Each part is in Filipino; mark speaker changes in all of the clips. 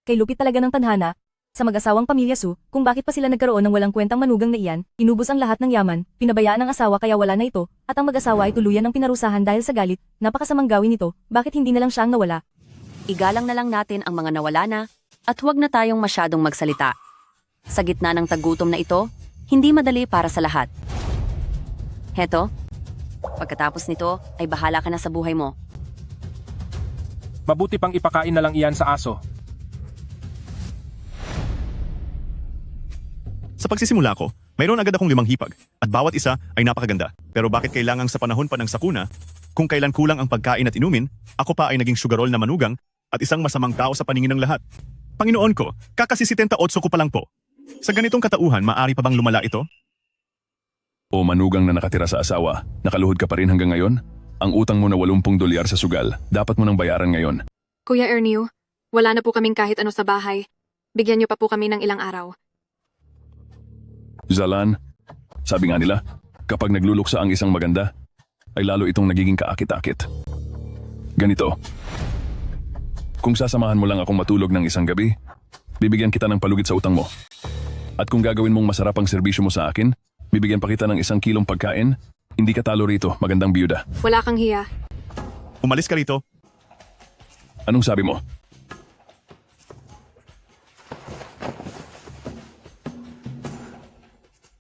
Speaker 1: Kay lupit talaga ng tadhana. Sa mag-asawang pamilya Su, kung bakit pa sila nagkaroon ng walang kwentang manugang na iyan, inubos ang lahat ng yaman, pinabayaan ang asawa kaya wala na ito, at ang mag-asawa ay tuluyan ng pinarusahan dahil sa galit, napakasamang gawin nito, bakit hindi na lang siya ang nawala?
Speaker 2: Igalang na lang natin ang mga nawala na, at huwag na tayong masyadong magsalita. Sa gitna ng tagutom na ito, hindi madali para sa lahat. Heto, pagkatapos nito, ay bahala ka na sa buhay mo.
Speaker 3: Mabuti pang ipakain na lang iyan sa aso.
Speaker 4: Sa pagsisimula ko, mayroon agad akong 5 hipag, at bawat isa ay napakaganda. Pero bakit kailangang sa panahon pa ng sakuna, kung kailan kulang ang pagkain at inumin, ako pa ay naging sugarol na manugang at isang masamang tao sa paningin ng lahat. Panginoon ko, kakasi 78 ko pa lang po. Sa ganitong katauhan, maaari pa bang lumala ito?
Speaker 5: O manugang na nakatira sa asawa, nakaluhod ka pa rin hanggang ngayon? Ang utang mo na 80 dolyar sa sugal, dapat mo nang bayaran ngayon.
Speaker 6: Kuya Ernie, wala na po kaming kahit ano sa bahay. Bigyan niyo pa po kami ng ilang araw.
Speaker 5: Zalan, sabi nga nila, kapag nagluluksa ang isang maganda, ay lalo itong nagiging kaakit-akit. Ganito, kung sasamahan mo lang akong matulog ng isang gabi, bibigyan kita ng palugit sa utang mo. At kung gagawin mong masarap ang serbisyo mo sa akin, bibigyan pa kita ng 1 kilong pagkain, hindi ka talo rito, magandang biyuda.
Speaker 6: Wala kang hiya.
Speaker 4: Umalis ka rito.
Speaker 5: Anong sabi mo?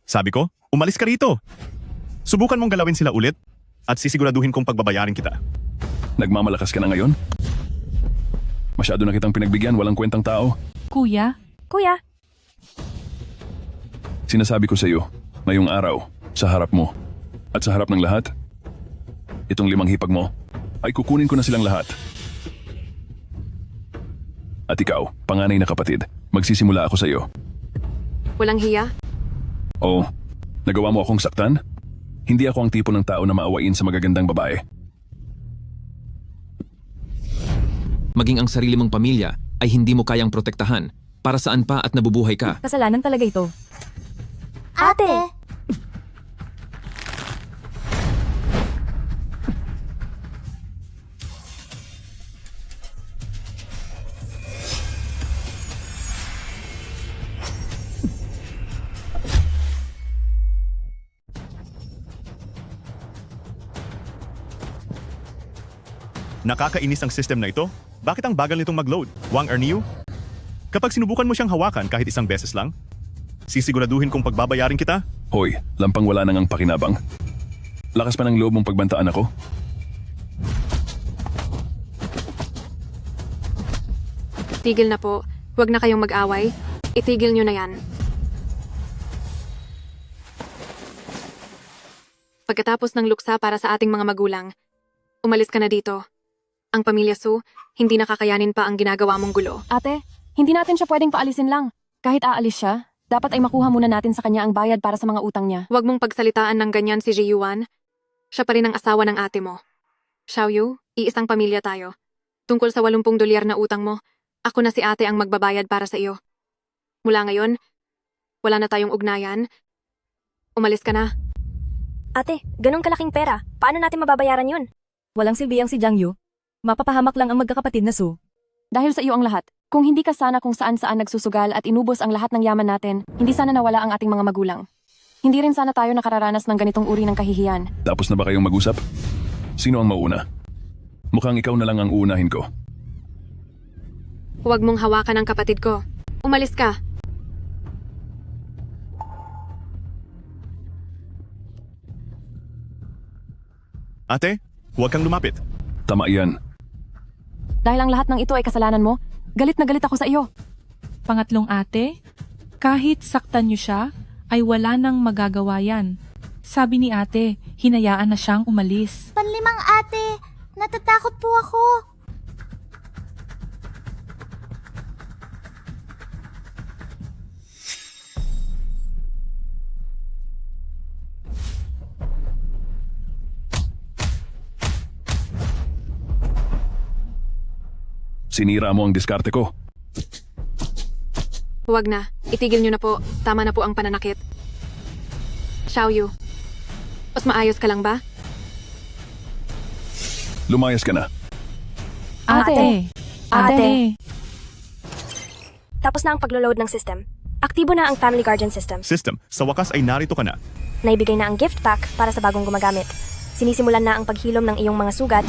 Speaker 4: Sabi ko, umalis ka rito. Subukan mong galawin sila ulit, at sisiguraduhin kong pagbabayarin kita.
Speaker 5: Nagmamalakas ka na ngayon? Masyado na kitang pinagbigyan, walang kwentang tao.
Speaker 7: Kuya,
Speaker 6: Kuya,
Speaker 5: Sinasabi ko sa iyo, ngayong araw, sa harap mo, at sa harap ng lahat, itong 5 hipag mo, ay kukunin ko na silang lahat. At ikaw, panganay na kapatid, magsisimula ako sa iyo.
Speaker 6: walang hiya?
Speaker 5: O, nagawa mo akong saktan? Hindi ako ang tipo ng tao na maawain sa magagandang babae.
Speaker 8: Maging ang sarili mong pamilya ay hindi mo kayang protektahan. Para saan pa at nabubuhay ka?
Speaker 1: Kasalanan talaga ito.
Speaker 9: Ate!
Speaker 4: Nakakainis ang system na ito. Bakit ang bagal nitong mag-load? Wang Erniu? Kapag sinubukan mo siyang hawakan kahit isang beses lang, sisiguraduhin kong pagbabayarin kita.
Speaker 5: Hoy, lampang wala nang ang pakinabang. Lakas pa ng loob mong pagbantaan ako.
Speaker 6: Tigil na po. Huwag na kayong mag-away. Itigil niyo na yan. Pagkatapos ng luksa para sa ating mga magulang, umalis ka na dito. Ang pamilya Su, hindi nakakayanin pa ang ginagawa mong gulo.
Speaker 10: Ate, hindi natin siya pwedeng paalisin lang. Kahit aalis siya, dapat ay makuha muna natin sa kanya ang bayad para sa mga utang niya.
Speaker 6: Huwag mong pagsalitaan ng ganyan si Ji Yuan. Siya pa rin ang asawa ng ate mo. Xiaoyu, iisang pamilya tayo. Tungkol sa 80 dolyar na utang mo, ako na si ate ang magbabayad para sa iyo. Mula ngayon, wala na tayong ugnayan. Umalis ka na.
Speaker 9: Ate, ganun kalaking pera. Paano natin mababayaran yun?
Speaker 1: Walang silbiyang si Jiang Yu. Mapapahamak lang ang magkakapatid na Su.
Speaker 10: Dahil sa iyo ang lahat, kung hindi ka sana kung saan-saan nagsusugal at inubos ang lahat ng yaman natin, hindi sana nawala ang ating mga magulang. Hindi rin sana tayo nakararanas ng ganitong uri ng kahihiyan.
Speaker 5: Tapos na ba kayong mag-usap? Sino ang mauna? Mukhang ikaw na lang ang uunahin ko.
Speaker 6: Huwag mong hawakan ang kapatid ko. Umalis ka.
Speaker 4: Ate, huwag kang lumapit.
Speaker 5: Tama yan.
Speaker 10: Dahil ang lahat ng ito ay kasalanan mo, galit na galit ako sa iyo.
Speaker 7: pangatlong ate, kahit saktan niyo siya, ay wala nang magagawa yan. Sabi ni ate, hinayaan na siyang umalis.
Speaker 9: Panlimang ate, natatakot po ako.
Speaker 5: Sinira mo ang diskarte ko.
Speaker 6: Huwag na. Itigil niyo na po. Tama na po ang pananakit. Xiaoyu, mas maayos ka lang ba?
Speaker 5: Lumayas ka na.
Speaker 7: Ate! Ate!
Speaker 9: Tapos na ang paglo-load ng system. Aktibo na ang Family Guardian System.
Speaker 4: System, sa wakas ay narito ka na.
Speaker 9: Naibigay na ang gift pack para sa bagong gumagamit. Sinisimulan na ang paghilom ng iyong mga sugat.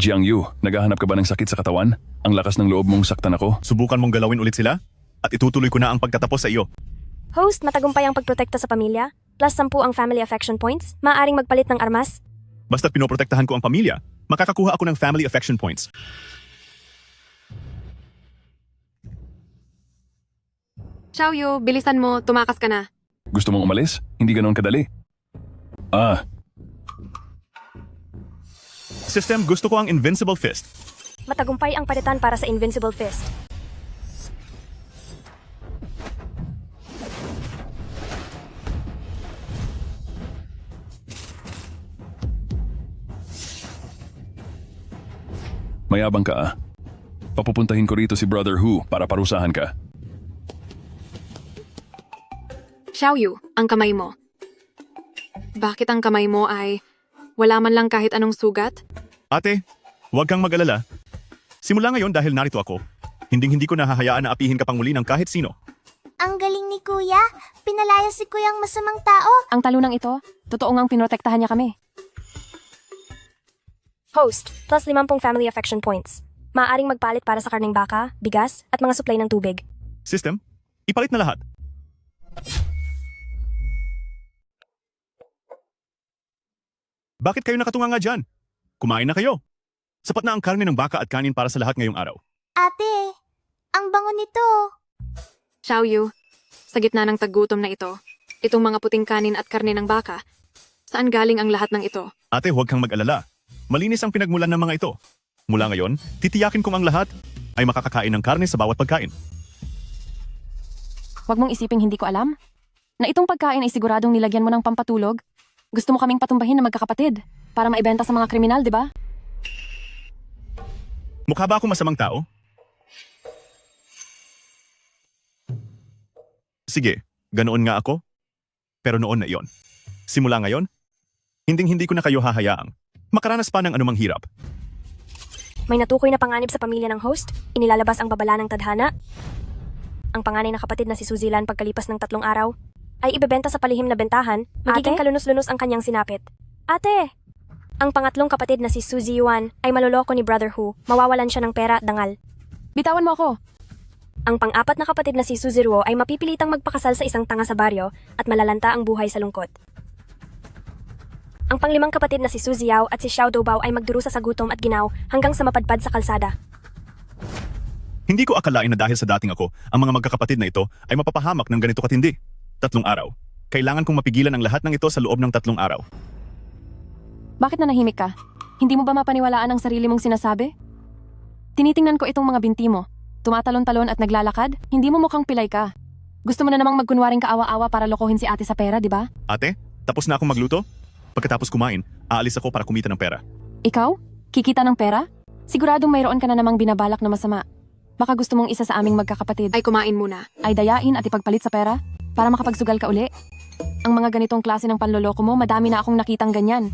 Speaker 5: Jiang Yu, naghahanap ka ba ng sakit sa katawan? Ang lakas ng loob mong saktan ako?
Speaker 4: Subukan mong galawin ulit sila at itutuloy ko na ang pagtatapos sa iyo.
Speaker 9: Host, matagumpay ang pagprotekta sa pamilya. Plus 10 ang family affection points. Maaaring magpalit ng armas.
Speaker 4: Basta't pinoprotektahan ko ang pamilya, makakakuha ako ng family affection points.
Speaker 6: Xiaoyu, bilisan mo, tumakas ka na.
Speaker 5: Gusto mong umalis? Hindi ganoon kadali. Ah,
Speaker 4: System, gusto ko ang Invincible Fist.
Speaker 9: Matagumpay ang palitan para sa Invincible Fist.
Speaker 5: mayabang ka ah. Papupuntahin ko rito si Brother Hu para parusahan ka.
Speaker 6: Xiaoyu, ang kamay mo. Bakit ang kamay mo ay wala man lang kahit anong sugat?
Speaker 4: Ate, huwag kang mag-alala. Simula ngayon dahil narito ako, hindi ko nahahayaan na apihin ka pang muli ng kahit sino.
Speaker 11: Ang galing ni Kuya. Pinalaya si Kuyang masamang tao.
Speaker 10: Ang talunang ito, totoo ngang pinotektahan niya kami.
Speaker 9: Host, plus 50 family affection points. Maaaring magpalit para sa karning baka, bigas, at mga supply ng tubig.
Speaker 4: System, ipalit na lahat. Bakit kayo nakatunga nga dyan? Kumain na kayo. Sapat na ang karne ng baka at kanin para sa lahat ngayong araw.
Speaker 11: Ate, ang bango nito.
Speaker 6: Xiaoyu, sa gitna ng taggutom na ito, itong mga puting kanin at karne ng baka, saan galing ang lahat ng ito?
Speaker 4: Ate, huwag kang mag-alala. Malinis ang pinagmulan ng mga ito. Mula ngayon, titiyakin kong ang lahat ay makakakain ng karne sa bawat pagkain.
Speaker 10: Huwag mong isiping hindi ko alam. Na itong pagkain ay siguradong nilagyan mo ng pampatulog. Gusto mo kaming patumbahin na magkakapatid para maibenta sa mga kriminal, di ba?
Speaker 4: Mukha ba akong masamang tao? Sige, ganoon nga ako. Pero noon na iyon. Simula ngayon, hindi ko na kayo hahayaang makaranas pa ng anumang hirap.
Speaker 9: May natukoy na panganib sa pamilya ng host, inilalabas ang babala ng tadhana. Ang panganay na kapatid na si Suzilan pagkalipas ng 3 araw, ay ibebenta sa palihim na bentahan, magiging kalunos-lunos ang kanyang sinapit. Ate! Ang pangatlong kapatid na si Suzy Yuan ay maloloko ni Brother Hu, mawawalan siya ng pera at dangal.
Speaker 10: Bitawan mo ako!
Speaker 9: Ang pang-apat na kapatid na si Suzy Ruo ay mapipilitang magpakasal sa isang tanga sa baryo at malalanta ang buhay sa lungkot. Ang pang-5 kapatid na si Suzy Yao at si Xiao Doubao ay magdurusa sa gutom at ginaw hanggang sa mapadpad sa kalsada.
Speaker 4: Hindi ko akalain na dahil sa dating ako, ang mga magkakapatid na ito ay mapapahamak ng ganito katindi. 3 araw. Kailangan kong mapigilan ang lahat ng ito sa loob ng 3 araw.
Speaker 10: Bakit nanahimik ka? Hindi mo ba mapaniwalaan ang sarili mong sinasabi? Tinitingnan ko itong mga binti mo. Tumatalon-talon at naglalakad? Hindi mo mukhang pilay ka. Gusto mo na namang magkunwaring kaawa-awa para lokohin si ate sa pera, di ba?
Speaker 4: Ate, tapos na akong magluto? Pagkatapos kumain, aalis ako para kumita ng pera.
Speaker 10: Ikaw? Kikita ng pera? Siguradong mayroon ka na namang binabalak na masama. Baka gusto mong isa sa aming magkakapatid
Speaker 6: Ay kumain muna.
Speaker 10: ay dayain at ipagpalit sa pera para makapagsugal ka uli. Ang mga ganitong klase ng panloloko mo, madami na akong nakitang ganyan.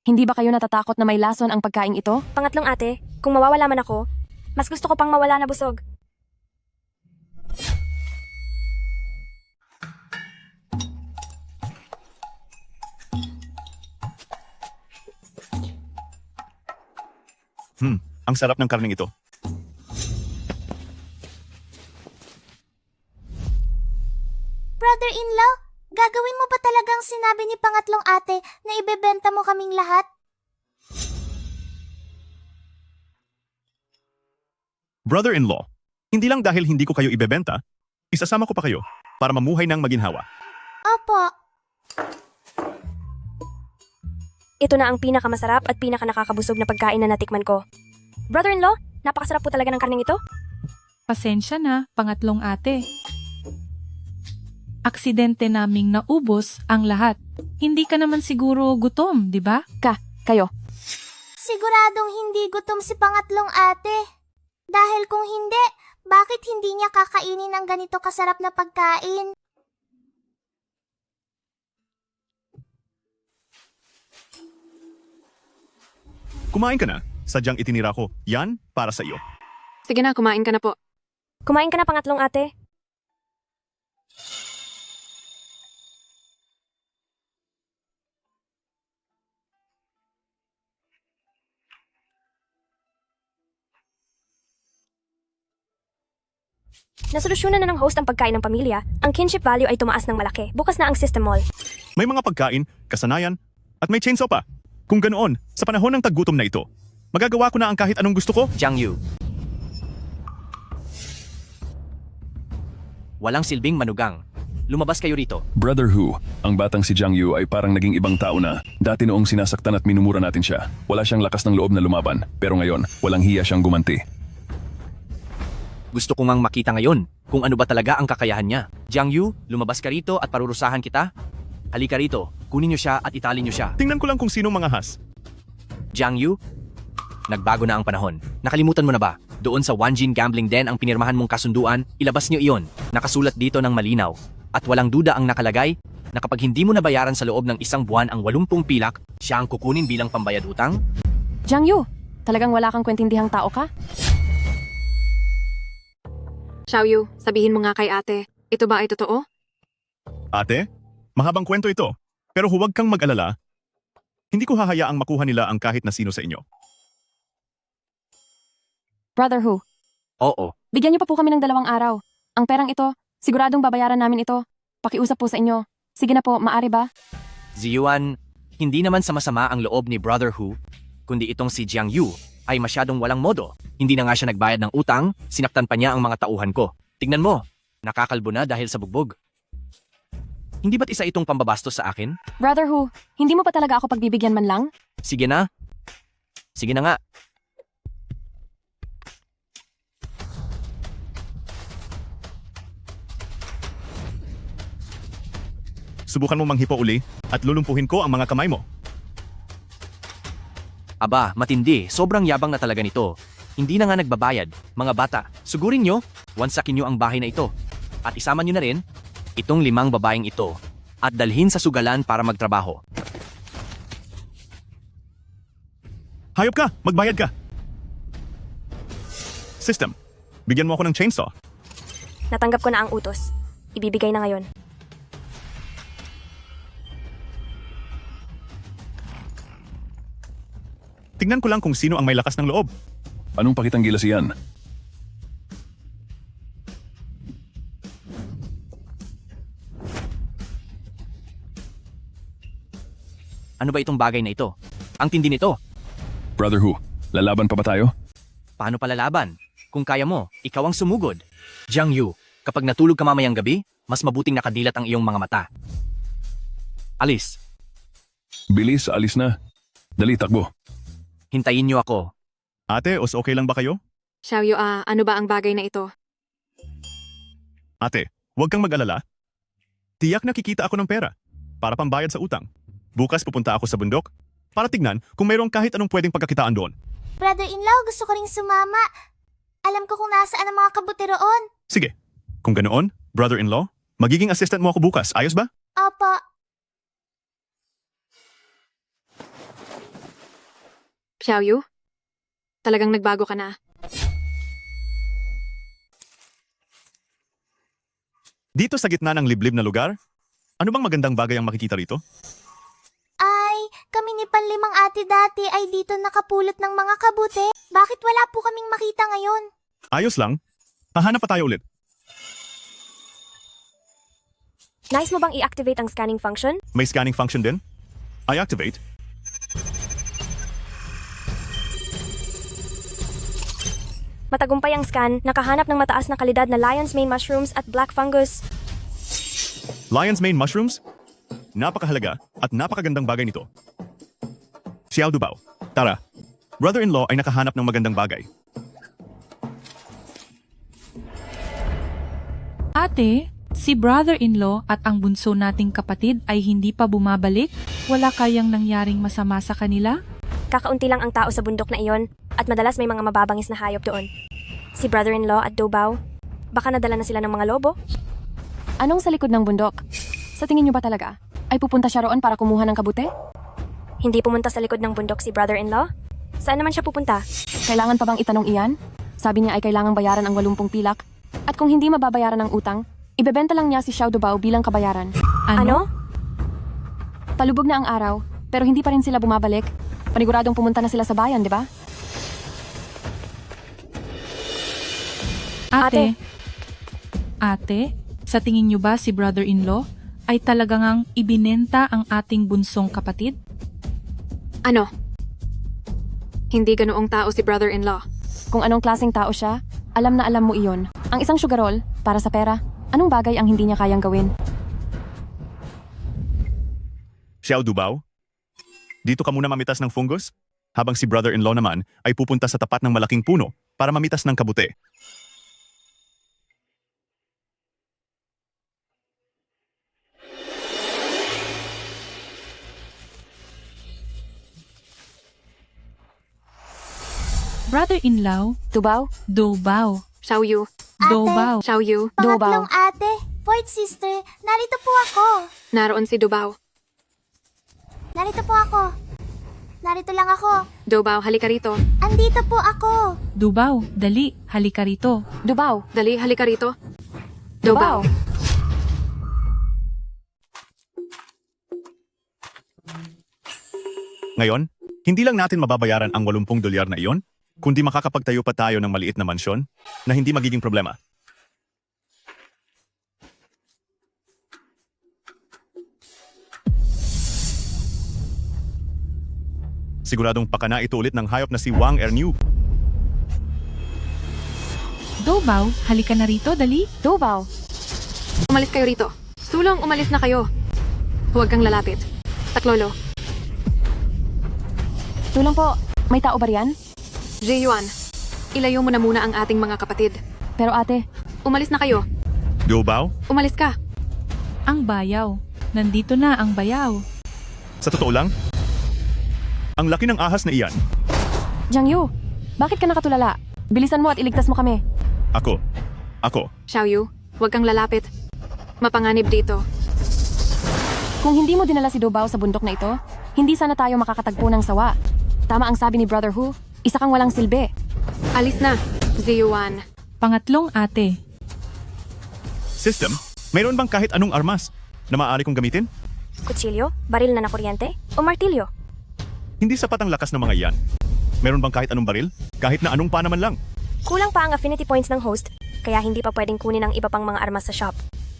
Speaker 10: Hindi ba kayo natatakot na may lason ang pagkain ito?
Speaker 9: Pangatlong ate, kung mawawala man ako, mas gusto ko pang mawala na busog.
Speaker 4: Ang sarap ng karning ito.
Speaker 11: Brother-in-law, gagawin mo ba talagang sinabi ni pangatlong ate na ibebenta mo kaming lahat?
Speaker 4: Brother-in-law, hindi lang dahil hindi ko kayo ibebenta, isasama ko pa kayo para mamuhay ng maginhawa.
Speaker 11: Opo.
Speaker 9: Ito na ang pinakamasarap at pinakanakakabusog na pagkain na natikman ko. Brother-in-law, napakasarap po talaga ng karning ito.
Speaker 7: Pasensya na, pangatlong ate. Aksidente naming naubos ang lahat. Hindi ka naman siguro gutom, di ba?
Speaker 10: Kayo.
Speaker 11: Siguradong hindi gutom si pangatlong ate. Dahil kung hindi, bakit hindi niya kakainin ng ganito kasarap na pagkain?
Speaker 4: Kumain ka na. Sadyang itinira ko. Yan, para sa iyo.
Speaker 6: Sige na, kumain ka na po.
Speaker 9: Kumain ka na pangatlong ate. Nasolusyonan na ng host ang pagkain ng pamilya, ang kinship value ay tumaas ng malaki. Bukas na ang system mall.
Speaker 4: May mga pagkain, kasanayan, at may chainsaw pa. Kung ganoon, sa panahon ng taggutom na ito, magagawa ko na ang kahit anong gusto ko.
Speaker 12: Jiang Yu. Walang silbing manugang. Lumabas kayo rito.
Speaker 5: Brother Hu, ang batang si Jiang Yu ay parang naging ibang tao na. Dati noong sinasaktan at minumura natin siya, wala siyang lakas ng loob na lumaban. Pero ngayon, walang hiya siyang gumanti.
Speaker 12: Gusto ko ngang makita ngayon kung ano ba talaga ang kakayahan niya. Jiang Yu, lumabas ka rito at parurusahan kita. Halika rito, kunin niyo siya at itali niyo siya.
Speaker 4: Tingnan ko lang kung sinong mga has.
Speaker 12: Jiang Yu, nagbago na ang panahon. Nakalimutan mo na ba? Doon sa Wanjin Gambling Den ang pinirmahan mong kasunduan, ilabas niyo iyon. Nakasulat dito ng malinaw. At walang duda ang nakalagay na kapag hindi mo nabayaran sa loob ng isang buwan ang 80 pilak, siya ang kukunin bilang pambayad utang?
Speaker 10: Jiang Yu, talagang wala kang kwentindihang tao ka?
Speaker 6: Xiaoyu, sabihin mo nga kay ate, ito ba ay totoo?
Speaker 4: Ate, mahabang kwento ito. Pero huwag kang mag-alala. Hindi ko hahayaang makuha nila ang kahit na sino sa inyo.
Speaker 10: Brother Hu,
Speaker 12: Oo.
Speaker 10: bigyan niyo pa po kami ng 2 araw. Ang perang ito, siguradong babayaran namin ito. Pakiusap po sa inyo. Sige na po, maari ba?
Speaker 12: Ziyuan, hindi naman sama-sama ang loob ni Brother Hu, kundi itong si Jiang Yu ay masyadong walang modo. Hindi na nga siya nagbayad ng utang, sinaktan pa niya ang mga tauhan ko. Tignan mo, nakakalbo na dahil sa bugbog. Hindi ba't isa itong pambabastos sa akin?
Speaker 10: Brother Hu, hindi mo pa talaga ako pagbibigyan man lang?
Speaker 12: Sige na. Sige na nga.
Speaker 4: Subukan mo manghipo uli at lulumpuhin ko ang mga kamay mo.
Speaker 12: Aba, matindi. Sobrang yabang na talaga nito. Hindi na nga nagbabayad. Mga bata, sugurin nyo, wansakin nyo ang bahay na ito. At isama nyo na rin itong 5 babaeng ito at dalhin sa sugalan para magtrabaho.
Speaker 4: Hayop ka! Magbayad ka! System, bigyan mo ako ng chainsaw.
Speaker 9: Natanggap ko na ang utos. Ibibigay na ngayon.
Speaker 4: Tingnan ko lang kung sino ang may lakas ng loob.
Speaker 5: Anong pakitang gilas iyan?
Speaker 12: Ano ba itong bagay na ito? Ang tindi nito.
Speaker 5: Brother Hu, lalaban pa ba tayo?
Speaker 12: Paano palalaban? Kung kaya mo, ikaw ang sumugod. Jiang Yu, kapag natulog ka mamayang gabi, mas mabuting nakadilat ang iyong mga mata. Alis,
Speaker 5: Bilis, alis na. Dali, takbo.
Speaker 12: hintayin niyo ako.
Speaker 4: Ate, okay lang ba kayo?
Speaker 6: Xiaoyu, ano ba ang bagay na ito?
Speaker 4: Ate, huwag kang mag-alala. Tiyak nakikita ako ng pera para pambayad sa utang. Bukas pupunta ako sa bundok para tignan kung mayroong kahit anong pwedeng pagkakitaan doon.
Speaker 11: Brother-in-law, gusto ko ring sumama. Alam ko kung nasaan ang mga kabuti roon.
Speaker 4: Sige, kung ganoon, brother-in-law, magiging assistant mo ako bukas. Ayos ba?
Speaker 11: Opo.
Speaker 6: Xiaoyu, talagang nagbago ka na.
Speaker 4: Dito sa gitna ng liblib na lugar, ano bang magandang bagay ang makikita rito?
Speaker 11: Ay, kami ni Panlimang Ate dati ay dito nakapulot ng mga kabuti. Bakit wala po kaming makita ngayon?
Speaker 4: Ayos lang. Hahanap pa tayo ulit.
Speaker 9: Nice mo bang i-activate ang scanning function?
Speaker 4: May scanning function din. I activate.
Speaker 9: Matagumpay ang scan, nakahanap ng mataas na kalidad na lion's mane mushrooms at black fungus.
Speaker 4: Lion's mane mushrooms? Napakahalaga at napakagandang bagay nito. Xiao Dubao, tara. Brother-in-law ay nakahanap ng magandang bagay.
Speaker 7: Ate, si brother-in-law at ang bunso nating kapatid ay hindi pa bumabalik? Wala kayang nangyaring masama sa kanila?
Speaker 9: Kakaunti lang ang tao sa bundok na iyon at madalas may mga mababangis na hayop doon. Si brother-in-law at Dobao, baka nadala na sila ng mga lobo?
Speaker 10: Anong sa likod ng bundok? Sa tingin niyo ba talaga? Ay pupunta siya roon para kumuha ng kabute?
Speaker 9: Hindi pumunta sa likod ng bundok si brother-in-law? Saan naman siya pupunta?
Speaker 10: Kailangan pa bang itanong iyan? Sabi niya ay kailangang bayaran ang 80 pilak. At kung hindi mababayaran ang utang, ibebenta lang niya si Xiao Dobao bilang kabayaran.
Speaker 9: Ano?
Speaker 10: Palubog na ang araw, pero hindi pa rin sila bumabalik. Paniguradong pumunta na sila sa bayan, di ba?
Speaker 7: Ate, sa tingin niyo ba si brother-in-law ay talagang ibinenta ang ating bunsong kapatid?
Speaker 6: Ano? Hindi ganoong tao si brother-in-law.
Speaker 10: Kung anong klaseng tao siya, alam na alam mo iyon. Ang isang sugarol, para sa pera, anong bagay ang hindi niya kayang gawin?
Speaker 4: Xiao Dubao, dito ka muna mamitas ng fungus, habang si brother-in-law naman ay pupunta sa tapat ng malaking puno para mamitas ng kabute.
Speaker 7: Brother-in-law,
Speaker 10: Dobao?
Speaker 7: Dobao.
Speaker 6: Xiaoyu,
Speaker 7: Dobao.
Speaker 6: Xiaoyu,
Speaker 11: Pangatlong ate, fourth sister, narito po ako.
Speaker 6: naroon si Dobao.
Speaker 11: Narito po ako. Narito lang ako.
Speaker 6: Dobao, halika rito.
Speaker 11: Andito po ako.
Speaker 7: Dobao, dali, halika rito.
Speaker 10: Dobao?
Speaker 6: Dali, halika rito.
Speaker 10: Dobao?
Speaker 6: Dobao.
Speaker 4: Ngayon, hindi lang natin mababayaran ang 80 dolyar na iyon, kundi makakapagtayo pa tayo ng maliit na mansyon na hindi magiging problema. Siguradong pakana ito ulit ng hayop na si Wang Erniu.
Speaker 7: Dobao, halika na rito, dali.
Speaker 10: Dobao?
Speaker 6: Umalis kayo rito. Sulong, umalis na kayo. Huwag kang lalapit. Saklolo.
Speaker 10: Tulong po, may tao ba riyan?
Speaker 6: Jiyuan, ilayo mo na muna ang ating mga kapatid.
Speaker 10: Pero ate,
Speaker 6: Umalis na kayo.
Speaker 4: Dubao,
Speaker 6: Umalis ka.
Speaker 7: Ang bayaw. Nandito na ang bayaw.
Speaker 4: sa totoo lang, ang laki ng ahas na iyan.
Speaker 10: Jiang Yu, bakit ka nakatulala? Bilisan mo at iligtas mo kami.
Speaker 4: Ako.
Speaker 6: Xiaoyu, huwag kang lalapit. Mapanganib dito.
Speaker 10: Kung hindi mo dinala si Dobao sa bundok na ito, hindi sana tayo makakatagpo ng sawa. Tama ang sabi ni Brother Hu, isa kang walang silbi.
Speaker 6: Alis na, Ziyuan.
Speaker 7: Pangatlong ate.
Speaker 4: System, mayroon bang kahit anong armas na maaari kong gamitin?
Speaker 9: Kutsilyo, baril na nakuryente, o martilyo?
Speaker 4: Hindi sapat ang lakas ng mga iyan. Meron bang kahit anong baril? Kahit na anong panaman lang?
Speaker 9: Kulang pa ang affinity points ng host, kaya hindi pa pwedeng kunin ang iba pang mga armas sa shop.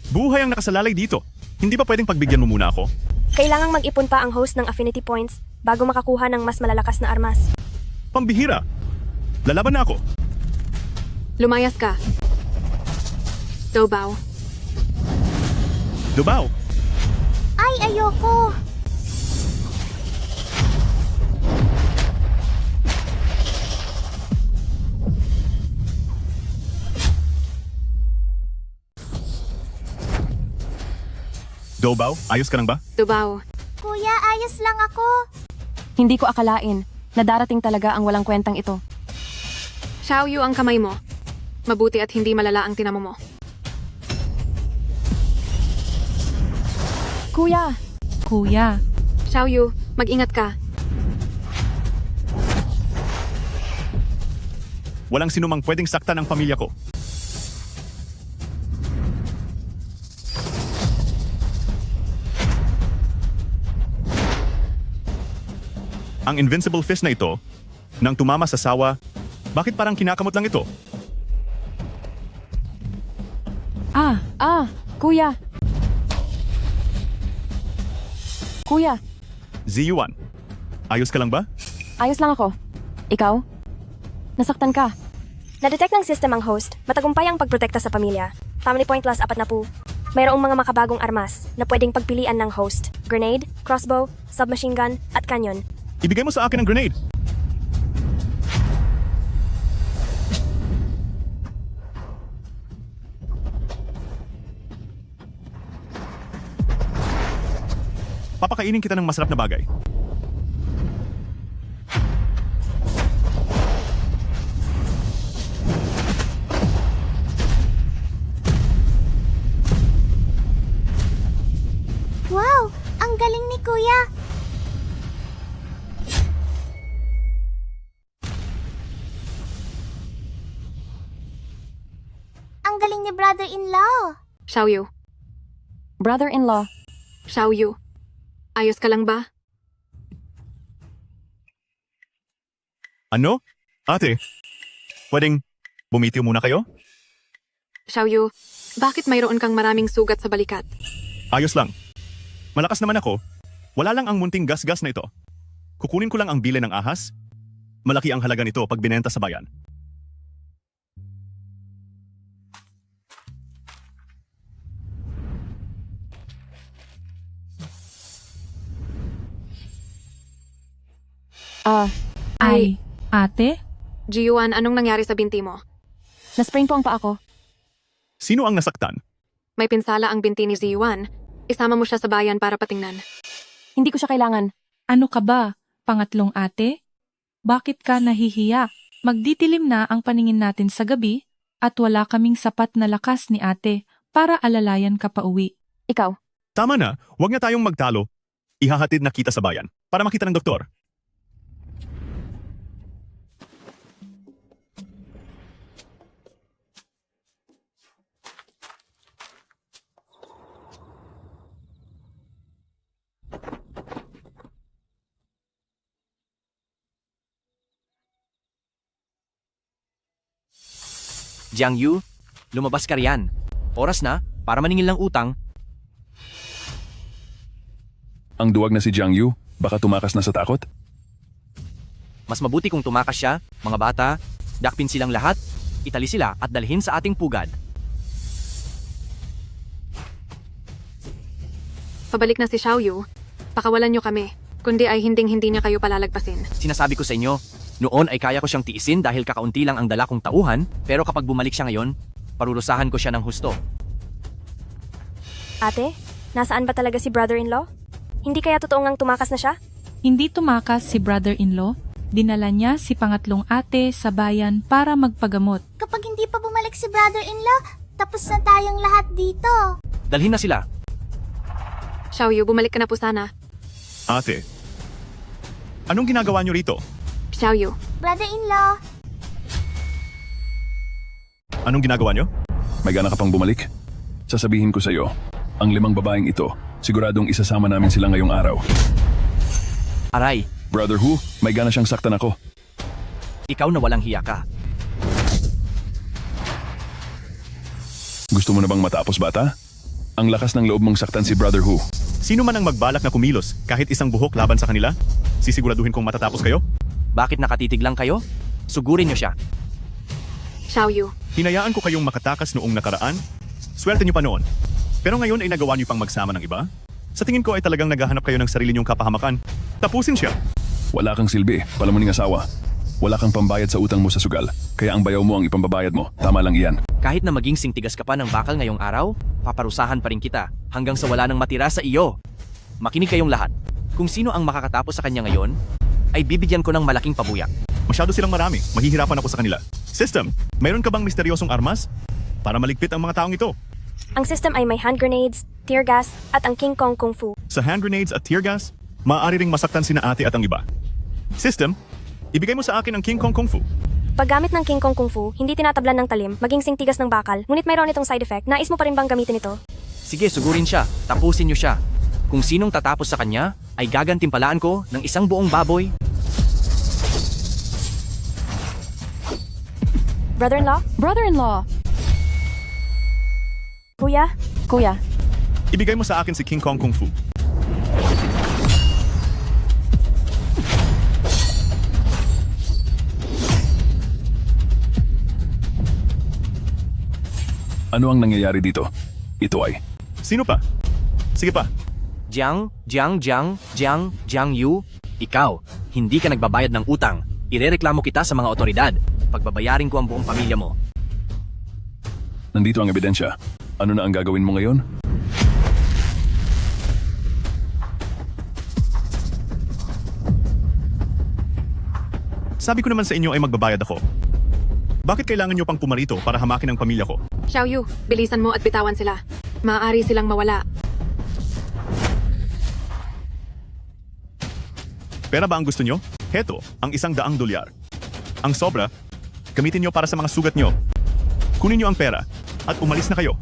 Speaker 4: Buhay ang nakasalalay dito. Hindi ba pwedeng pagbigyan mo muna ako?
Speaker 9: Kailangang mag-ipon pa ang host ng affinity points bago makakuha ng mas malalakas na armas.
Speaker 4: Pambihira. Lalaban na ako.
Speaker 6: Lumayas ka. Dobao.
Speaker 4: Dubao,
Speaker 11: Ay, ayoko.
Speaker 4: Dobao, ayos ka lang ba?
Speaker 6: Dobao.
Speaker 11: Kuya, ayos lang ako.
Speaker 10: Hindi ko akalain na darating talaga ang walang kwentang ito.
Speaker 6: Xiaoyu ang kamay mo. Mabuti at hindi malala ang tinamo mo.
Speaker 10: Kuya!
Speaker 7: Kuya.
Speaker 6: Xiaoyu, mag-ingat ka.
Speaker 4: Walang sinumang pwedeng saktan ang pamilya ko. Ang invincible fist na ito, nang tumama sa sawa, bakit parang kinakamot lang ito?
Speaker 10: Kuya! Kuya,
Speaker 4: Ziyuan, ayos ka lang ba?
Speaker 10: ayos lang ako. Ikaw? Nasaktan ka.
Speaker 9: Na-detect ng system ang host, matagumpay ang pagprotekta sa pamilya. Family point plus 4 na po. Mayroong mga makabagong armas na pwedeng pagpilian ng host. Grenade, crossbow, submachine gun, at canyon.
Speaker 4: Ibigay mo sa akin ang grenade. Papakainin kita ng masarap na bagay.
Speaker 11: galing ni Kuya. Ang galing ni brother-in-law.
Speaker 6: Xiaoyu,
Speaker 10: Brother-in-law,
Speaker 6: Xiaoyu, ayos ka lang ba?
Speaker 4: Ano? Ate, pwedeng bumitiw muna kayo?
Speaker 6: Xiaoyu, bakit mayroon kang maraming sugat sa balikat?
Speaker 4: Ayos lang. Malakas naman ako. Wala lang ang munting gas-gas na ito. Kukunin ko lang ang bile ng ahas. Malaki ang halaga nito pag binenta sa bayan.
Speaker 7: Ay, ate?
Speaker 6: Jiyuan, anong nangyari sa binti mo?
Speaker 10: na-sprain po ang paa ko.
Speaker 4: Sino ang nasaktan?
Speaker 6: May pinsala ang binti ni Jiyuan. Isama mo siya sa bayan para patingnan.
Speaker 10: Hindi ko siya kailangan.
Speaker 7: Ano ka ba? Pangatlong ate? Bakit ka nahihiya? Magditilim na ang paningin natin sa gabi at wala kaming sapat na lakas ni ate para alalayan ka pa uwi.
Speaker 10: Ikaw,
Speaker 4: Tama na, huwag na tayong magtalo. Ihahatid na kita sa bayan para makita ng doktor.
Speaker 12: Jiang Yu, lumabas ka riyan. Oras na para maningil ng utang.
Speaker 5: Ang duwag na si Jiang Yu, baka tumakas na sa takot?
Speaker 12: Mas mabuti kung tumakas siya, mga bata, dakpin silang lahat, itali sila at dalhin sa ating pugad.
Speaker 6: Pabalik na si Xiaoyu. Pakawalan niyo kami, kundi ay hinding-hindi niya kayo palalagpasin.
Speaker 12: Sinasabi ko sa inyo, noon ay kaya ko siyang tiisin dahil kakaunti lang ang dala kong tauhan, pero kapag bumalik siya ngayon, parurusahan ko siya ng husto.
Speaker 9: Ate, nasaan ba talaga si brother-in-law? Hindi kaya totoong ngang tumakas na siya?
Speaker 7: Hindi tumakas si brother-in-law, dinala niya si pangatlong ate sa bayan para magpagamot.
Speaker 11: Kapag hindi pa bumalik si brother-in-law, tapos na tayong lahat dito.
Speaker 12: Dalhin na sila.
Speaker 6: Xiaoyu, bumalik ka na po sana.
Speaker 4: Ate, anong ginagawa niyo rito?
Speaker 6: Xiaoyu,
Speaker 11: Brother-in-law,
Speaker 4: Anong ginagawa niyo?
Speaker 5: May gana ka pang bumalik? Sasabihin ko sa iyo, ang 5 babaeng ito, siguradong isasama namin sila ngayong araw.
Speaker 12: Aray,
Speaker 5: Brother Hu, may gana siyang saktan ako.
Speaker 12: ikaw na walang hiya ka.
Speaker 5: Gusto mo na bang matapos, bata? Ang lakas ng loob mong saktan si Brother Hu.
Speaker 4: Sino man ang magbalak na kumilos kahit isang buhok laban sa kanila? Sisiguraduhin kong matatapos kayo?
Speaker 12: Bakit nakatitig lang kayo? Sugurin niyo siya.
Speaker 6: Xiaoyu,
Speaker 4: Hinayaan ko kayong makatakas noong nakaraan. Swerte niyo pa noon. Pero ngayon ay nagawa niyo pang magsama ng iba? Sa tingin ko ay talagang naghahanap kayo ng sarili niyong kapahamakan. Tapusin siya.
Speaker 5: Wala kang silbi, palamuning asawa. Wala kang pambayad sa utang mo sa sugal, kaya ang bayaw mo ang ipambabayad mo. Tama lang iyan.
Speaker 12: Kahit na maging singtigas ka pa ng bakal ngayong araw, paparusahan pa rin kita hanggang sa wala nang matira sa iyo. Makinig kayong lahat. Kung sino ang makakatapos sa kanya ngayon, ay bibigyan ko ng malaking pabuyak.
Speaker 4: Masyado silang marami. Mahihirapan ako sa kanila. System, mayroon ka bang misteryosong armas? Para maligpit ang mga taong ito.
Speaker 9: Ang system ay may hand grenades, tear gas, at ang King Kong Kung Fu.
Speaker 4: Sa hand grenades at tear gas, maaari ring masaktan sina ate at ang iba. System, ibigay mo sa akin ang King Kong Kung Fu.
Speaker 9: Paggamit ng King Kong Kung Fu, hindi tinatablan ng talim, maging singtigas ng bakal, ngunit mayroon itong side effect. Nais mo pa rin bang gamitin ito?
Speaker 12: Sige, sugurin siya. Tapusin niyo siya. Kung sinong tatapos sa kanya, ay gagantimpalaan ko ng isang buong baboy.
Speaker 9: Brother-in-law?
Speaker 10: Brother-in-law,
Speaker 9: Kuya?
Speaker 10: kuya,
Speaker 4: Ibigay mo sa akin si King Kong Kung Fu.
Speaker 5: Ano ang nangyayari dito? Ito ay...
Speaker 4: Sino pa? Sige pa.
Speaker 12: Jiang Yu, ikaw, hindi ka nagbabayad ng utang. Irereklamo kita sa mga otoridad. Pagbabayarin ko ang buong pamilya mo.
Speaker 5: Nandito ang ebidensya. Ano na ang gagawin mo ngayon?
Speaker 4: Sabi ko naman sa inyo ay magbabayad ako. Bakit kailangan nyo pang pumarito para hamakin ang pamilya ko?
Speaker 6: Xiaoyu, bilisan mo at bitawan sila. Maaari silang mawala.
Speaker 4: Pera ba ang gusto nyo? Heto, ang $100 dolyar. Ang sobra, gamitin nyo para sa mga sugat nyo. Kunin nyo ang pera at umalis na kayo.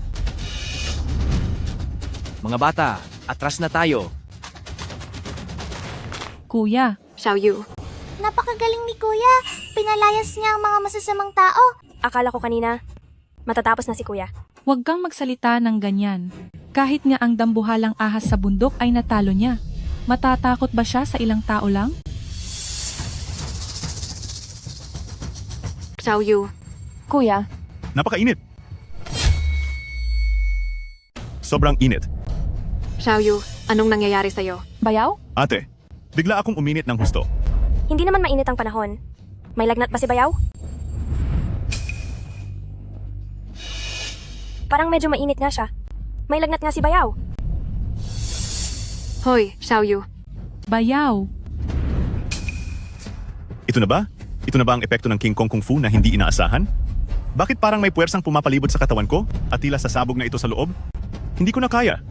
Speaker 12: Mga bata, atras na tayo.
Speaker 7: Kuya,
Speaker 6: Xiaoyu,
Speaker 11: Napakagaling ni Kuya. Pinalayas niya ang mga masasamang tao.
Speaker 9: Akala ko kanina, matatapos na si Kuya.
Speaker 7: huwag kang magsalita ng ganyan. Kahit nga ang dambuhalang ahas sa bundok ay natalo niya. Matatakot ba siya sa ilang tao lang?
Speaker 6: Xiaoyu,
Speaker 10: Kuya,
Speaker 4: Napakainit. Sobrang init.
Speaker 6: Xiaoyu, anong nangyayari sa'yo?
Speaker 10: bayaw?
Speaker 4: Ate, bigla akong uminit ng husto.
Speaker 9: Hindi naman mainit ang panahon. May lagnat ba si Bayaw? Parang medyo mainit nga siya. May lagnat nga si Bayaw.
Speaker 6: Hoy, Xiaoyu,
Speaker 7: Bayaw.
Speaker 4: Ito na ba? Ito na ba ang epekto ng King Kong Kung Fu na hindi inaasahan? Bakit parang may puwersang pumapalibot sa katawan ko at tila sasabog na ito sa loob? Hindi ko na kaya.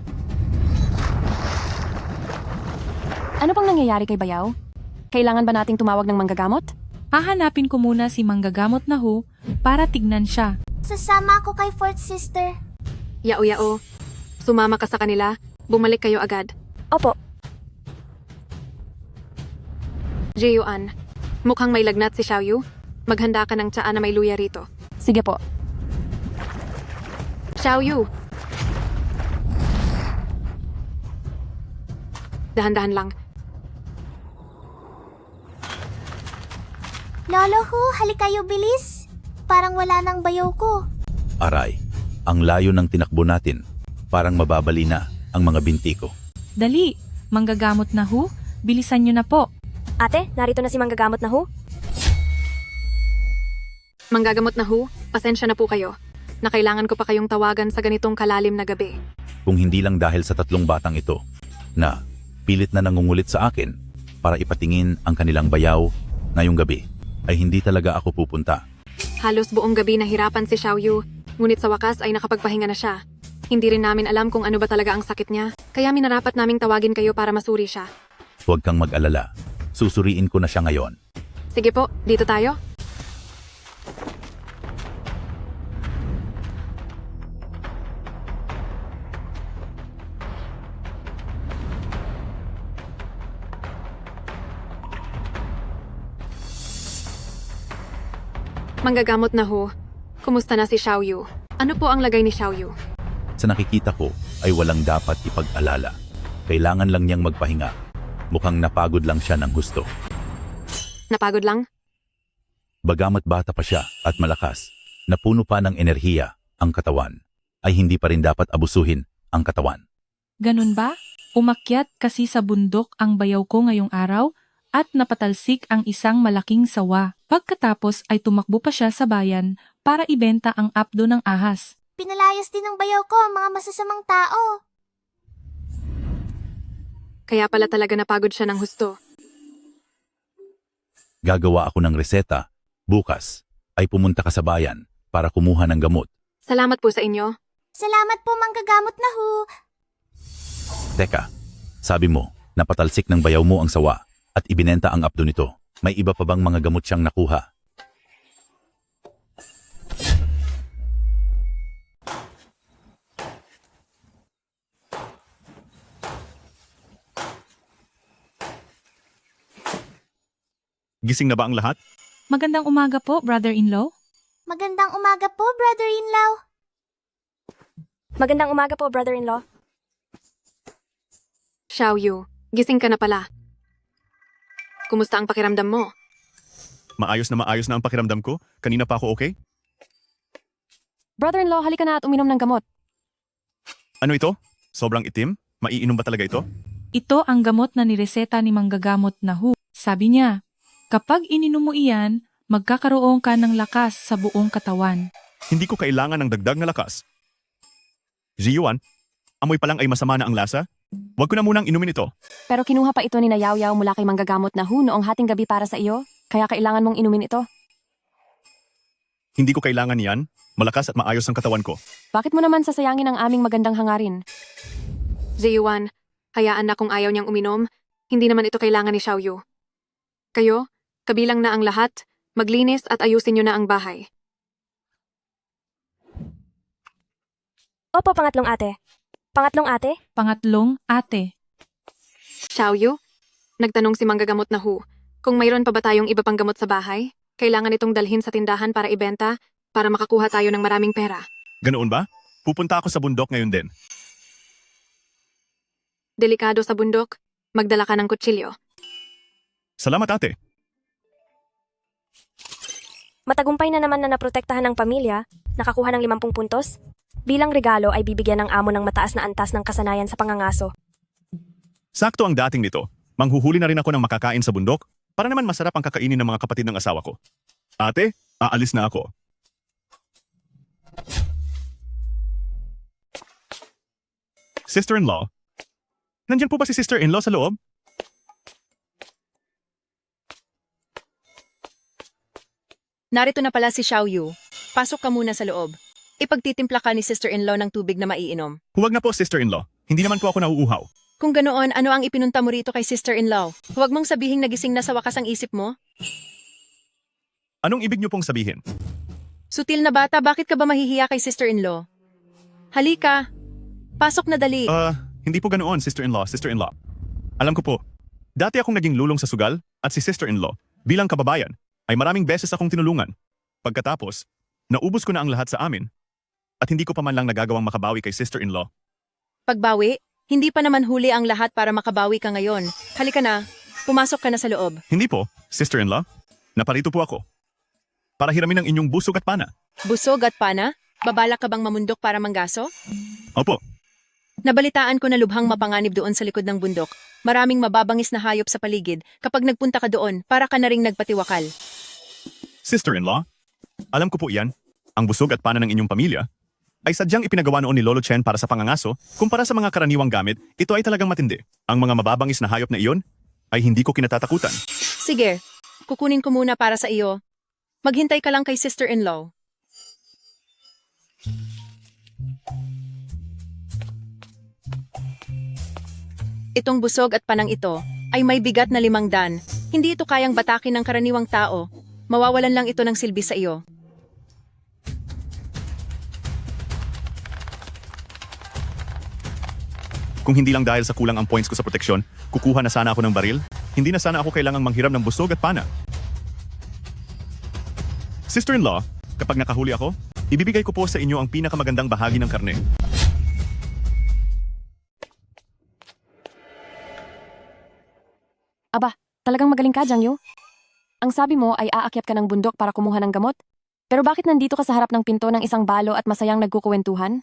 Speaker 10: Ano pang nangyayari kay Bayaw? Kailangan ba nating tumawag ng manggagamot?
Speaker 7: Hahanapin ko muna si manggagamot na Hu para tignan siya.
Speaker 11: Sasama ako kay Fourth Sister.
Speaker 6: Yao-yao, sumama ka sa kanila, bumalik kayo agad.
Speaker 9: Opo,
Speaker 6: Jiyuan, mukhang may lagnat si Xiaoyu. Maghanda ka ng tsaa na may luya rito.
Speaker 10: Sige po.
Speaker 6: Xiaoyu! Dahan-dahan lang.
Speaker 11: Lolo Hu, halik kayo bilis. Parang wala nang bayaw ko.
Speaker 13: Aray, ang layo ng tinakbo natin. Parang mababali na ang mga binti ko.
Speaker 7: Dali, manggagamot na Hu, bilisan nyo na po.
Speaker 9: ate, narito na si manggagamot na Hu.
Speaker 6: Manggagamot na Hu, pasensya na po kayo. Na kailangan ko pa kayong tawagan sa ganitong kalalim na gabi.
Speaker 13: Kung hindi lang dahil sa 3 batang ito na pilit na nangungulit sa akin para ipatingin ang kanilang bayaw ngayong gabi, ay hindi talaga ako pupunta.
Speaker 6: Halos buong gabi nahirapan si Xiaoyu, ngunit sa wakas ay nakapagpahinga na siya. Hindi rin namin alam kung ano ba talaga ang sakit niya, kaya minarapat naming tawagin kayo para masuri siya.
Speaker 13: Huwag kang mag-alala. Susuriin ko na siya ngayon.
Speaker 6: Sige po, dito tayo. Manggagamot na Hu, kumusta na si Xiaoyu? Ano po ang lagay ni Xiaoyu?
Speaker 13: Sa nakikita ko ay walang dapat ipag-alala. Kailangan lang niyang magpahinga. Mukhang napagod lang siya ng husto.
Speaker 6: Napagod lang?
Speaker 13: Bagamat bata pa siya at malakas, napuno pa ng enerhiya ang katawan, ay hindi pa rin dapat abusuhin ang katawan.
Speaker 7: Ganun ba? Umakyat kasi sa bundok ang bayaw ko ngayong araw at napatalsik ang isang malaking sawa. Pagkatapos ay tumakbo pa siya sa bayan para ibenta ang apdo ng ahas.
Speaker 11: Pinalayas din ng bayaw ko ang mga masasamang tao.
Speaker 6: Kaya pala talaga napagod siya ng husto.
Speaker 13: Gagawa ako ng reseta. Bukas ay pumunta ka sa bayan para kumuha ng gamot.
Speaker 6: Salamat po sa inyo.
Speaker 11: Salamat po manggagamot na Hu.
Speaker 13: Teka, sabi mo, napatalsik ng bayaw mo ang sawa at ibinenta ang apdo nito. May iba pa bang mga gamot siyang nakuha?
Speaker 4: Gising na ba ang lahat?
Speaker 7: Magandang umaga po, brother-in-law.
Speaker 11: Magandang umaga po, brother-in-law.
Speaker 9: Magandang umaga po, brother-in-law.
Speaker 6: Xiaoyu, gising ka na pala. Kumusta ang pakiramdam mo?
Speaker 4: Maayos na ang pakiramdam ko. Kanina pa ako okay?
Speaker 10: Brother-in-law, halika na at uminom ng gamot.
Speaker 4: Ano ito? Sobrang itim? Maiinom ba talaga ito?
Speaker 7: Ito ang gamot na nireseta ni manggagamot na Hu. Sabi niya, kapag ininom mo iyan, magkakaroon ka ng lakas sa buong katawan.
Speaker 4: Hindi ko kailangan ng dagdag na lakas. Jiyuan, amoy pa lang ay masama na ang lasa? Huwag ko na munang inumin ito.
Speaker 10: Pero kinuha pa ito ni Yaw mula kay manggagamot na Hu noong hating gabi para sa iyo, kaya kailangan mong inumin ito.
Speaker 4: Hindi ko kailangan yan. Malakas at maayos ang katawan ko.
Speaker 10: Bakit mo naman sasayangin ang aming magandang hangarin?
Speaker 6: Jiyuan, hayaan na kung ayaw niyang uminom. Hindi naman ito kailangan ni Xiaoyu. Kayo, kabilang na ang lahat, maglinis at ayusin niyo na ang bahay.
Speaker 9: Opo, pangatlong ate. Pangatlong ate?
Speaker 7: Pangatlong ate.
Speaker 6: Xiaoyu, nagtanong si manggagamot na Hu, kung mayroon pa ba tayong iba pang gamot sa bahay, kailangan itong dalhin sa tindahan para ibenta, para makakuha tayo ng maraming pera.
Speaker 4: Ganoon ba? Pupunta ako sa bundok ngayon din.
Speaker 6: Delikado sa bundok, magdala ka ng kutsilyo.
Speaker 4: Salamat ate.
Speaker 9: Matagumpay na naman na naprotektahan ng pamilya, nakakuha ng 50 puntos. Bilang regalo ay bibigyan ng amo ng mataas na antas ng kasanayan sa pangangaso.
Speaker 4: Sakto ang dating nito. Manghuhuli na rin ako ng makakain sa bundok para naman masarap ang kakainin ng mga kapatid ng asawa ko. Ate, aalis na ako. Sister-in-law? Nandiyan po ba si sister-in-law sa loob?
Speaker 14: Narito na pala si Xiaoyu. Pasok ka muna sa loob. Ipagtitimpla ka ni sister-in-law ng tubig na maiinom.
Speaker 4: Huwag na po, sister-in-law. Hindi naman po ako nauuhaw.
Speaker 14: Kung ganoon, ano ang ipinunta mo rito kay sister-in-law? Huwag mong sabihing nagising na sa wakas ang isip mo.
Speaker 4: Anong ibig niyo pong sabihin?
Speaker 14: Sutil na bata, bakit ka ba mahihiya kay sister-in-law? Halika. Pasok na dali.
Speaker 4: Hindi po ganoon, sister-in-law, sister-in-law. Alam ko po, dati akong naging lulong sa sugal at si sister-in-law, bilang kababayan, ay maraming beses akong tinulungan. Pagkatapos, naubos ko na ang lahat sa amin at hindi ko pa man lang nagagawang makabawi kay sister-in-law.
Speaker 14: Pagbawi? Hindi pa naman huli ang lahat para makabawi ka ngayon. Halika na. Pumasok ka na sa loob.
Speaker 4: Hindi po, sister-in-law. Naparito po ako. Para hiramin ang inyong busog at pana.
Speaker 14: Busog at pana? Babalak ka bang mamundok para manggaso?
Speaker 4: Opo.
Speaker 14: Nabalitaan ko na lubhang mapanganib doon sa likod ng bundok. Maraming mababangis na hayop sa paligid. Kapag nagpunta ka doon, para ka na ring nagpatiwakal.
Speaker 4: Sister-in-law, alam ko po iyan. Ang busog at pana ng inyong pamilya ay sadyang ipinagawa noon ni Lolo Chen para sa pangangaso. Kumpara sa mga karaniwang gamit, ito ay talagang matindi. Ang mga mababangis na hayop na iyon ay hindi ko kinatatakutan.
Speaker 14: Sige, kukunin ko muna para sa iyo. Maghintay ka lang kay sister-in-law. Itong busog at panang ito ay may bigat na 500. Hindi ito kayang batakin ng karaniwang tao. Mawawalan lang ito ng silbi sa iyo.
Speaker 4: Kung hindi lang dahil sa kulang ang points ko sa proteksyon, kukuha na sana ako ng baril, hindi na sana ako kailangang manghiram ng busog at pana. Sister-in-law, kapag nakahuli ako, ibibigay ko po sa inyo ang pinakamagandang bahagi ng karne.
Speaker 10: Aba, talagang magaling ka, Jiang Yu. Ang sabi mo ay aakyat ka ng bundok para kumuha ng gamot? Pero bakit nandito ka sa harap ng pinto ng isang balo at masayang nagkukuwentuhan?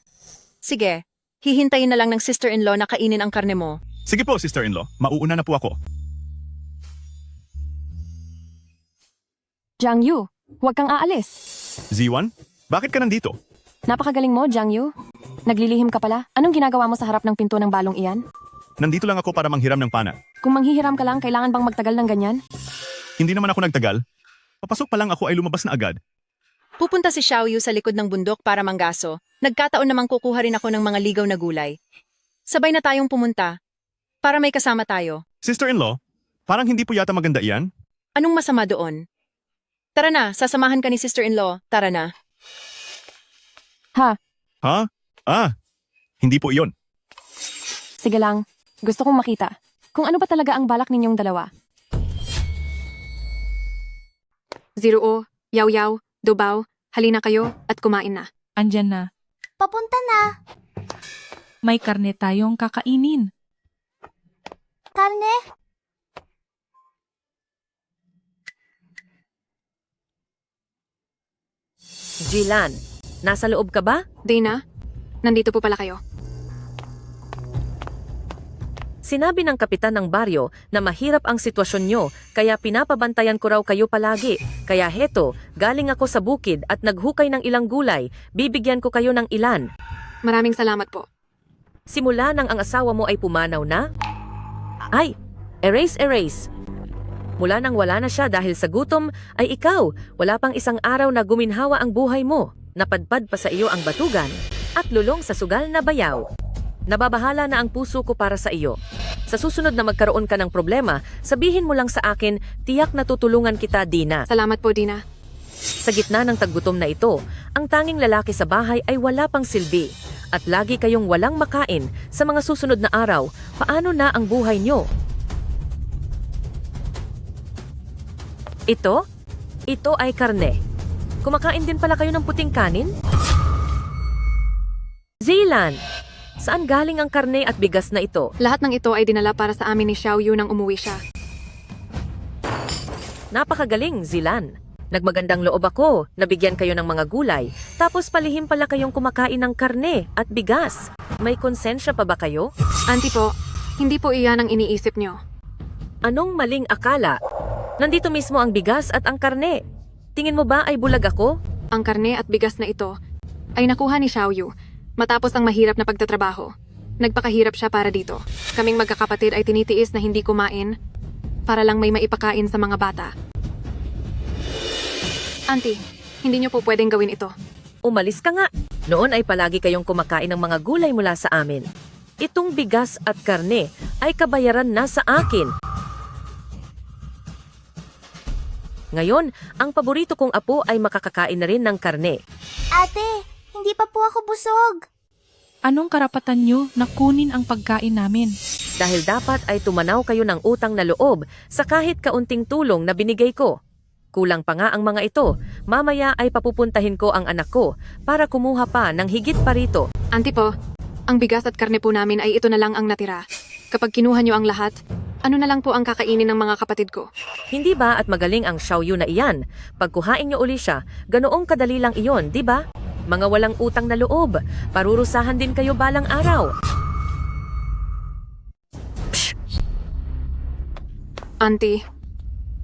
Speaker 14: Sige, hihintayin na lang ng sister-in-law na kainin ang karne mo.
Speaker 4: Sige po, sister-in-law, mauuna na po ako.
Speaker 10: Jiang Yu, huwag kang aalis.
Speaker 4: Z1, bakit ka nandito?
Speaker 10: Napakagaling mo, Jiang Yu. Naglilihim ka pala. Anong ginagawa mo sa harap ng pinto ng balong iyan?
Speaker 4: Nandito lang ako para manghiram ng pana.
Speaker 10: Kung manghihiram ka lang, kailangan bang magtagal ng ganyan?
Speaker 4: Hindi naman ako nagtagal. Papasok pa lang ako ay lumabas na agad.
Speaker 14: Pupunta si Xiaoyu sa likod ng bundok para manggaso. Nagkataon namang kukuha rin ako ng mga ligaw na gulay. Sabay na tayong pumunta. Para may kasama tayo.
Speaker 4: Sister-in-law, parang hindi po yata maganda iyan.
Speaker 14: Anong masama doon? Tara na, sasamahan ka ni sister-in-law. Tara na.
Speaker 10: Ha?
Speaker 4: Hindi po iyon.
Speaker 10: Sige lang. Gusto kong makita. Kung ano ba talaga ang balak ninyong dalawa.
Speaker 6: Ziruo, Yaw-Yaw, Dubaw, halina kayo at kumain na.
Speaker 7: Andyan na.
Speaker 11: Papunta na.
Speaker 7: May karne tayong kakainin.
Speaker 11: Karne?
Speaker 2: Jilan, nasa loob ka ba?
Speaker 6: Dana, nandito po pala kayo.
Speaker 2: Sinabi ng kapitan ng baryo na mahirap ang sitwasyon nyo, kaya pinapabantayan ko raw kayo palagi. Kaya heto, galing ako sa bukid at naghukay ng ilang gulay, bibigyan ko kayo ng ilan.
Speaker 6: Maraming salamat po.
Speaker 2: Simula nang ang asawa mo ay pumanaw na? Ay, erase. Mula nang wala na siya dahil sa gutom, ay ikaw, wala pang isang araw na guminhawa ang buhay mo. Napadpad pa sa iyo ang batugan at lulong sa sugal na bayaw. Nababahala na ang puso ko para sa iyo.
Speaker 15: Sa susunod na magkaroon ka ng problema, sabihin mo lang sa akin, tiyak na tutulungan kita, Dina.
Speaker 6: Salamat po, Dina.
Speaker 15: Sa gitna ng taggutom na ito, ang tanging lalaki sa bahay ay wala pang silbi. At lagi kayong walang makain sa mga susunod na araw, paano na ang buhay nyo? Ito? Ito ay karne. Kumakain din pala kayo ng puting kanin? Zealand! Saan galing ang karne at bigas na ito?
Speaker 6: Lahat ng ito ay dinala para sa amin ni Xiaoyu nang umuwi siya.
Speaker 15: Napakagaling, Zilan. Nagmagandang loob ako, nabigyan kayo ng mga gulay, tapos palihim pala kayong kumakain ng karne at bigas. May konsensya pa ba kayo?
Speaker 6: Auntie po, hindi po iyan ang iniisip niyo.
Speaker 15: Anong maling akala? Nandito mismo ang bigas at ang karne. Tingin mo ba ay bulag ako?
Speaker 6: Ang karne at bigas na ito ay nakuha ni Xiaoyu matapos ang mahirap na pagtatrabaho. Nagpakahirap siya para dito. Kaming magkakapatid ay tinitiis na hindi kumain para lang may maipakain sa mga bata. Auntie, hindi niyo po pwedeng gawin ito.
Speaker 15: Umalis ka nga. Noon ay palagi kayong kumakain ng mga gulay mula sa amin. Itong bigas at karne ay kabayaran na sa akin. Ngayon, ang paborito kong apo ay makakakain na rin ng karne.
Speaker 11: Ate, hindi pa po ako busog.
Speaker 7: Anong karapatan nyo na kunin ang pagkain namin?
Speaker 15: Dahil dapat ay tumanaw kayo ng utang na loob sa kahit kaunting tulong na binigay ko. Kulang pa nga ang mga ito. Mamaya ay papupuntahin ko ang anak ko para kumuha pa ng higit pa rito.
Speaker 6: Auntie po, ang bigas at karne po namin ay ito na lang ang natira. Kapag kinuha niyo ang lahat, ano na lang po ang kakainin ng mga kapatid ko?
Speaker 15: Hindi ba at magaling ang Xiaoyu na iyan? Pagkuhain niyo uli siya, ganoong kadali lang iyon, di ba? Mga walang utang na loob, parurusahan din kayo balang araw. Psh!
Speaker 6: Auntie,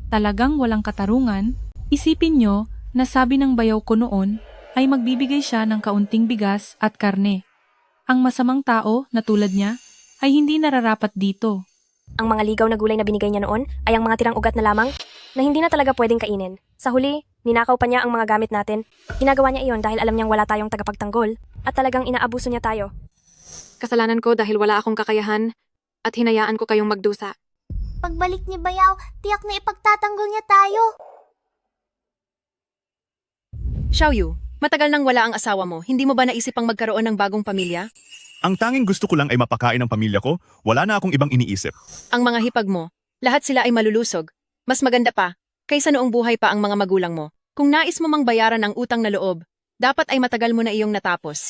Speaker 7: Talagang walang katarungan, isipin nyo na sabi ng bayaw ko noon ay magbibigay siya ng kaunting bigas at karne. Ang masamang tao na tulad niya ay hindi nararapat dito.
Speaker 9: Ang mga ligaw na gulay na binigay niya noon ay ang mga tirang ugat na lamang na hindi na talaga pwedeng kainin. Sa huli, ninakaw pa niya ang mga gamit natin. Ginagawa niya iyon dahil alam niyang wala tayong tagapagtanggol at talagang inaabuso niya tayo.
Speaker 6: kasalanan ko dahil wala akong kakayahan at hinayaan ko kayong magdusa.
Speaker 11: Pagbalik ni Bayaw, tiyak na ipagtatanggol niya tayo.
Speaker 14: Xiaoyu, matagal nang wala ang asawa mo. Hindi mo ba naisipang magkaroon ng bagong pamilya?
Speaker 4: Ang tanging gusto ko lang ay mapakain ang pamilya ko. Wala na akong ibang iniisip.
Speaker 14: Ang mga hipag mo, lahat sila ay malulusog. Mas maganda pa, kaysa noong buhay pa ang mga magulang mo. Kung nais mo mang bayaran ang utang na loob, dapat ay matagal mo na iyong natapos.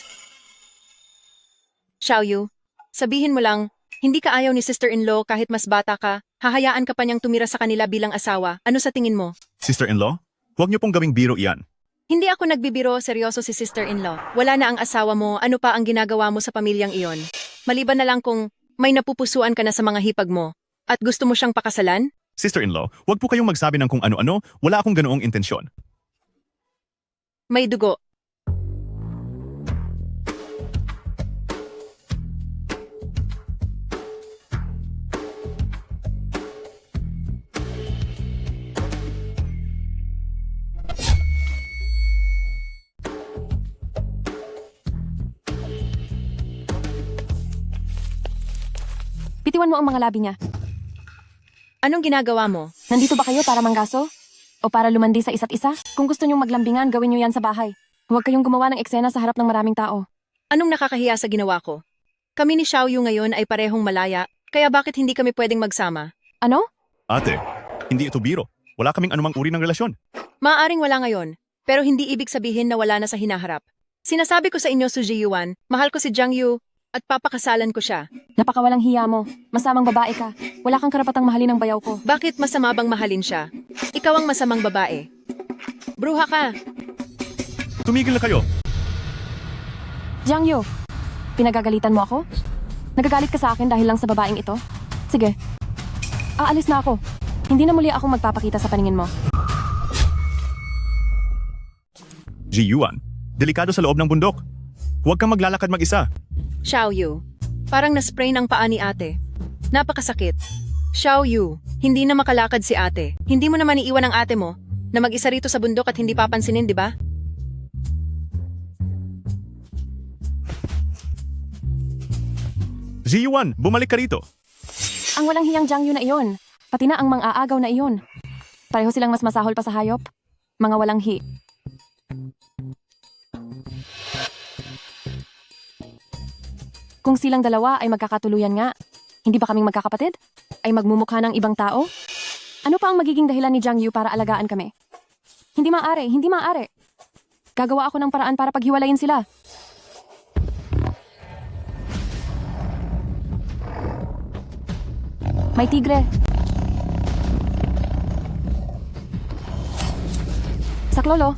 Speaker 14: Xiaoyu, sabihin mo lang, hindi ka ayaw ni sister-in-law kahit mas bata ka, hahayaan ka pa niyang tumira sa kanila bilang asawa. Ano sa tingin mo?
Speaker 4: Sister-in-law, huwag niyo pong gawing biro iyan.
Speaker 14: Hindi ako nagbibiro, seryoso si sister-in-law. Wala na ang asawa mo, ano pa ang ginagawa mo sa pamilyang iyon? Maliban na lang kung may napupusuan ka na sa mga hipag mo at gusto mo siyang pakasalan?
Speaker 4: Sister-in-law, huwag po kayong magsabi ng kung ano-ano, wala akong ganoong intensyon.
Speaker 14: May dugo.
Speaker 10: Bitiwan mo ang mga labi niya.
Speaker 14: Anong ginagawa mo?
Speaker 10: Nandito ba kayo para manggaso? O para lumandi sa isa't isa? Kung gusto niyong maglambingan, gawin niyo yan sa bahay. Huwag kayong gumawa ng eksena sa harap ng maraming tao.
Speaker 14: Anong nakakahiya sa ginawa ko? Kami ni Xiaoyu ngayon ay parehong malaya, kaya bakit hindi kami pwedeng magsama?
Speaker 10: Ano?
Speaker 4: Ate, hindi ito biro. Wala kaming anumang uri ng relasyon.
Speaker 14: Maaaring wala ngayon, pero hindi ibig sabihin na wala na sa hinaharap. Sinasabi ko sa inyo, Su Jiyuan, mahal ko si Jiang Yu at papakasalan ko siya.
Speaker 10: Napakawalang hiya mo. Masamang babae ka. Wala kang karapatang mahalin ang bayaw ko.
Speaker 14: Bakit masama bang mahalin siya? Ikaw ang masamang babae. Bruha ka!
Speaker 4: Tumigil na kayo.
Speaker 10: Jiang Yu, pinagagalitan mo ako? Nagagalit ka sa akin dahil lang sa babaeng ito? Sige, aalis na ako. Hindi na muli akong magpapakita sa paningin mo.
Speaker 4: Jiyuan, delikado sa loob ng bundok. Huwag kang maglalakad mag-isa.
Speaker 14: Xiaoyu, parang na-spray ng paa ni ate. Napakasakit. Xiaoyu, hindi na makalakad si ate. Hindi mo naman iiwan ang ate mo na mag-isa rito sa bundok at hindi papansinin, di ba?
Speaker 4: Jiyuan, bumalik ka rito.
Speaker 10: Ang walang hiyang Jiang Yu na iyon. Pati na ang mang-aagaw na iyon. Pareho silang mas masahol pa sa hayop. Mga walang hi. Kung silang dalawa ay magkakatuluyan nga, hindi ba kaming magkakapatid? Ay magmumukha ng ibang tao? Ano pa ang magiging dahilan ni Jiang Yu para alagaan kami? Hindi maaari, hindi maaari. Gagawa ako ng paraan para paghiwalayin sila. May tigre. Saklolo.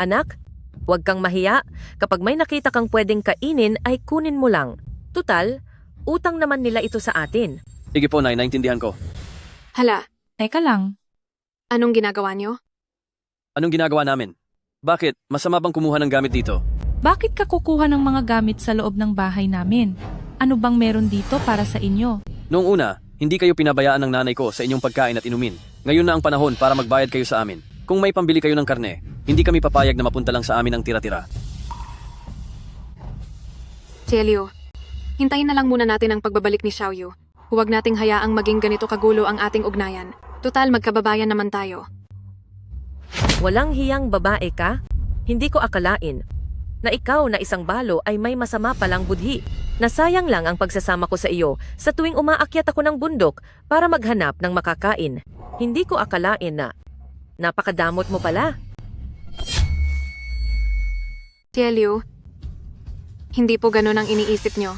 Speaker 15: Anak, huwag kang mahiya. Kapag may nakita kang pwedeng kainin ay kunin mo lang. Tutal, utang naman nila ito sa atin.
Speaker 12: Sige po, Nay, naintindihan ko.
Speaker 6: Hala,
Speaker 7: Teka lang,
Speaker 6: anong ginagawa niyo?
Speaker 12: Anong ginagawa namin? Bakit? Masama bang kumuha ng gamit dito?
Speaker 7: bakit ka kukuha ng mga gamit sa loob ng bahay namin? Ano bang meron dito para sa inyo?
Speaker 12: Noong una, hindi kayo pinabayaan ng nanay ko sa inyong pagkain at inumin. Ngayon na ang panahon para magbayad kayo sa amin. Kung may pambili kayo ng karne, hindi kami papayag na mapunta lang sa amin ang tira-tira.
Speaker 6: Celio, hintayin na lang muna natin ang pagbabalik ni Xiaoyu. Huwag nating hayaang maging ganito kagulo ang ating ugnayan. Tutal, magkababayan naman tayo.
Speaker 15: Walang hiyang babae ka? Hindi ko akalain na ikaw na isang balo ay may masama palang budhi. Nasayang lang ang pagsasama ko sa iyo sa tuwing umaakyat ako ng bundok para maghanap ng makakain. Hindi ko akalain na napakadamot mo pala.
Speaker 6: Celio, hindi po ganun ang iniisip nyo.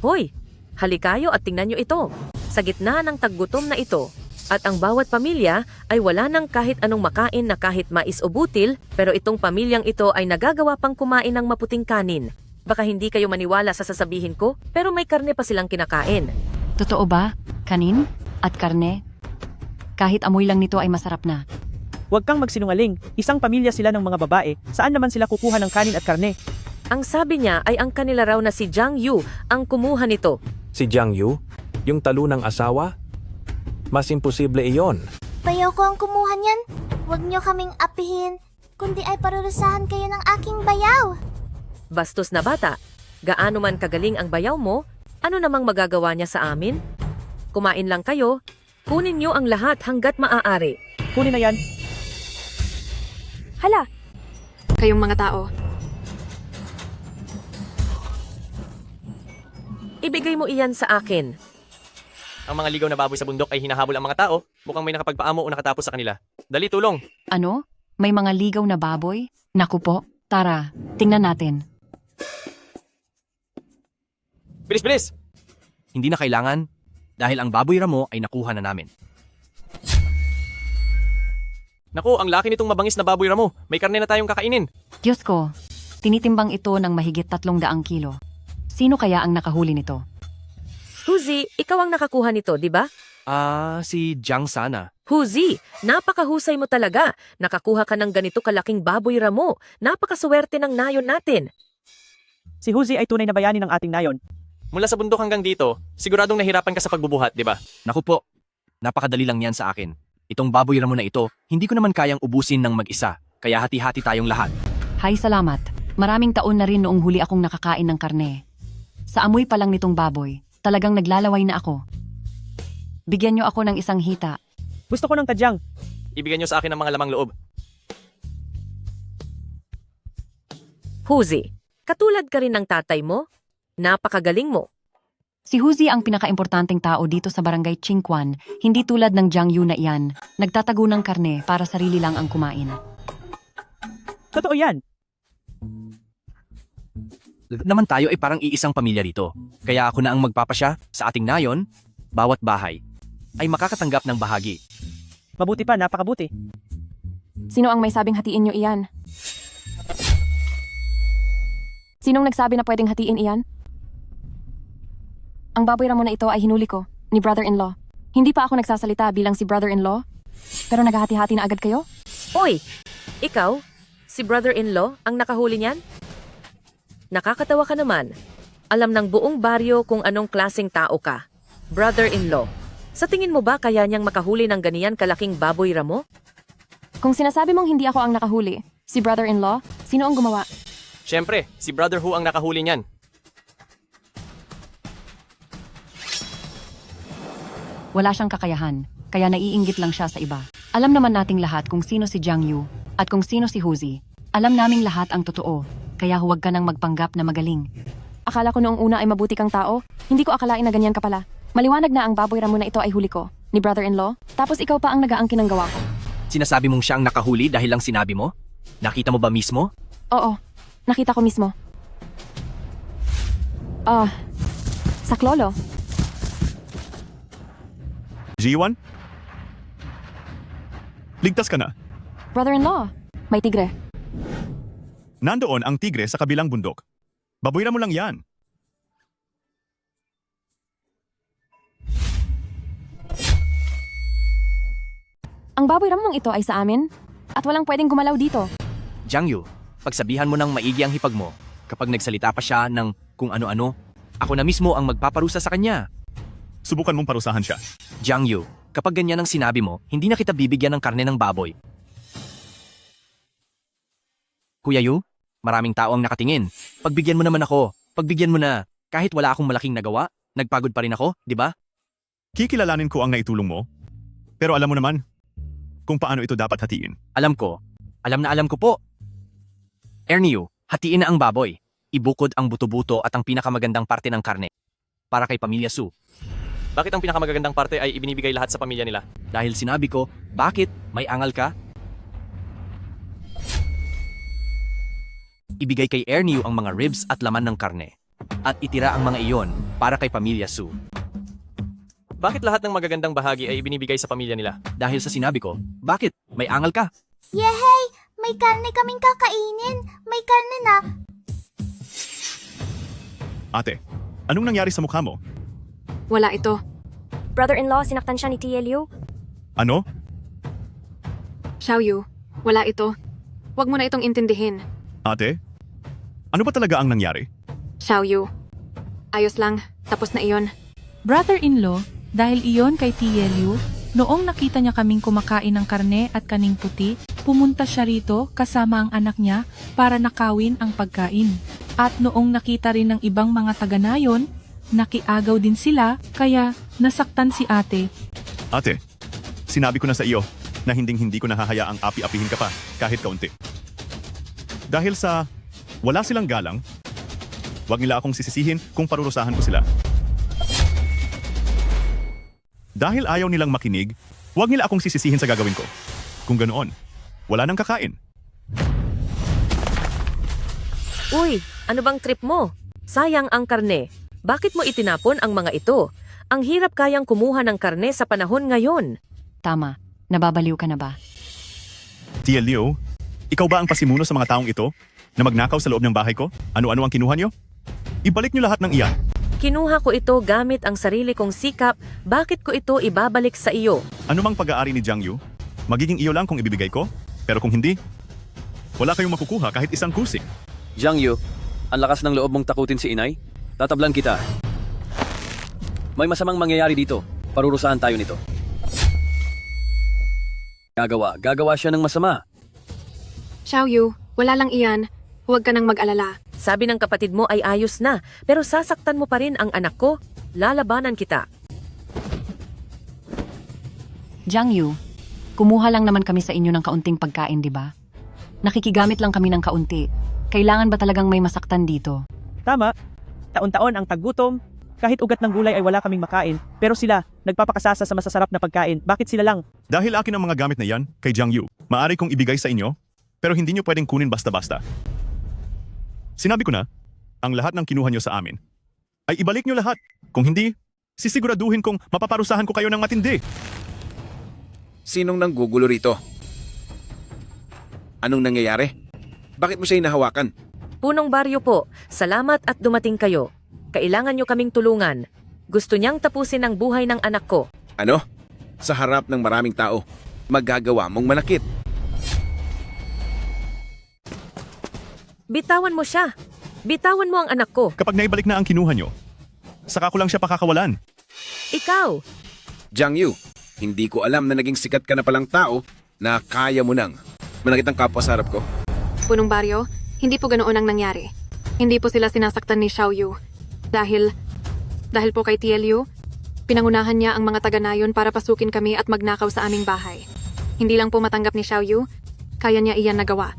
Speaker 15: Hoy, halikayo at tingnan nyo ito. Sa gitna ng taggutom na ito, at ang bawat pamilya ay wala ng kahit anong makain na kahit mais o butil, pero itong pamilyang ito ay nagagawa pang kumain ng maputing kanin. Baka hindi kayo maniwala sa sasabihin ko, pero may karne pa silang kinakain.
Speaker 10: Totoo ba? Kanin? At karne? Kahit amoy lang nito ay masarap na.
Speaker 16: Huwag kang magsinungaling. Isang pamilya sila ng mga babae. Saan naman sila kukuha ng kanin at karne?
Speaker 15: Ang sabi niya ay ang kanila raw na si Jiang Yu ang kumuha nito.
Speaker 3: Si Jiang Yu? Yung talo ng asawa? Mas imposible iyon.
Speaker 11: Bayaw ko ang kumuha niyan. Huwag niyo kaming apihin, kundi ay parurusahan kayo ng aking bayaw.
Speaker 15: Bastos na bata, gaano man kagaling ang bayaw mo, ano namang magagawa niya sa amin? Kumain lang kayo, kunin niyo ang lahat hanggat maaari.
Speaker 16: Kunin na yan.
Speaker 6: Hala! Kayong mga tao,
Speaker 15: ibigay mo iyan sa akin.
Speaker 12: Ang mga ligaw na baboy sa bundok ay hinahabol ang mga tao. Mukhang may nakapagpaamo o nakatapos sa kanila. Dali, tulong!
Speaker 10: Ano? May mga ligaw na baboy? Naku po, tara, tingnan natin.
Speaker 12: Bilis, bilis! Hindi na kailangan dahil ang baboy ramo ay nakuha na namin. Naku, ang laki nitong mabangis na baboy ramo. May karne na tayong kakainin.
Speaker 10: Diyos ko, tinitimbang ito ng mahigit 300 kilo. Sino kaya ang nakahuli nito?
Speaker 15: Huzi, ikaw ang nakakuha nito, di ba?
Speaker 12: Si Jiang Sana.
Speaker 15: Huzi, napakahusay mo talaga. Nakakuha ka ng ganito kalaking baboy ramo. Napakaswerte ng nayon natin.
Speaker 16: Si Huzi ay tunay na bayani ng ating nayon.
Speaker 12: Mula sa bundok hanggang dito, siguradong nahirapan ka sa pagbubuhat, di ba? Naku po, napakadali lang yan sa akin. Itong baboy ramo na ito, hindi ko naman kayang ubusin ng mag-isa. Kaya hati-hati tayong lahat.
Speaker 10: Hay salamat. Maraming taon na rin noong huli akong nakakain ng karne. Sa amoy pa lang nitong baboy, talagang naglalaway na ako. Bigyan niyo ako ng isang hita.
Speaker 16: Gusto ko ng kadyang.
Speaker 12: Ibigyan nyo sa akin ang mga lamang loob.
Speaker 15: Huzi, katulad ka rin ng tatay mo? Napakagaling mo.
Speaker 10: Si Huzi ang pinakaimportanteng tao dito sa barangay Qingquan, hindi tulad ng Jiang Yu na iyan, nagtatago ng karne para sarili lang ang kumain.
Speaker 16: Totoo yan.
Speaker 12: Naman tayo ay parang iisang pamilya rito. Kaya ako na ang magpapasya sa ating nayon, bawat bahay ay makakatanggap ng bahagi.
Speaker 16: Mabuti pa, napakabuti.
Speaker 10: Sino ang may sabing hatiin niyo iyan? Sinong nagsabi na pwedeng hatiin iyan? Ang baboy ramo na ito ay hinuli ko, ni brother-in-law. Hindi pa ako nagsasalita bilang si brother-in-law, pero naghahati-hati na agad kayo?
Speaker 15: Oy, ikaw, si brother-in-law ang nakahuli niyan? Nakakatawa ka naman. Alam ng buong baryo kung anong klaseng tao ka. Brother-in-law. Sa tingin mo ba kaya niyang makahuli ng ganiyan kalaking baboy ramo?
Speaker 10: Kung sinasabi mong hindi ako ang nakahuli, si brother-in-law, sino ang gumawa?
Speaker 12: Siyempre, si Brother Hu ang nakahuli niyan.
Speaker 10: Wala siyang kakayahan, kaya naiinggit lang siya sa iba. Alam naman nating lahat kung sino si Jiang Yu at kung sino si Huzi. Alam naming lahat ang totoo, kaya huwag ka nang magpanggap na magaling. Akala ko noong una ay mabuti kang tao, hindi ko akalain na ganyan ka pala. Maliwanag na ang baboy ramo na ito ay huli ko, ni brother-in-law, tapos ikaw pa ang nag-aangkin ng gawa ko.
Speaker 12: Sinasabi mong siya ang nakahuli dahil lang sinabi mo? Nakita mo ba mismo?
Speaker 10: Oo, nakita ko mismo. Saklolo.
Speaker 4: G1? Ligtas ka na.
Speaker 10: Brother-in-law, may tigre.
Speaker 4: Nandoon ang tigre sa kabilang bundok. Baboy mo lang yan.
Speaker 10: Ang baboy ramong ito ay sa amin, at walang pwedeng gumalaw dito.
Speaker 12: Jiang Yu, pagsabihan mo ng maigi ang hipag mo. Kapag nagsalita pa siya ng kung ano-ano, ako na mismo ang magpaparusa sa kanya.
Speaker 4: Subukan mong parusahan siya.
Speaker 12: Jiang Yu, kapag ganyan ang sinabi mo, hindi na kita bibigyan ng karne ng baboy. Kuya Yu, maraming tao ang nakatingin. Pagbigyan mo naman ako. Pagbigyan mo na. Kahit wala akong malaking nagawa, nagpagod pa rin ako, di ba?
Speaker 4: Kikilalanin ko ang naitulong mo. Pero alam mo naman kung paano ito dapat hatiin.
Speaker 12: Alam ko. Alam ko po. Ernie Yu, hatiin na ang baboy. Ibukod ang buto-buto at ang pinakamagandang parte ng karne. Para kay Pamilya Su.
Speaker 3: Bakit ang pinakamagagandang parte ay ibinibigay lahat sa pamilya nila?
Speaker 12: Dahil sinabi ko, bakit? May angal ka? Ibigay kay Ernie ang mga ribs at laman ng karne. At itira ang mga iyon para kay Pamilya Su.
Speaker 3: Bakit lahat ng magagandang bahagi ay ibinibigay sa pamilya nila?
Speaker 12: Dahil sa sinabi ko, bakit? May angal ka?
Speaker 11: Yehey! May karne kaming kakainin! May karne na!
Speaker 4: Ate, anong nangyari sa mukha mo?
Speaker 6: Wala ito.
Speaker 9: Brother-in-law, sinaktan siya ni Liu.
Speaker 4: Ano?
Speaker 6: Xiaoyu, wala ito. Huwag mo na itong intindihin.
Speaker 4: Ate? Ano ba talaga ang nangyari?
Speaker 6: Xiaoyu, ayos lang. Tapos na iyon.
Speaker 7: Brother-in-law, dahil iyon kay Liu, noong nakita niya kaming kumakain ng karne at kaning puti, pumunta siya rito kasama ang anak niya para nakawin ang pagkain. At noong nakita rin ng ibang mga taga-nayon, nakiagaw din sila kaya nasaktan si ate.
Speaker 4: Ate, sinabi ko na sa iyo na hindi ko nahahayaang api-apihin ka pa kahit kaunti. Dahil sa wala silang galang, wag nila akong sisisihin kung parurusahan ko sila. Dahil ayaw nilang makinig, wag nila akong sisisihin sa gagawin ko. Kung ganoon, wala nang kakain.
Speaker 15: Uy, ano bang trip mo? Sayang ang karne. Bakit mo itinapon ang mga ito? Ang hirap kayang kumuha ng karne sa panahon ngayon.
Speaker 10: Tama, nababaliw ka na ba?
Speaker 4: Tia Liu, ikaw ba ang pasimuno sa mga taong ito na magnakaw sa loob ng bahay ko? Ano-ano ang kinuha niyo? Ibalik niyo lahat ng iyan.
Speaker 15: Kinuha ko ito gamit ang sarili kong sikap, bakit ko ito ibabalik sa iyo?
Speaker 4: Ano mang pag-aari ni Jiang Yu, magiging iyo lang kung ibibigay ko, pero kung hindi, wala kayong makukuha kahit isang kusik.
Speaker 17: Jiang Yu, ang lakas ng loob mong takutin si inay? Tatablan kita. May masamang mangyayari dito. Parurusahan tayo nito. Gagawa siya ng masama.
Speaker 6: Xiaoyu, wala lang iyan. Huwag ka nang mag-alala.
Speaker 15: Sabi ng kapatid mo ay ayos na, pero sasaktan mo pa rin ang anak ko. Lalabanan kita.
Speaker 10: Jiang Yu, kumuha lang naman kami sa inyo ng kaunting pagkain, di ba? Nakikigamit lang kami ng kaunti. Kailangan ba talagang may masaktan dito?
Speaker 16: Tama. Taon-taon ang taggutom. Kahit ugat ng gulay ay wala kaming makain. Pero sila, nagpapakasasa sa masasarap na pagkain. Bakit sila lang?
Speaker 4: Dahil akin ang mga gamit na yan, kay Jiang Yu, maaari kong ibigay sa inyo, pero hindi nyo pwedeng kunin basta-basta. Sinabi ko na, ang lahat ng kinuha nyo sa amin, ay ibalik nyo lahat. Kung hindi, sisiguraduhin kong mapaparusahan ko kayo ng matindi.
Speaker 18: Sinong nanggugulo rito? Anong nangyayari? Bakit mo siya hinahawakan?
Speaker 15: Punong Baryo po, salamat at dumating kayo. Kailangan nyo kaming tulungan. Gusto niyang tapusin ang buhay ng anak ko.
Speaker 18: Ano? Sa harap ng maraming tao, magagawa mong manakit.
Speaker 15: Bitawan mo siya. Bitawan mo ang anak ko.
Speaker 4: Kapag naibalik na ang kinuha nyo, saka ko lang siya pakakawalan.
Speaker 15: Ikaw!
Speaker 18: Jiang Yu, hindi ko alam na naging sikat ka na palang tao na kaya mo nang manakit ang kapwa sa harap ko.
Speaker 6: Punong Baryo, hindi po ganoon ang nangyari. Hindi po sila sinasaktan ni Xiaoyu. Dahil po kay Liu, Pinangunahan niya ang mga taga-nayon para pasukin kami at magnakaw sa aming bahay. Hindi lang po matanggap ni Xiaoyu, kaya niya iyan nagawa.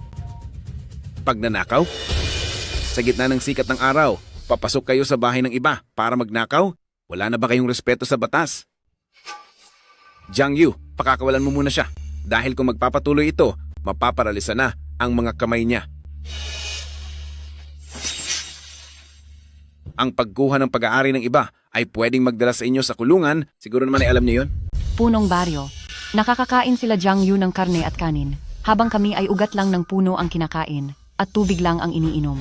Speaker 18: Pagnanakaw? Sa gitna ng sikat ng araw, papasok kayo sa bahay ng iba para magnakaw? Wala na ba kayong respeto sa batas? Jiang Yu, pakakawalan mo muna siya. Dahil kung magpapatuloy ito, mapaparalisa na ang mga kamay niya. Ang pagkuha ng pag-aari ng iba ay pwedeng magdala sa inyo sa kulungan. Siguro naman ay alam niyo yun.
Speaker 2: Punong baryo. Nakakakain sila Jiang Yu ng karne at kanin, habang kami ay ugat lang ng puno ang kinakain at tubig lang ang iniinom.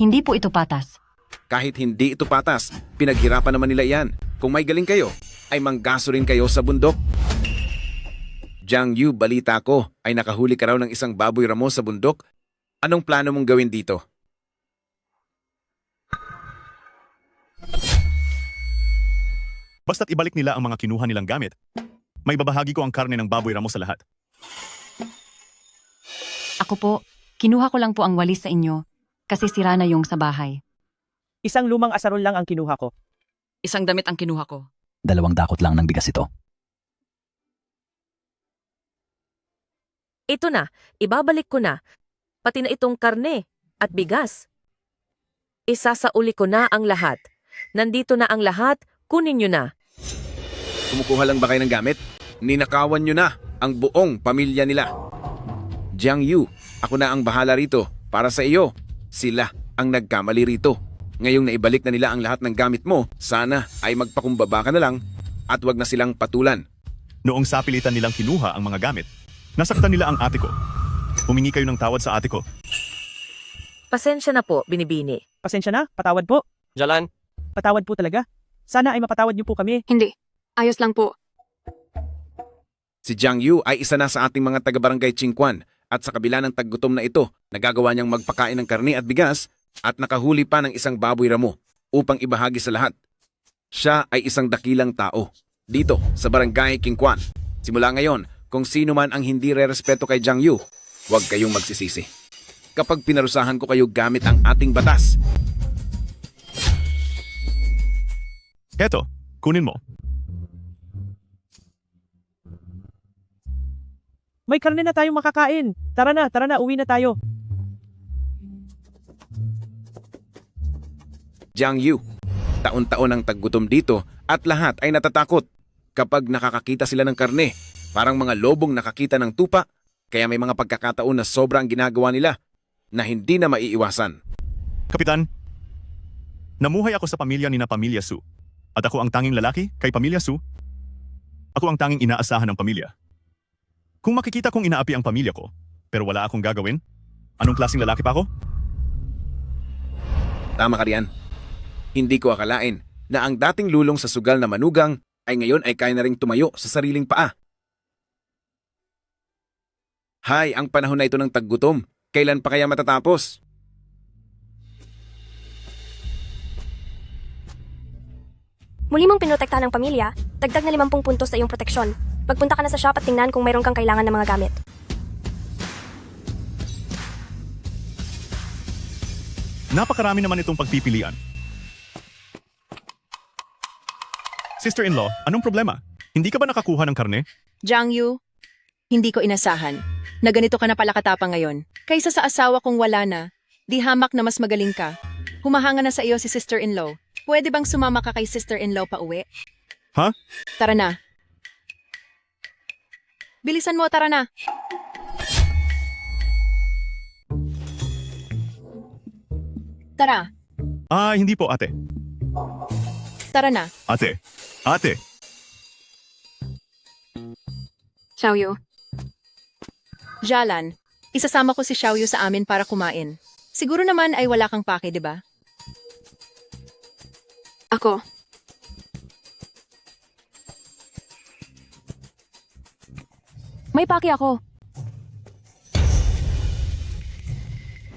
Speaker 2: Hindi po ito patas.
Speaker 18: Kahit hindi ito patas, pinaghirapan naman nila yan. Kung may galing kayo, ay manggaso rin kayo sa bundok. Jiang Yu, balita ko, ay nakahuli ka raw ng isang baboy ramo sa bundok. Anong plano mong gawin dito?
Speaker 4: Basta't ibalik nila ang mga kinuha nilang gamit, may babahagi ko ang karne ng baboy ramo sa lahat.
Speaker 2: Ako po, kinuha ko lang po ang walis sa inyo kasi sira na yung sa bahay.
Speaker 16: Isang lumang asarol lang ang kinuha ko.
Speaker 2: Isang damit ang kinuha ko.
Speaker 19: 2 dakot lang ng bigas ito.
Speaker 15: Ito na, ibabalik ko na. Pati na itong karne at bigas. Isasauli ko na ang lahat. Nandito na ang lahat, kunin nyo na.
Speaker 18: Kumukuha lang ba kayo ng gamit? Ninakawan nyo na ang buong pamilya nila. Jiang Yu, ako na ang bahala rito. Para sa iyo, sila ang nagkamali rito. Ngayong naibalik na nila ang lahat ng gamit mo, sana ay magpakumbaba ka na lang at wag na silang patulan.
Speaker 4: Noong sapilitan nilang kinuha ang mga gamit, nasaktan nila ang ate ko. Humingi kayo ng tawad sa ate ko.
Speaker 15: Pasensya na po, Binibini.
Speaker 16: Pasensya na, patawad po.
Speaker 17: Jalan.
Speaker 16: Patawad po talaga. Sana ay mapatawad niyo po kami.
Speaker 6: Hindi. Ayos lang po.
Speaker 18: Si Jiang Yu ay isa na sa ating mga taga-barangay Qingquan at sa kabila ng taggutom na ito, nagagawa niyang magpakain ng karne at bigas at nakahuli pa ng isang baboy ramo upang ibahagi sa lahat. Siya ay isang dakilang tao dito sa barangay Qingquan. Simula ngayon, kung sino man ang hindi re-respeto kay Jiang Yu, huwag kayong magsisisi. Kapag pinarusahan ko kayo gamit ang ating batas.
Speaker 4: Eto, kunin mo.
Speaker 16: May karne na tayong makakain. Tara na, uwi na tayo.
Speaker 18: Jiang Yu, taon-taon ang taggutom dito at lahat ay natatakot. Kapag nakakakita sila ng karne, parang mga lobong nakakita ng tupa, kaya may mga pagkakataon na sobrang ginagawa nila na hindi na maiiwasan.
Speaker 4: Kapitan, namuhay ako sa pamilya ni na Pamilya Su. At ako ang tanging lalaki kay Pamilya Su. Ako ang tanging inaasahan ng pamilya. Kung makikita kong inaapi ang pamilya ko, pero wala akong gagawin, anong klaseng lalaki pa ako?
Speaker 18: Tama ka riyan. Hindi ko akalain na ang dating lulong sa sugal na manugang ay ngayon ay kaya na ring tumayo sa sariling paa. Hay, ang panahon na ito ng taggutom. Kailan pa kaya matatapos?
Speaker 9: Muli mong pinotektahan ng pamilya, dagdag na 50 puntos sa iyong proteksyon. Magpunta ka na sa shop at tingnan kung mayroon kang kailangan ng mga gamit.
Speaker 4: Napakarami naman itong pagpipilian. Sister-in-law, anong problema? Hindi ka ba nakakuha ng karne?
Speaker 14: Jiang Yu, hindi ko inasahan na ganito ka na pala katapang ngayon. Kaysa sa asawa kong wala na, di hamak na mas magaling ka. Humahanga na sa iyo si sister-in-law. Pwede bang sumama ka kay sister-in-law pa uwi?
Speaker 4: Ha?
Speaker 14: Tara na. Bilisan mo, tara na. Tara,
Speaker 4: Hindi po, ate.
Speaker 14: tara na.
Speaker 4: Ate. Ate.
Speaker 6: Xiaoyu,
Speaker 14: Jalan, isasama ko si Xiaoyu sa amin para kumain. Siguro naman ay wala kang pake, di ba?
Speaker 6: ako.
Speaker 10: May paki ako.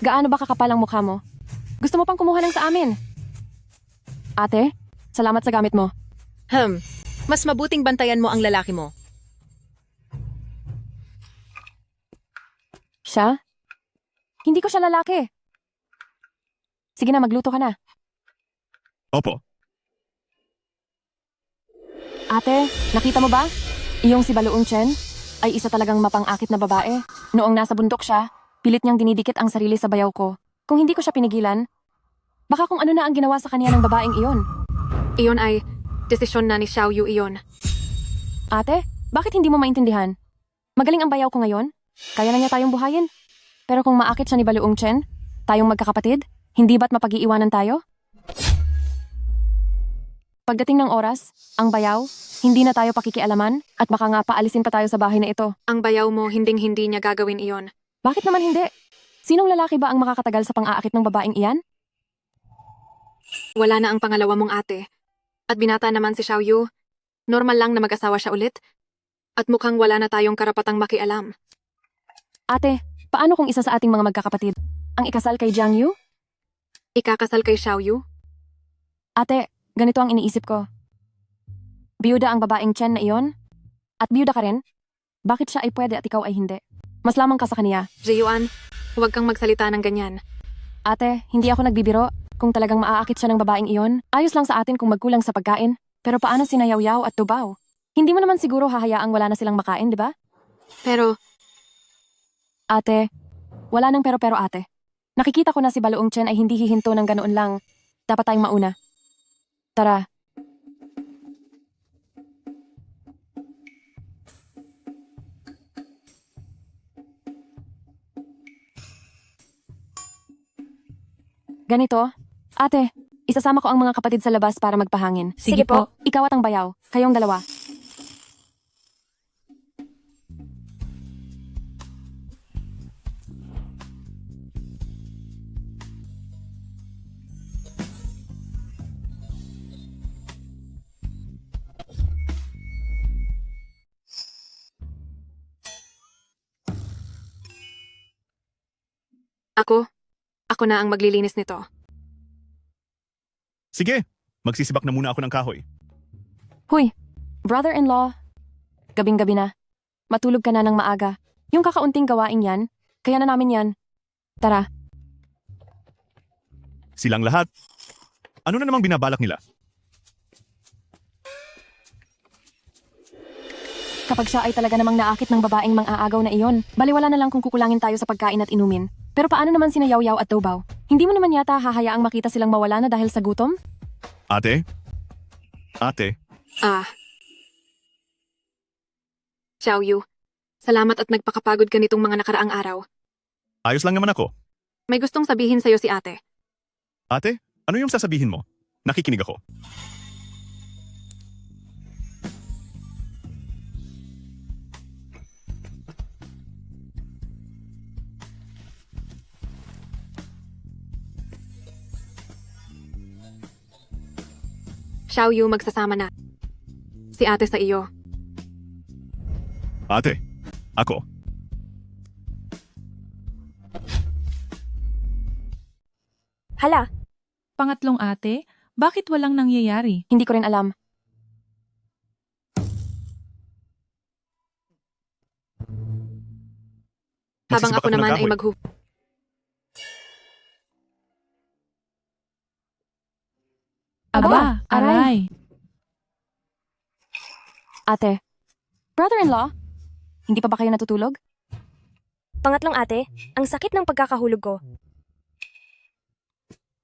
Speaker 10: Gaano ba kakapal ang mukha mo? Gusto mo pang kumuha lang sa amin? Ate, salamat sa gamit mo.
Speaker 14: Mas mabuting bantayan mo ang lalaki mo.
Speaker 10: Siya? Hindi ko siya lalaki. Sige na, magluto ka na.
Speaker 4: Opo.
Speaker 10: Ate, nakita mo ba? Iyong si Baluong Chen ay isa talagang mapang-akit na babae. Noong nasa bundok siya, pilit niyang dinidikit ang sarili sa bayaw ko. Kung hindi ko siya pinigilan, baka kung ano na ang ginawa sa kanya ng babaeng iyon.
Speaker 6: Iyon ay desisyon na ni Xiao Yu iyon.
Speaker 10: Ate, bakit hindi mo maintindihan? Magaling ang bayaw ko ngayon. Kaya na niya tayong buhayin. Pero kung maakit siya ni Baluong Chen, tayong magkakapatid, hindi ba't mapag-iiwanan tayo? Pagdating ng oras, ang bayaw, hindi na tayo pakikialaman at baka nga paalisin pa tayo sa bahay na ito.
Speaker 6: Ang bayaw mo hinding-hindi niya gagawin iyon.
Speaker 10: Bakit naman hindi? Sinong lalaki ba ang makakatagal sa pang-aakit ng babaeng iyan?
Speaker 6: Wala na ang pangalawa mong ate. At binata naman si Xiao Yu. Normal lang na mag-asawa siya ulit. At mukhang wala na tayong karapatang makialam.
Speaker 10: Ate, paano kung isa sa ating mga magkakapatid ang ikasal kay Jiang Yu?
Speaker 6: Ikakasal kay Xiao Yu?
Speaker 10: Ate, ganito ang iniisip ko. Biyuda ang babaeng Chen na iyon? At biyuda ka rin? Bakit siya ay pwede at ikaw ay hindi? Mas lamang ka sa kaniya.
Speaker 6: Jiyuan, huwag kang magsalita ng ganyan.
Speaker 10: Ate, hindi ako nagbibiro. Kung talagang maaakit siya ng babaeng iyon, ayos lang sa atin kung magkulang sa pagkain. Pero paano sina Yaw-Yaw at Tubaw? Hindi mo naman siguro hahayaang wala na silang makain, di ba?
Speaker 6: Pero,
Speaker 10: ate, wala nang pero-pero ate. Nakikita ko na si Baluong Chen ay hindi hihinto ng ganoon lang. Dapat tayong mauna. Tara. Ganito, ate, isasama ko ang mga kapatid sa labas para magpahangin.
Speaker 1: Sige po.
Speaker 10: Ikaw at ang bayaw, kayong dalawa.
Speaker 6: Ako na ang maglilinis nito.
Speaker 4: Sige, magsisibak na muna ako ng kahoy.
Speaker 10: Huy, brother-in-law. Gabing-gabi na. Matulog ka na ng maaga. Yung kakaunting gawain yan, kaya na namin yan. Tara.
Speaker 4: Silang lahat. Ano na namang binabalak nila?
Speaker 10: Kapag siya ay talaga namang naakit ng babaeng mang-aagaw na iyon, baliwala na lang kung kukulangin tayo sa pagkain at inumin. Pero paano naman sina Yaw-Yaw at Tubaw? Hindi mo naman yata hahayaang makita silang mawala na dahil sa gutom?
Speaker 4: Ate? Ate?
Speaker 6: Xiao Yu, salamat at nagpakapagod ka nitong mga nakaraang araw.
Speaker 4: Ayos lang naman ako.
Speaker 6: May gustong sabihin sa'yo si ate.
Speaker 4: Ate, ano yung sasabihin mo? Nakikinig ako.
Speaker 6: Xiao Yu, magsasama na. Si ate sa iyo.
Speaker 4: Ate, ako.
Speaker 9: Hala,
Speaker 7: Pangatlong ate, bakit walang nangyayari?
Speaker 10: Hindi ko rin alam.
Speaker 6: Habang
Speaker 4: Magsisibak
Speaker 6: ako
Speaker 4: ng
Speaker 6: naman ay
Speaker 4: kahoy.
Speaker 7: Aba, aray.
Speaker 10: Ate, brother-in-law, hindi pa ba kayo natutulog?
Speaker 9: Pangatlong ate, ang sakit ng pagkakahulog ko.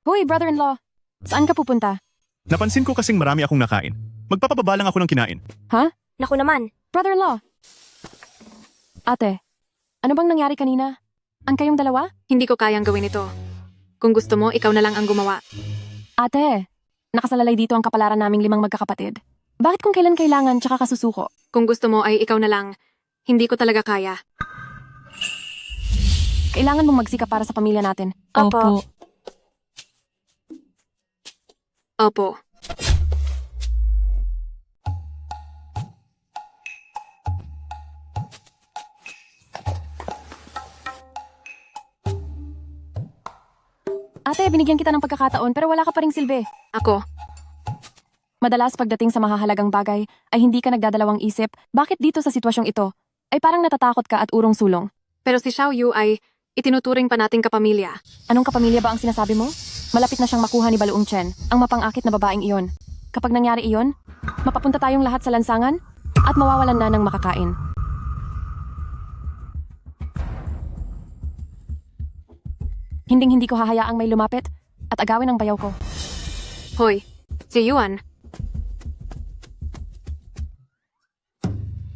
Speaker 10: Hoy, brother-in-law, saan ka pupunta?
Speaker 4: Napansin ko kasing marami akong nakain. Magpapababa lang ako ng kinain.
Speaker 10: Ha?
Speaker 9: Naku naman.
Speaker 10: Brother-in-law. Ate, ano bang nangyari kanina? Ang kayong dalawa?
Speaker 6: Hindi ko kayang gawin ito. Kung gusto mo, ikaw na lang ang gumawa.
Speaker 10: Ate, nakasalalay dito ang kapalaran naming 5 magkakapatid. Bakit kung kailan kailangan tsaka kasusuko?
Speaker 6: Kung gusto mo ay ikaw na lang. Hindi ko talaga kaya.
Speaker 10: Kailangan mong magsikap para sa pamilya natin.
Speaker 7: Opo.
Speaker 6: Opo.
Speaker 10: Ate, binigyan kita ng pagkakataon pero wala ka pa ring silbi.
Speaker 6: Ako.
Speaker 10: Madalas pagdating sa mahahalagang bagay ay hindi ka nagdadalawang isip, bakit dito sa sitwasyong ito ay parang natatakot ka at urong-sulong.
Speaker 6: Pero si Xiao Yu ay itinuturing pa nating kapamilya.
Speaker 10: Anong kapamilya ba ang sinasabi mo? Malapit na siyang makuha ni Baluong Chen, ang mapang-akit na babaeng iyon. Kapag nangyari iyon, Mapapunta tayong lahat sa lansangan at mawawalan na ng makakain. Hinding-hindi ko hahayaang may lumapit at agawin ang bayaw ko.
Speaker 6: Hoy, si Yuan.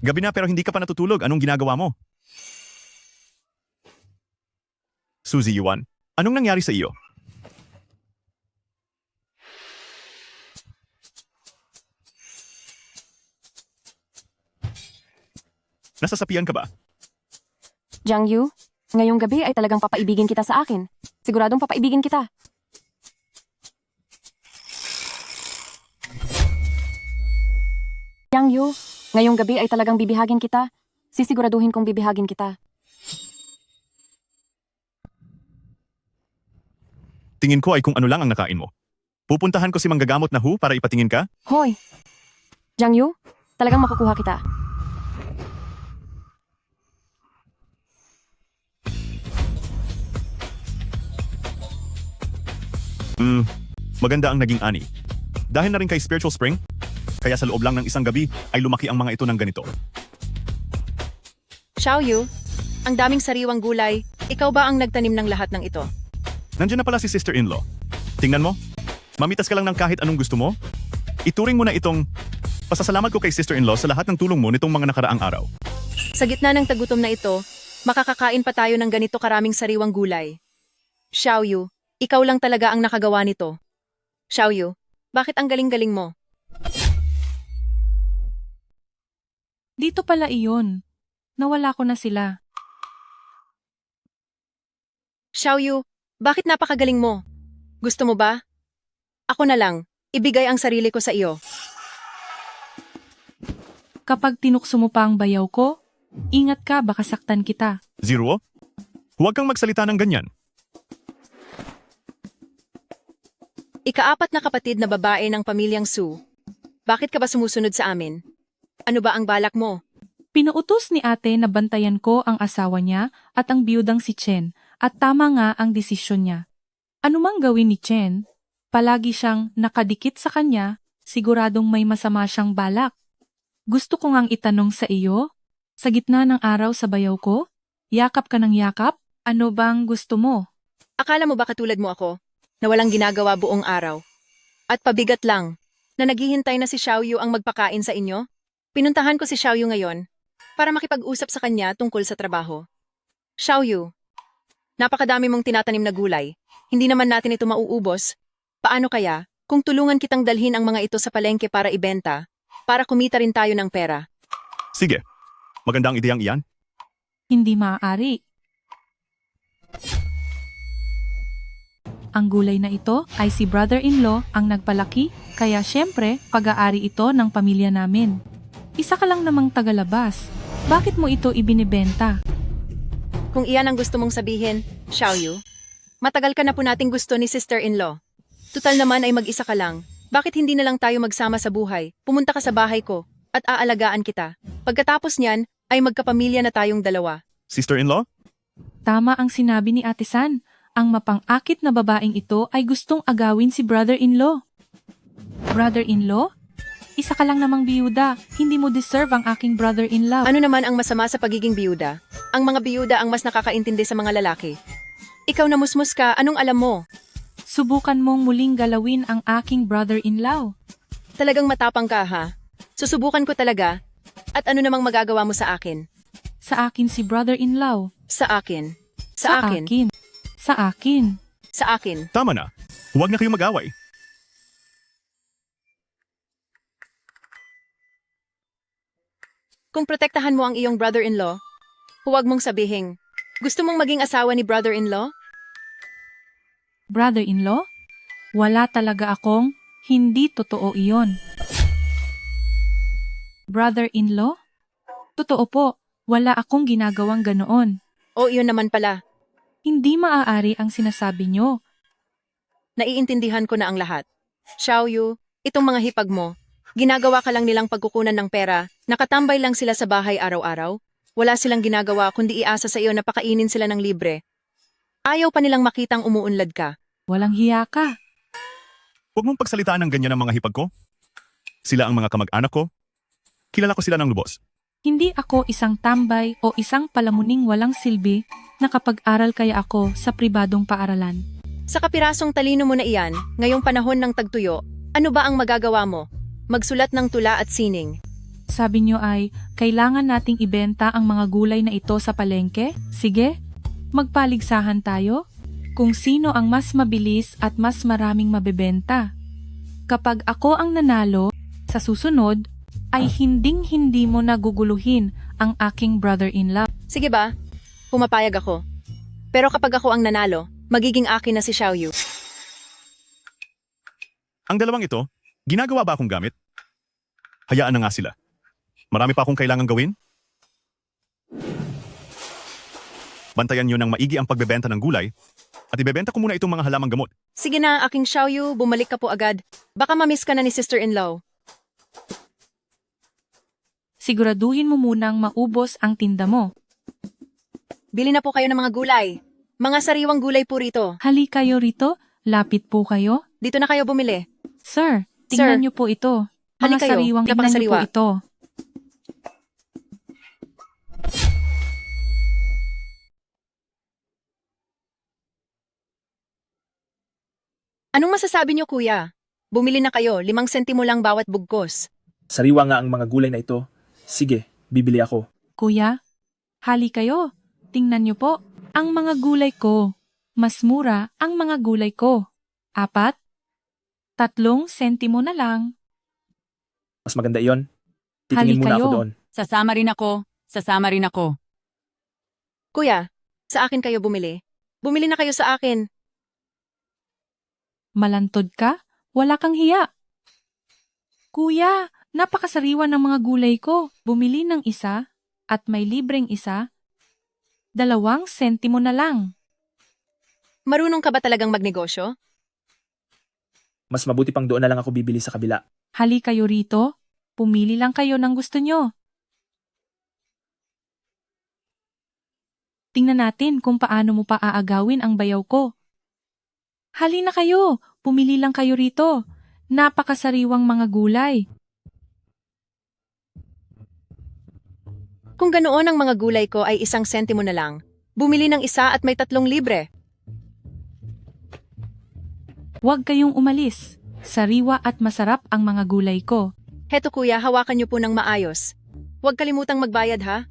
Speaker 4: Gabi na pero hindi ka pa natutulog. Anong ginagawa mo? Suzy Yuan, anong nangyari sa iyo? Nasasapian ka ba?
Speaker 10: Jiang Yu, ngayong gabi ay talagang papaibigin kita sa akin. Siguradong papaibigin kita. Jiang Yu, ngayong gabi ay talagang bibihagin kita. Sisiguraduhin kong bibihagin kita.
Speaker 4: Tingin ko ay kung ano lang ang nakain mo. Pupuntahan ko si manggagamot na Hu para ipatingin ka?
Speaker 10: Hoy! Jiang Yu, talagang makukuha kita.
Speaker 4: Maganda ang naging ani. Dahil na rin kay Spiritual Spring, kaya sa loob lang ng isang gabi ay lumaki ang mga ito ng ganito.
Speaker 14: Xiaoyu, ang daming sariwang gulay. Ikaw ba ang nagtanim ng lahat ng ito?
Speaker 4: Nandiyan na pala si sister-in-law. Tingnan mo, mamitas ka lang ng kahit anong gusto mo. Ituring mo na itong pasasalamat ko kay sister-in-law sa lahat ng tulong mo nitong mga nakaraang araw.
Speaker 14: Sa gitna ng tagutom na ito, makakakain pa tayo ng ganito karaming sariwang gulay. Xiaoyu, ikaw lang talaga ang nakagawa nito. Xiaoyu, bakit ang galing-galing mo?
Speaker 7: Dito pala iyon. Nawala ko na sila.
Speaker 14: Xiaoyu, bakit napakagaling mo? Gusto mo ba? Ako na lang, ibigay ang sarili ko sa iyo.
Speaker 7: Kapag tinukso mo pa ang bayaw ko, ingat ka baka saktan kita.
Speaker 4: Zero? Huwag kang magsalita ng ganyan.
Speaker 14: Ika-4 na kapatid na babae ng pamilyang Su. Bakit ka ba sumusunod sa amin? Ano ba ang balak mo?
Speaker 7: Pinuutos ni ate na bantayan ko ang asawa niya at ang biyudang si Chen at tama nga ang desisyon niya. Ano mang gawin ni Chen, palagi siyang nakadikit sa kanya, siguradong may masama siyang balak. Gusto ko ngang itanong sa iyo, sa gitna ng araw sa bayaw ko, yakap ka ng yakap, ano bang gusto mo?
Speaker 14: Akala mo ba katulad mo ako, na walang ginagawa buong araw? At pabigat lang, na naghihintay na si Xiaoyu ang magpakain sa inyo? Pinuntahan ko si Xiaoyu ngayon, para makipag-usap sa kanya tungkol sa trabaho. Xiaoyu, napakadami mong tinatanim na gulay, hindi naman natin ito mauubos. Paano kaya, kung tulungan kitang dalhin ang mga ito sa palengke para ibenta, para kumita rin tayo ng pera?
Speaker 4: Sige, magandang ideyang iyan.
Speaker 7: Hindi maaari. Ang gulay na ito ay si brother-in-law ang nagpalaki, kaya syempre pag-aari ito ng pamilya namin. Isa ka lang namang tagalabas. Bakit mo ito ibinibenta?
Speaker 14: Kung iyan ang gusto mong sabihin, Xiaoyu, matagal ka na po nating gusto ni sister-in-law. Tutal naman ay mag-isa ka lang. Bakit hindi na lang tayo magsama sa buhay? Pumunta ka sa bahay ko at aalagaan kita. Pagkatapos niyan, ay magkapamilya na tayong dalawa.
Speaker 4: Sister-in-law?
Speaker 7: Tama ang sinabi ni Ate San. Ang mapang-akit na babaeng ito ay gustong agawin si brother-in-law. Brother-in-law? Isa ka lang namang biyuda. Hindi mo deserve ang aking brother-in-law.
Speaker 14: Ano naman ang masama sa pagiging biyuda? Ang mga biyuda ang mas nakakaintindi sa mga lalaki. Ikaw na musmus ka, anong alam mo?
Speaker 7: Subukan mong muling galawin ang aking brother-in-law.
Speaker 14: Talagang matapang ka, ha? Susubukan ko talaga. At ano namang magagawa mo sa akin?
Speaker 7: Sa akin si brother-in-law.
Speaker 14: Sa akin. Sa akin.
Speaker 7: Sa akin.
Speaker 14: Sa akin.
Speaker 4: Tama na. Huwag na kayong mag-away.
Speaker 14: Kung protektahan mo ang iyong brother-in-law, huwag mong sabihin, gusto mong maging asawa ni brother-in-law?
Speaker 7: Brother-in-law? Wala talaga akong, hindi totoo iyon. Brother-in-law? Totoo po, wala akong ginagawang ganoon.
Speaker 14: O iyon naman pala.
Speaker 7: Hindi maaari ang sinasabi nyo.
Speaker 14: Naiintindihan ko na ang lahat. Xiaoyu, itong mga hipag mo, ginagawa ka lang nilang pagkukunan ng pera, nakatambay lang sila sa bahay araw-araw, wala silang ginagawa kundi iasa sa iyo na pakainin sila ng libre. Ayaw pa nilang makitang umuunlad ka.
Speaker 7: Walang hiya ka.
Speaker 4: Huwag mong pagsalitaan ng ganyan ang mga hipag ko. Sila ang mga kamag-anak ko. Kilala ko sila ng lubos.
Speaker 7: Hindi ako isang tambay o isang palamuning walang silbi. Nakapag-aral kaya ako sa pribadong paaralan.
Speaker 14: Sa kapirasong talino mo na iyan, ngayong panahon ng tagtuyo, ano ba ang magagawa mo? Magsulat ng tula at sining.
Speaker 7: Sabi niyo ay, kailangan nating ibenta ang mga gulay na ito sa palengke? Sige, magpaligsahan tayo? Kung sino ang mas mabilis at mas maraming mabebenta. Kapag ako ang nanalo, sa susunod, ay hinding-hindi mo naguguluhin ang aking brother-in-law.
Speaker 14: Sige ba? Pumapayag ako. Pero kapag ako ang nanalo, magiging akin na si Xiaoyu.
Speaker 4: Ang dalawang ito, ginagawa ba akong gamit? Hayaan na nga sila. Marami pa akong kailangang gawin. Bantayan niyo ng maigi ang pagbebenta ng gulay at ibebenta ko muna itong mga halamang gamot.
Speaker 14: Sige na, aking Xiaoyu, bumalik ka po agad. Baka mamiss ka na ni sister-in-law.
Speaker 7: Siguraduhin mo munang maubos ang tinda mo.
Speaker 14: Bili na po kayo ng mga gulay. Mga sariwang gulay po rito.
Speaker 7: Hali kayo rito, lapit po kayo.
Speaker 14: Dito na kayo bumili.
Speaker 7: Sir, tingnan niyo po ito.
Speaker 14: Hali
Speaker 7: Mga
Speaker 14: kayo,
Speaker 7: sariwang tingnan niyo po
Speaker 14: napakasariwa.
Speaker 7: ito.
Speaker 14: Anong masasabi niyo, kuya? Bumili na kayo, 5 sentimo lang bawat bugkos.
Speaker 20: Sariwa nga ang mga gulay na ito. Sige, bibili ako.
Speaker 7: Kuya, hali kayo. Tingnan niyo po, ang mga gulay ko. Mas mura ang mga gulay ko. 4, 3 sentimo na lang.
Speaker 20: Mas maganda iyon.
Speaker 7: Hali
Speaker 20: Titingin muna
Speaker 7: kayo.
Speaker 20: ako doon.
Speaker 2: Sasama rin ako. Sasama rin ako.
Speaker 14: Kuya, sa akin kayo bumili. Bumili na kayo sa akin.
Speaker 7: Malantod ka? Wala kang hiya. Kuya, napakasariwa ng mga gulay ko. Bumili ng isa at may libreng isa. 2 sentimo na lang.
Speaker 14: Marunong ka ba talagang magnegosyo?
Speaker 20: Mas mabuti pang doon na lang ako bibili sa kabila.
Speaker 7: Hali kayo rito. Pumili lang kayo ng gusto nyo. Tingnan natin kung paano mo pa aagawin ang bayaw ko. Hali na kayo. Pumili lang kayo rito. Napakasariwang mga gulay.
Speaker 14: Kung ganoon ang mga gulay ko ay 1 sentimo na lang, bumili ng isa at may 3 libre.
Speaker 7: Huwag kayong umalis. Sariwa at masarap ang mga gulay ko.
Speaker 14: Heto kuya, hawakan niyo po ng maayos. Huwag kalimutang magbayad ha.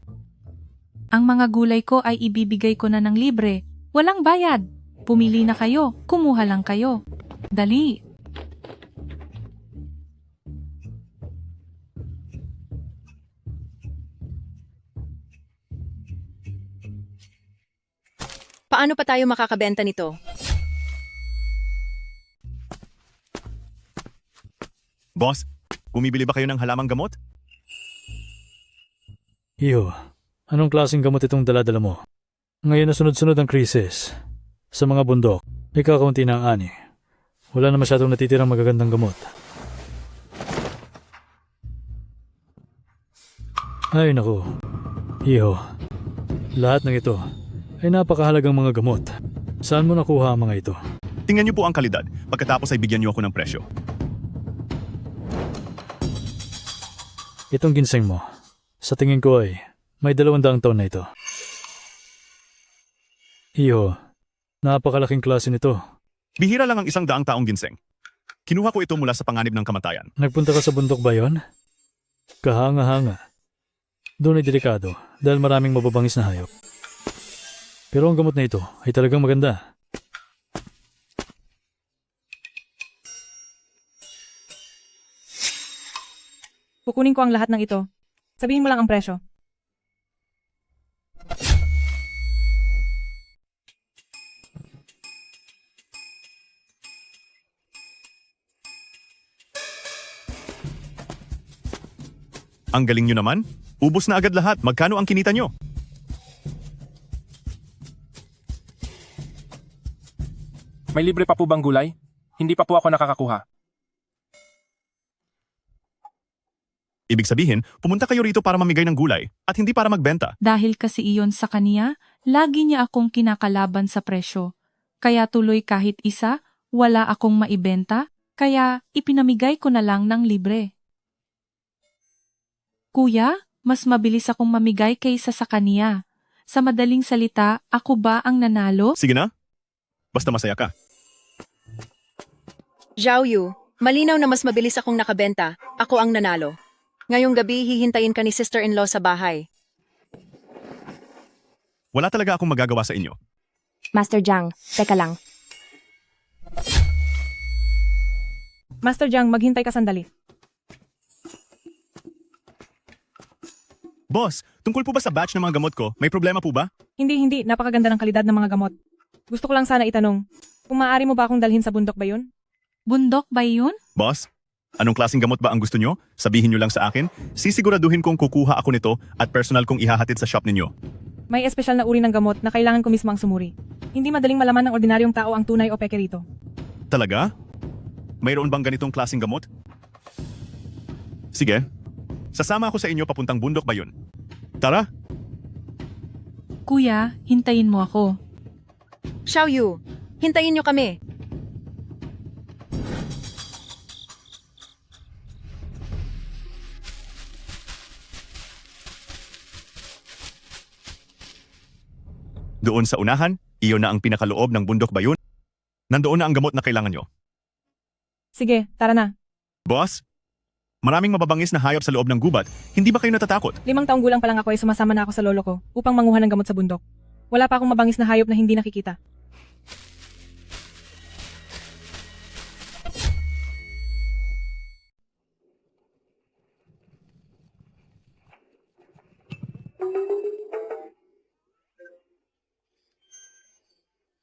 Speaker 7: Ang mga gulay ko ay ibibigay ko na ng libre. Walang bayad. Pumili na kayo. Kumuha lang kayo. Dali.
Speaker 14: Paano pa tayo makakabenta nito?
Speaker 4: Boss, bumibili ba kayo ng halamang gamot?
Speaker 21: Iyo, anong klaseng gamot itong daladala mo? Ngayon na sunod-sunod ang krisis. Sa mga bundok, may kakaunti na ang ani. Wala na masyadong natitirang magagandang gamot. Ay naku, Iyo, lahat ng ito ay napakahalagang mga gamot. Saan mo nakuha ang mga ito?
Speaker 4: Tingnan niyo po ang kalidad. Pagkatapos ay bigyan niyo ako ng presyo.
Speaker 21: Itong ginseng mo, sa tingin ko ay may 200 taon na ito. Iyo, napakalaking klase nito.
Speaker 4: Bihira lang ang 100 taong ginseng. Kinuha ko ito mula sa panganib ng kamatayan.
Speaker 21: Nagpunta ka sa bundok ba yon? Kahanga-hanga. Doon ay delikado dahil maraming mababangis na hayop. Pero ang gamot na ito ay talagang maganda.
Speaker 1: Kukunin ko ang lahat ng ito. Sabihin mo lang ang presyo.
Speaker 4: Ang galing nyo naman. Ubus na agad lahat. Magkano ang kinita nyo?
Speaker 22: May libre pa po bang gulay? Hindi pa po ako nakakakuha.
Speaker 4: Ibig sabihin, pumunta kayo rito para mamigay ng gulay at hindi para magbenta.
Speaker 7: Dahil kasi iyon sa kaniya, lagi niya akong kinakalaban sa presyo. Kaya tuloy kahit isa, wala akong maibenta, kaya ipinamigay ko na lang ng libre. Kuya, mas mabilis akong mamigay kaysa sa kaniya. Sa madaling salita, ako ba ang nanalo?
Speaker 4: Sige na. Basta masaya ka.
Speaker 14: Zhao Yu, malinaw na mas mabilis akong nakabenta. Ako ang nanalo. Ngayong gabi, hihintayin ka ni sister-in-law sa bahay.
Speaker 4: Wala talaga akong magagawa sa inyo.
Speaker 9: Master Jiang, teka lang.
Speaker 5: Master Jiang, maghintay ka sandali.
Speaker 4: Boss, tungkol po ba sa batch ng mga gamot ko, may problema po ba?
Speaker 5: Hindi. Napakaganda ng kalidad ng mga gamot. Gusto ko lang sana itanong, kung maaari mo ba akong dalhin sa bundok ba yun?
Speaker 7: Bundok ba yun?
Speaker 4: Boss, anong klaseng gamot ba ang gusto nyo? Sabihin nyo lang sa akin. Sisiguraduhin kong kukuha ako nito at personal kong ihahatid sa shop ninyo.
Speaker 5: May espesyal na uri ng gamot na kailangan ko mismo ang sumuri. Hindi madaling malaman ng ordinaryong tao ang tunay o peke rito.
Speaker 4: Talaga? Mayroon bang ganitong klaseng gamot? Sige. Sasama ako sa inyo papuntang bundok ba yun? Tara!
Speaker 7: Kuya, hintayin mo ako.
Speaker 14: Zhao Yu, hintayin niyo kami.
Speaker 4: Doon sa unahan, iyon na ang pinakaloob ng bundok ba yun? Nandoon na ang gamot na kailangan nyo.
Speaker 5: Sige, tara na.
Speaker 4: Boss, maraming mababangis na hayop sa loob ng gubat. Hindi ba kayo natatakot?
Speaker 5: 5 taong gulang pa lang ako ay sumasama na ako sa lolo ko upang manguha ng gamot sa bundok. Wala pa akong mabangis na hayop na hindi nakikita.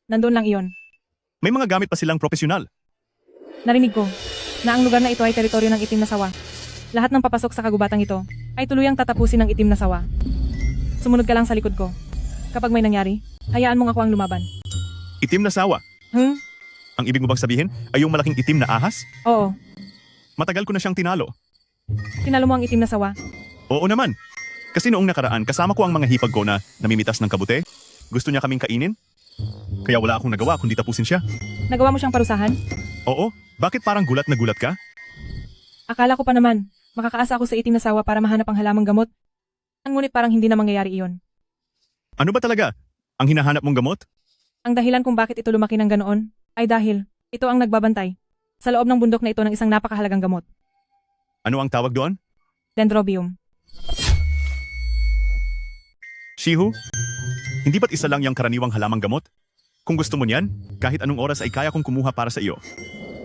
Speaker 5: Nandun lang iyon.
Speaker 4: May mga gamit pa silang profesional.
Speaker 5: Narinig ko na ang lugar na ito ay teritoryo ng itim na sawa. Lahat ng papasok sa kagubatang ito ay tuluyang tatapusin ng itim na sawa. Sumunod ka lang sa likod ko. Kapag may nangyari, hayaan mong ako ang lumaban.
Speaker 4: Itim na sawa. Ang ibig mo bang sabihin ay yung malaking itim na ahas?
Speaker 5: Oo.
Speaker 4: Matagal ko na siyang tinalo.
Speaker 5: Tinalo mo ang itim na sawa?
Speaker 4: Oo naman. Kasi noong nakaraan, kasama ko ang mga hipag ko na namimitas ng kabute. Gusto niya kaming kainin? Kaya wala akong nagawa kundi tapusin siya.
Speaker 5: Nagawa mo siyang parusahan?
Speaker 4: Oo, bakit parang gulat na gulat ka?
Speaker 5: Akala ko pa naman, makakaasa ako sa itim na sawa para mahanap ang halamang gamot. Ngunit parang hindi na mangyayari iyon.
Speaker 4: Ano ba talaga? Ang hinahanap mong gamot?
Speaker 5: Ang dahilan kung bakit ito lumaki ng ganoon ay dahil ito ang nagbabantay sa loob ng bundok na ito ng isang napakahalagang gamot.
Speaker 4: Ano ang tawag doon?
Speaker 5: Dendrobium.
Speaker 4: Shihu, hindi ba't isa lang yung karaniwang halamang gamot? Kung gusto mo niyan, kahit anong oras ay kaya kong kumuha para sa iyo.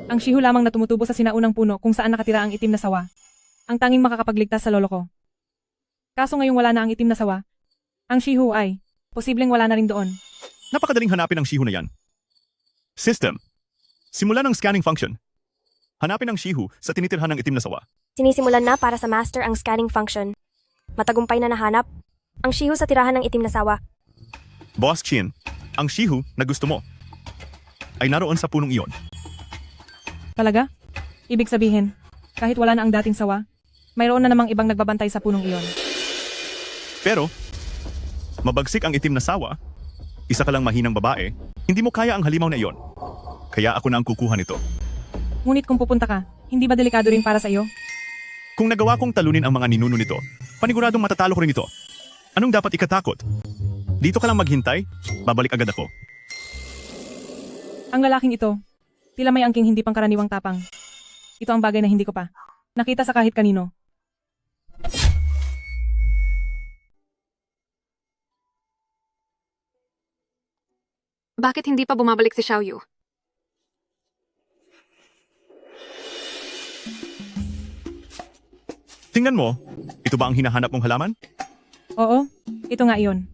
Speaker 5: Ang shihu lamang na tumutubo sa sinaunang puno kung saan nakatira ang itim na sawa. Ang tanging makakapagligtas sa lolo ko. Kaso ngayong wala na ang itim na sawa, ang shihu ay posibleng wala na rin doon.
Speaker 4: Napakadaling hanapin ang shihu na yan. System. Simula ng scanning function. Hanapin ang shihu sa tinitirhan ng itim na sawa.
Speaker 9: Sinisimulan na para sa master ang scanning function. Matagumpay na nahanap ang shihu sa tirahan ng itim na sawa.
Speaker 4: Boss Chin, ang shihu na gusto mo ay naroon sa punong iyon.
Speaker 5: Talaga? Ibig sabihin, kahit wala na ang dating sawa, mayroon na namang ibang nagbabantay sa punong iyon.
Speaker 4: Pero, mabagsik ang itim na sawa, isa ka lang mahinang babae, hindi mo kaya ang halimaw na iyon. Kaya ako na ang kukuha nito.
Speaker 5: Ngunit kung pupunta ka, hindi ba delikado rin para sa iyo?
Speaker 4: Kung nagawa kong talunin ang mga ninuno nito, paniguradong matatalo ko rin ito. Anong dapat ikatakot? Dito ka lang maghintay, babalik agad ako.
Speaker 5: Ang lalaking ito, tila may angking hindi pangkaraniwang tapang. Ito ang bagay na hindi ko pa nakita sa kahit kanino.
Speaker 6: Bakit hindi pa bumabalik si Zhao Yu?
Speaker 4: Tingnan mo, ito ba ang hinahanap mong halaman?
Speaker 5: Oo, ito nga iyon.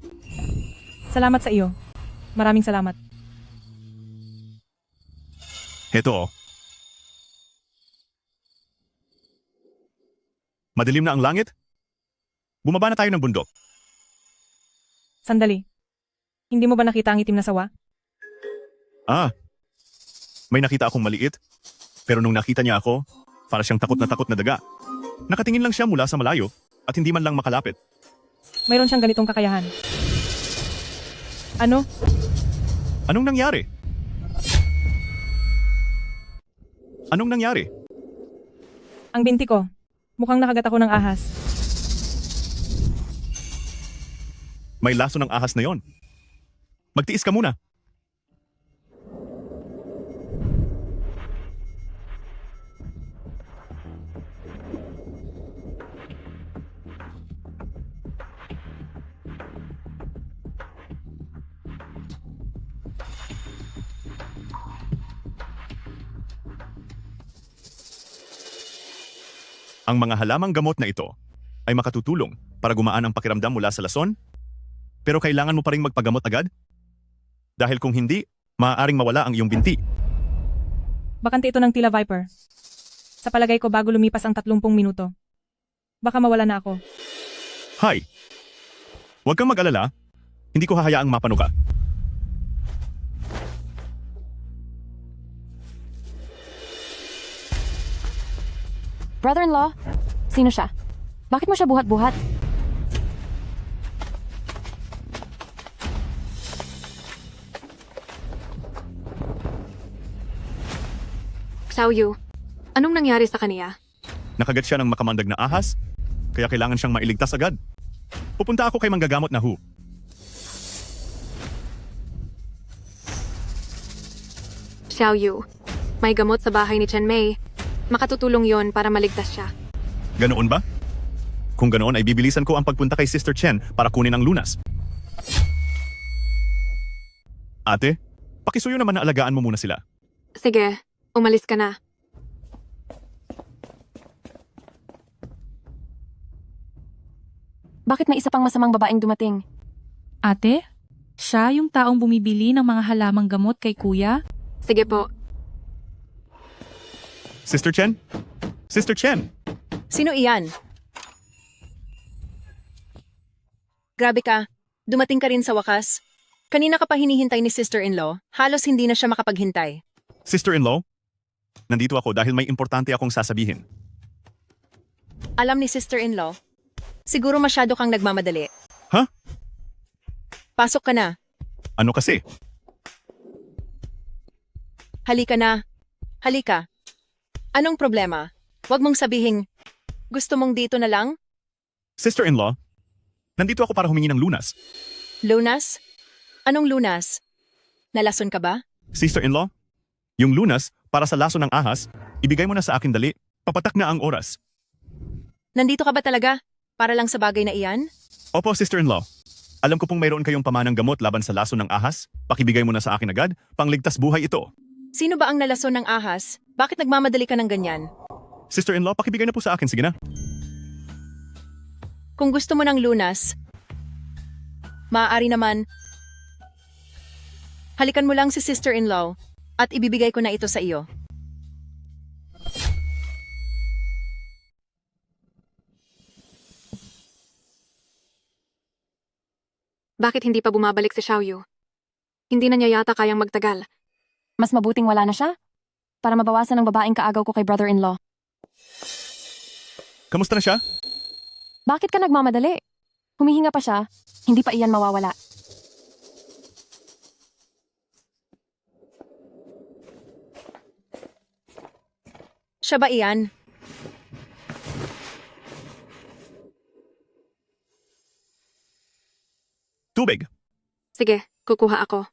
Speaker 5: Salamat sa iyo. Maraming salamat.
Speaker 4: Heto oh. Madilim na ang langit? Bumaba na tayo ng bundok.
Speaker 5: Sandali. Hindi mo ba nakita ang itim na sawa?
Speaker 4: Ah, may nakita akong maliit. Pero nung nakita niya ako, para siyang takot na daga. Nakatingin lang siya mula sa malayo at hindi man lang makalapit.
Speaker 5: Mayroon siyang ganitong kakayahan. Ano?
Speaker 4: Anong nangyari? Anong nangyari?
Speaker 5: Ang binti ko. Mukhang nakagat ako ng ahas.
Speaker 4: May laso ng ahas na yon. Magtiis ka muna. Ang mga halamang gamot na ito ay makatutulong para gumaan ang pakiramdam mula sa lason, pero kailangan mo pa ring magpagamot agad? Dahil kung hindi, maaaring mawala ang iyong binti.
Speaker 5: Bakante ito ng tila Viper. Sa palagay ko bago lumipas ang 30 minuto. Baka mawala na ako.
Speaker 4: Hi! Huwag kang mag-alala. Hindi ko hahayaang mapano ka.
Speaker 10: Brother-in-law, sino siya? Bakit mo siya buhat-buhat?
Speaker 6: Xiaoyu, anong nangyari sa kaniya?
Speaker 4: Nakagat siya ng makamandag na ahas, kaya kailangan siyang mailigtas agad. Pupunta ako kay manggagamot na Hu.
Speaker 6: Xiaoyu, may gamot sa bahay ni Chen Mei. Makatutulong yon para maligtas siya.
Speaker 4: Ganoon ba? Kung ganoon ay bibilisan ko ang pagpunta kay Sister Chen para kunin ang lunas. Ate, pakisuyo naman na alagaan mo muna sila.
Speaker 6: Sige, umalis ka na.
Speaker 10: Bakit may isa pang masamang babaeng dumating?
Speaker 7: Ate, siya yung taong bumibili ng mga halamang gamot kay kuya?
Speaker 6: Sige po.
Speaker 4: Sister Chen? Sister Chen!
Speaker 14: Sino iyan? Grabe ka. Dumating ka rin sa wakas. Kanina ka pa hinihintay ni sister-in-law. Halos hindi na siya makapaghintay.
Speaker 4: Sister-in-law? Nandito ako dahil may importante akong sasabihin.
Speaker 14: Alam ni sister-in-law, siguro masyado kang nagmamadali.
Speaker 4: Ha?
Speaker 14: Pasok ka na.
Speaker 4: Ano kasi?
Speaker 14: Halika na. Halika. Anong problema? Huwag mong sabihing, gusto mong dito na lang?
Speaker 4: Sister-in-law, nandito ako para humingi ng lunas.
Speaker 14: Lunas? Anong lunas? Nalason ka ba?
Speaker 4: Sister-in-law, yung lunas para sa laso ng ahas, ibigay mo na sa akin dali. Papatak na ang oras.
Speaker 14: Nandito ka ba talaga? Para lang sa bagay na iyan?
Speaker 4: Opo, sister-in-law. Alam ko pong mayroon kayong pamanang gamot laban sa laso ng ahas. Pakibigay mo na sa akin agad, pangligtas buhay ito.
Speaker 14: Sino ba ang nalason ng ahas? Bakit nagmamadali ka ng ganyan?
Speaker 4: Sister-in-law, pakibigay na po sa akin. Sige na.
Speaker 14: Kung gusto mo ng lunas, maaari naman, halikan mo lang si sister-in-law at ibibigay ko na ito sa iyo.
Speaker 6: Bakit hindi pa bumabalik si Xiaoyu? Hindi na niya yata kayang magtagal.
Speaker 10: Mas mabuting wala na siya? Para mabawasan ang babaeng kaagaw ko kay brother-in-law.
Speaker 4: Kamusta na siya?
Speaker 10: Bakit ka nagmamadali? Humihinga pa siya, hindi pa iyan mawawala.
Speaker 14: Siya ba iyan?
Speaker 4: Tubig.
Speaker 6: Sige, kukuha ako.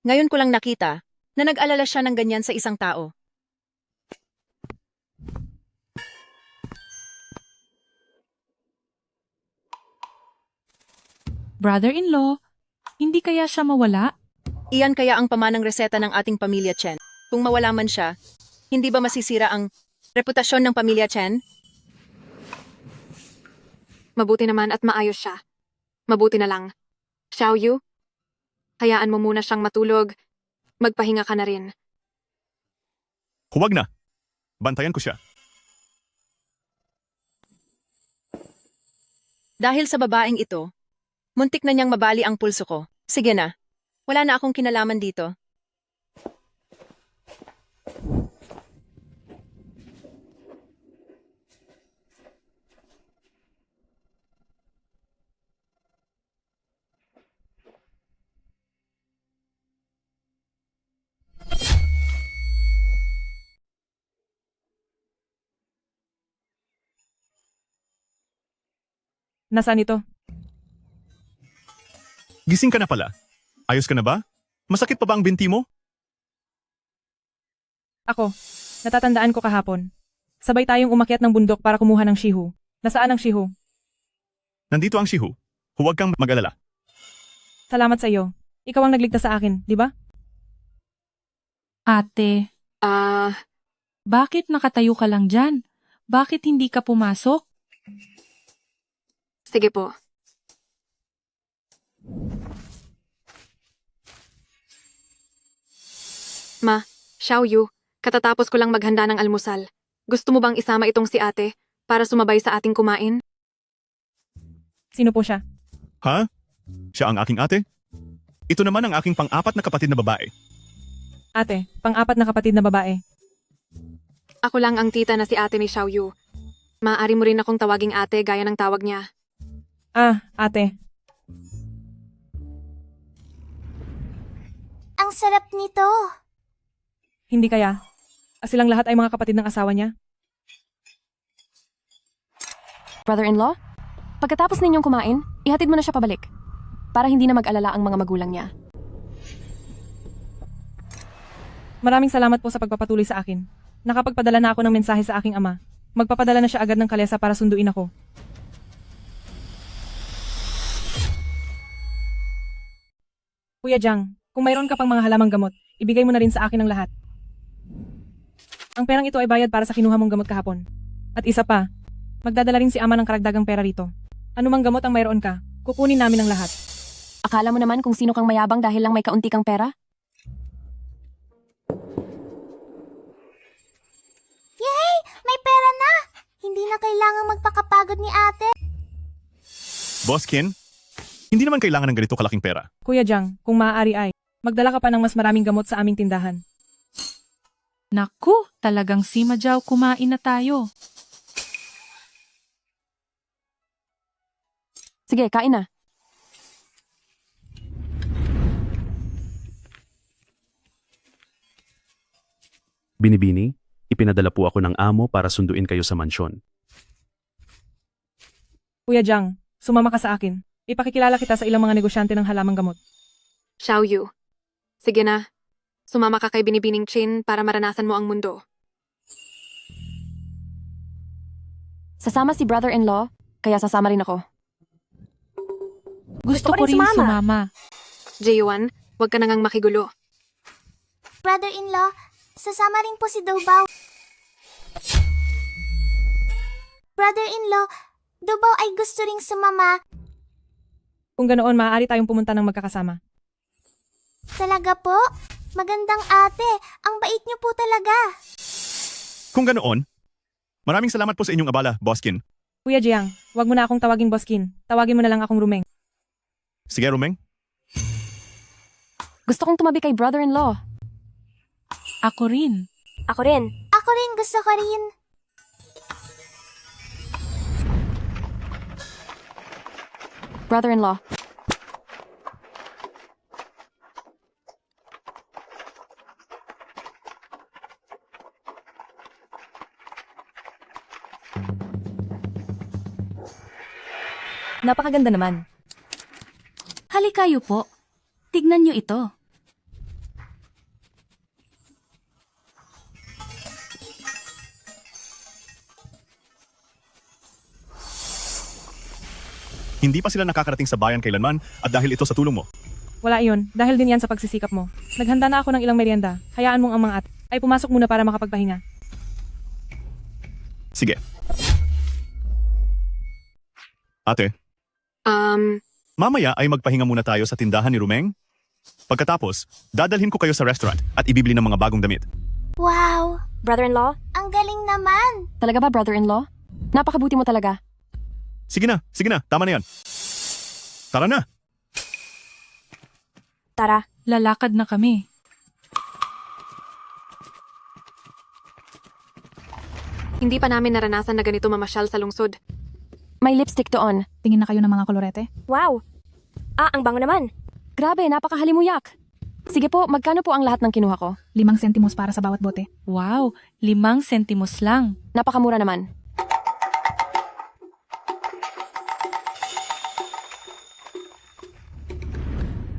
Speaker 14: Ngayon ko lang nakita na nag-alala siya ng ganyan sa isang tao.
Speaker 7: Brother-in-law, hindi kaya siya mawala?
Speaker 14: Iyan kaya ang pamanang reseta ng ating pamilya Chen. Kung mawala man siya, hindi ba masisira ang reputasyon ng pamilya Chen?
Speaker 6: Mabuti naman at maayos siya. Mabuti na lang. Xiaoyu, hayaan mo muna siyang matulog. Magpahinga ka na rin.
Speaker 4: Huwag na. Bantayan ko siya.
Speaker 14: Dahil sa babaeng ito, muntik na niyang mabali ang pulso ko. Sige na. Wala na akong kinalaman dito.
Speaker 5: Nasaan ito?
Speaker 4: Gising ka na pala. Ayos ka na ba? Masakit pa ba ang binti mo?
Speaker 5: Ako, natatandaan ko kahapon. Sabay tayong umakyat ng bundok para kumuha ng shihu. Nasaan ang shihu?
Speaker 4: Nandito ang Shihu. Huwag kang mag-alala.
Speaker 5: Salamat sa iyo. Ikaw ang nagligtas sa akin, di ba?
Speaker 7: Ate, bakit nakatayo ka lang dyan? Bakit hindi ka pumasok?
Speaker 6: Sige po. Ma, Xiaoyu, katatapos ko lang maghanda ng almusal. Gusto mo bang isama itong si ate para sumabay sa ating kumain?
Speaker 5: Sino po siya?
Speaker 4: Ha? Siya ang aking ate? Ito naman ang aking pang-apat na kapatid na babae.
Speaker 5: Ate, pang-apat na kapatid na babae.
Speaker 6: Ako lang ang tita na si ate ni Xiaoyu. Maaari mo rin akong tawaging ate gaya ng tawag niya.
Speaker 5: Ate.
Speaker 11: Ang sarap nito.
Speaker 5: Hindi kaya. Silang lahat ay mga kapatid ng asawa niya.
Speaker 10: Brother-in-law, pagkatapos ninyong kumain, ihatid mo na siya pabalik. Para hindi na mag-alala ang mga magulang niya.
Speaker 5: Maraming salamat po sa pagpapatuloy sa akin. Nakapagpadala na ako ng mensahe sa aking ama. Magpapadala na siya agad ng kalesa para sunduin ako. Kuya Jiang, kung mayroon ka pang mga halamang gamot, ibigay mo na rin sa akin ang lahat. Ang perang ito ay bayad para sa kinuha mong gamot kahapon. At isa pa, magdadala rin si ama ng karagdagang pera rito. Anumang gamot ang mayroon ka, kukunin namin ang lahat.
Speaker 10: Akala mo naman kung sino kang mayabang dahil lang may kaunti kang pera?
Speaker 11: Yay! May pera na! Hindi na kailangang magpakapagod ni ate.
Speaker 4: Boss Kin, hindi naman kailangan ng ganito kalaking pera.
Speaker 5: Kuya Jiang, kung maaari ay, magdala ka pa ng mas maraming gamot sa aming tindahan.
Speaker 7: Naku, talagang si Majaw, kumain na tayo.
Speaker 10: Sige, kain na.
Speaker 8: Binibini, ipinadala po ako ng amo para sunduin kayo sa mansyon.
Speaker 5: Kuya Jiang, sumama ka sa akin. Ipakikilala kita sa ilang mga negosyante ng halamang gamot.
Speaker 6: Xiaoyu, sige na. Sumama ka kay Binibining Chin para maranasan mo ang mundo.
Speaker 10: Sasama si brother-in-law, kaya sasama rin ako.
Speaker 7: Gusto ko rin sumama.
Speaker 6: Jayuan, huwag ka nangang makigulo.
Speaker 11: Brother-in-law, sasama rin po si Doubao. Brother-in-law, Doubao ay gusto ring sumama.
Speaker 5: Kung ganoon, maaari tayong pumunta ng magkakasama.
Speaker 11: Talaga po? Magandang ate, ang bait niyo po talaga.
Speaker 4: Kung ganoon, maraming salamat po sa inyong abala, Boss Kin.
Speaker 5: Kuya Jiang, wag mo na akong tawaging Boskin. Tawagin mo na lang akong Rumeng.
Speaker 4: Sige, Rumeng.
Speaker 10: Gusto kong tumabi kay brother-in-law.
Speaker 7: Ako rin.
Speaker 11: Ako rin. Ako rin, gusto ko rin.
Speaker 10: Brother-in-law.
Speaker 1: Napakaganda naman.
Speaker 13: Halikayo po. Tignan niyo ito.
Speaker 4: Hindi pa sila nakakarating sa bayan kailanman at dahil ito sa tulong mo.
Speaker 5: Wala iyon, dahil din yan sa pagsisikap mo. Naghanda na ako ng ilang merienda. Hayaan mong ang mga ate ay pumasok muna para makapagpahinga.
Speaker 4: Sige. Ate, mamaya ay magpahinga muna tayo sa tindahan ni Rumeng. Pagkatapos, dadalhin ko kayo sa restaurant at ibibili ng mga bagong damit.
Speaker 11: Wow!
Speaker 10: Brother-in-law?
Speaker 11: Ang galing naman!
Speaker 10: Talaga ba, brother-in-law? Napakabuti mo talaga.
Speaker 4: Sige na, tama na yan. Tara na!
Speaker 10: Tara.
Speaker 7: Lalakad na kami.
Speaker 6: Hindi pa namin naranasan na ganito mamasyal sa lungsod.
Speaker 10: May lipstick doon.
Speaker 23: Tingin na kayo ng mga kolorete?
Speaker 10: Wow! Ang bango naman. Grabe, napakahalimuyak. Sige po, magkano po ang lahat ng kinuha ko?
Speaker 23: 5 sentimos para sa bawat bote.
Speaker 7: Wow, 5 sentimos lang.
Speaker 10: Napakamura naman.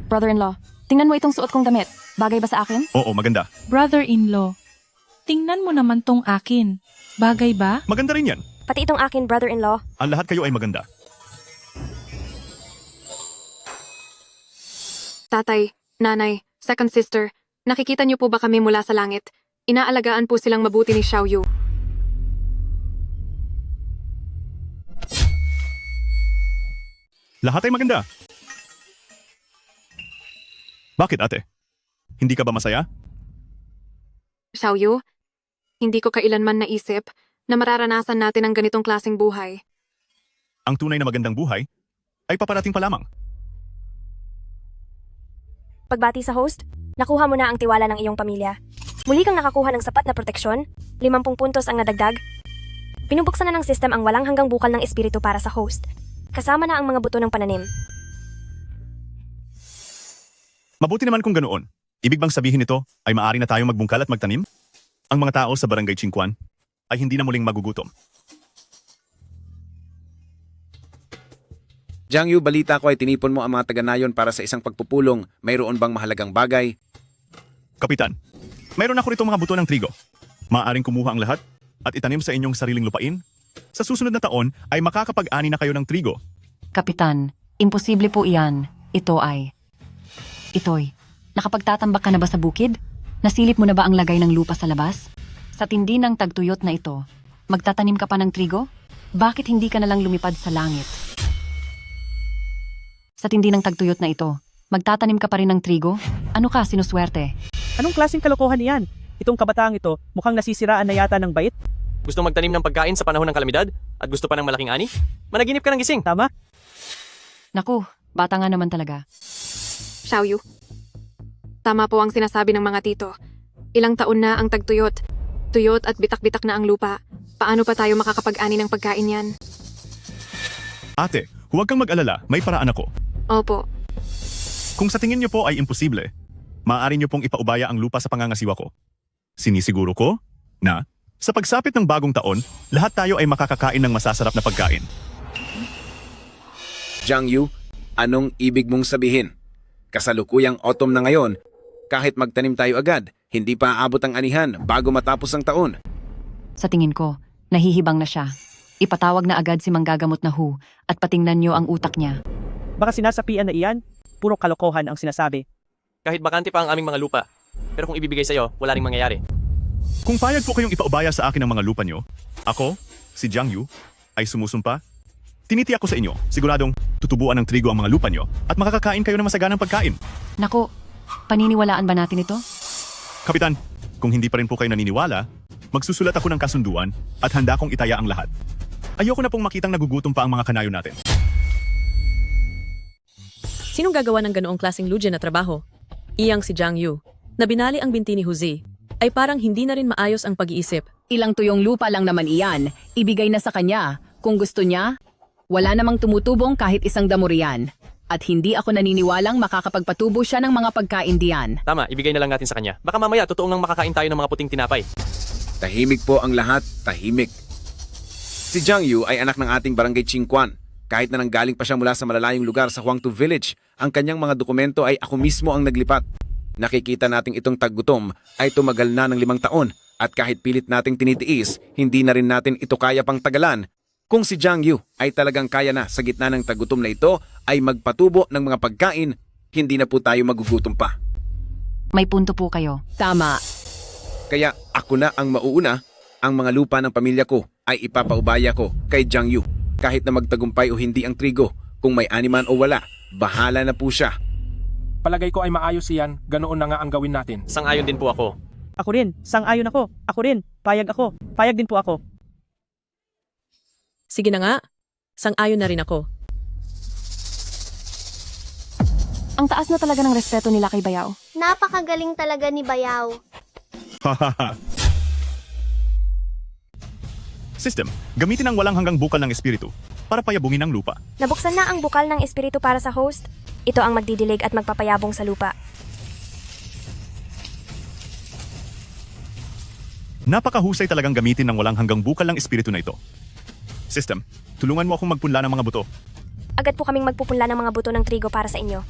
Speaker 10: Brother-in-law, tingnan mo itong suot kong damit. Bagay ba sa akin?
Speaker 4: Oo, maganda.
Speaker 7: Brother-in-law, tingnan mo naman tong akin. Bagay ba?
Speaker 4: Maganda rin yan.
Speaker 9: Pati itong akin, brother-in-law.
Speaker 4: Ang lahat kayo ay maganda.
Speaker 6: Tatay, nanay, second sister, nakikita niyo po ba kami mula sa langit? Inaalagaan po silang mabuti ni Xiaoyu.
Speaker 4: Lahat ay maganda. Bakit, ate? Hindi ka ba masaya?
Speaker 6: Xiaoyu, hindi ko kailanman naisip na mararanasan natin ang ganitong klaseng buhay.
Speaker 4: Ang tunay na magandang buhay ay paparating pa lamang.
Speaker 9: Pagbati sa host, nakuha mo na ang tiwala ng iyong pamilya. Muli kang nakakuha ng sapat na proteksyon, 50 puntos ang nadagdag. Pinubuksan na ng system ang walang hanggang bukal ng espiritu para sa host, kasama na ang mga buto ng pananim.
Speaker 4: Mabuti naman kung ganoon. Ibig bang sabihin nito ay maaari na tayong magbungkal at magtanim? Ang mga tao sa Barangay Chinquan ay hindi na muling magugutom.
Speaker 18: Jiang Yu, balita ko ay tinipon mo ang mga taga-nayon para sa isang pagpupulong. Mayroon bang mahalagang bagay?
Speaker 4: Kapitan, mayroon ako rito mga buto ng trigo. Maaaring kumuha ang lahat at itanim sa inyong sariling lupain. Sa susunod na taon ay makakapag-ani na kayo ng trigo.
Speaker 2: Kapitan, imposible po iyan. Itoy, nakapagtatambak ka na ba sa bukid? Nasilip mo na ba ang lagay ng lupa sa labas? Sa tindi ng tagtuyot na ito, magtatanim ka pa ng trigo? Bakit hindi ka nalang lumipad sa langit? Sa tindi ng tagtuyot na ito, magtatanim ka pa rin ng trigo? Ano ka, sinuswerte?
Speaker 16: Anong klaseng kalokohan iyan? Itong kabataang ito, mukhang nasisiraan na yata ng bait.
Speaker 17: Gusto magtanim ng pagkain sa panahon ng kalamidad? At gusto pa ng malaking ani? Managinip ka ng gising.
Speaker 16: Tama?
Speaker 2: Naku, bata nga naman talaga.
Speaker 6: Xiaoyu, tama po ang sinasabi ng mga tito. Ilang taon na ang tagtuyot. Tuyot at bitak-bitak na ang lupa. Paano pa tayo makakapag-ani ng pagkain yan?
Speaker 4: Ate, huwag kang mag-alala, may paraan ako.
Speaker 6: Opo.
Speaker 4: Kung sa tingin niyo po ay imposible, maaari niyo pong ipaubaya ang lupa sa pangangasiwa ko. Sinisiguro ko na sa pagsapit ng bagong taon, lahat tayo ay makakakain ng masasarap na pagkain.
Speaker 18: Jiang Yu, anong ibig mong sabihin? Kasalukuyang autumn na ngayon, kahit magtanim tayo agad, hindi pa aabot ang anihan bago matapos ang taon.
Speaker 2: Sa tingin ko, nahihibang na siya. Ipatawag na agad si manggagamot na Hu at patingnan niyo ang utak niya.
Speaker 16: Baka sinasapian na iyan, puro kalokohan ang sinasabi.
Speaker 17: Kahit bakante pa ang aming mga lupa. Pero kung ibibigay sa'yo, wala ring mangyayari.
Speaker 4: Kung payag po kayong ipaubaya sa akin ang mga lupa niyo, ako, si Jiang Yu, ay sumusumpa. Tinitiyak ko sa inyo, siguradong tutubuan ng trigo ang mga lupa niyo at makakakain kayo ng masaganang pagkain.
Speaker 2: Naku, paniniwalaan ba natin ito?
Speaker 4: Kapitan, kung hindi pa rin po kayo naniniwala, magsusulat ako ng kasunduan at handa kong itaya ang lahat. Ayoko na pong makitang nagugutom pa ang mga kanayo natin.
Speaker 15: Sinong gagawa ng ganoong klaseng lujen na trabaho? Iyang si Jiang Yu, na binali ang binti ni Huzi, ay parang hindi na rin maayos ang pag-iisip.
Speaker 3: Ilang tuyong lupa lang naman iyan, ibigay na sa kanya. Kung gusto niya, wala namang tumutubong kahit isang damo riyan. At hindi ako naniniwalang makakapagpatubo siya ng mga pagkain diyan.
Speaker 17: Tama, ibigay na lang natin sa kanya. Baka mamaya, totoong nang makakain tayo ng mga puting tinapay.
Speaker 18: Tahimik po ang lahat, tahimik. Si Jiang Yu ay anak ng ating Barangay Chinquan. Kahit na nanggaling pa siya mula sa malalayong lugar sa Huangtu Village, ang kanyang mga dokumento ay ako mismo ang naglipat. Nakikita nating itong taggutom ay tumagal na ng 5 taon at kahit pilit nating tinitiis, hindi na rin natin ito kaya pang tagalan. Kung si Jiang Yu ay talagang kaya na sa gitna ng taggutom na ito ay magpatubo ng mga pagkain, hindi na po tayo magugutom pa.
Speaker 2: May punto po kayo.
Speaker 3: Tama.
Speaker 18: Kaya ako na ang mauuna, ang mga lupa ng pamilya ko ay ipapaubaya ko kay Jiang Yu. Kahit na magtagumpay o hindi ang trigo, kung may animan o wala, bahala na po siya.
Speaker 22: Palagay ko ay maayos iyan, ganoon na nga ang gawin natin.
Speaker 17: Sang-ayon din po ako.
Speaker 16: Ako rin, sang-ayon ako. Ako rin, payag ako. Payag din po ako.
Speaker 15: Sige na nga, sang-ayon na rin ako.
Speaker 10: Ang taas na talaga ng respeto nila kay Bayaw.
Speaker 11: Napakagaling talaga ni Bayaw.
Speaker 4: System, gamitin ang walang hanggang bukal ng espiritu para payabungin ang lupa.
Speaker 9: Nabuksan na ang bukal ng espiritu para sa host. Ito ang magdidilig at magpapayabong sa lupa.
Speaker 4: Napakahusay talagang gamitin ng walang hanggang bukal ng espiritu na ito. System, tulungan mo akong magpunla ng mga buto.
Speaker 9: Agad po kaming magpupunla ng mga buto ng trigo para sa inyo.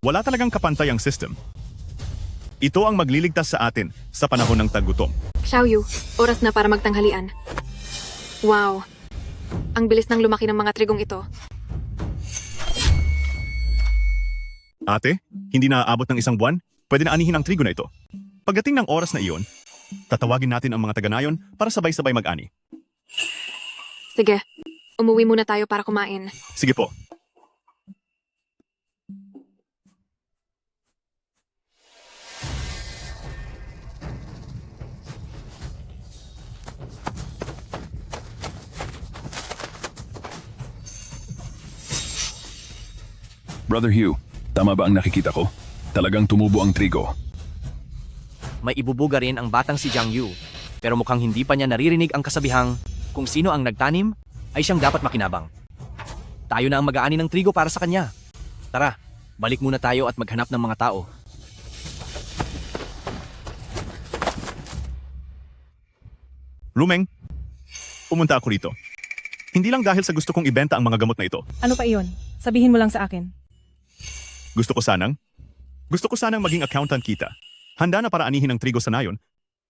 Speaker 4: Wala talagang kapantay ang system. Ito ang magliligtas sa atin sa panahon ng taggutom.
Speaker 6: Xiaoyu, oras na para magtanghalian. Wow. Ang bilis ng lumaki ng mga trigong ito.
Speaker 4: Ate, hindi na aabot ng isang buwan, pwede na anihin ang trigo na ito. Pagdating ng oras na iyon, tatawagin natin ang mga taga-nayon para sabay-sabay mag-ani.
Speaker 6: Sige, umuwi muna tayo para kumain.
Speaker 4: Sige po.
Speaker 12: Brother Hugh, tama ba ang nakikita ko? Talagang tumubo ang trigo.
Speaker 19: May ibubuga rin ang batang si Jiang Yu, pero mukhang hindi pa niya naririnig ang kasabihang kung sino ang nagtanim ay siyang dapat makinabang. Tayo na ang mag-aani ng trigo para sa kanya. Tara, balik muna tayo at maghanap ng mga tao.
Speaker 4: Lumeng, pumunta ako rito. Hindi lang dahil sa gusto kong ibenta ang mga gamot na ito.
Speaker 5: Ano pa iyon? Sabihin mo lang sa akin.
Speaker 4: Gusto ko sanang maging accountant kita. Handa na para anihin ang trigo sa nayon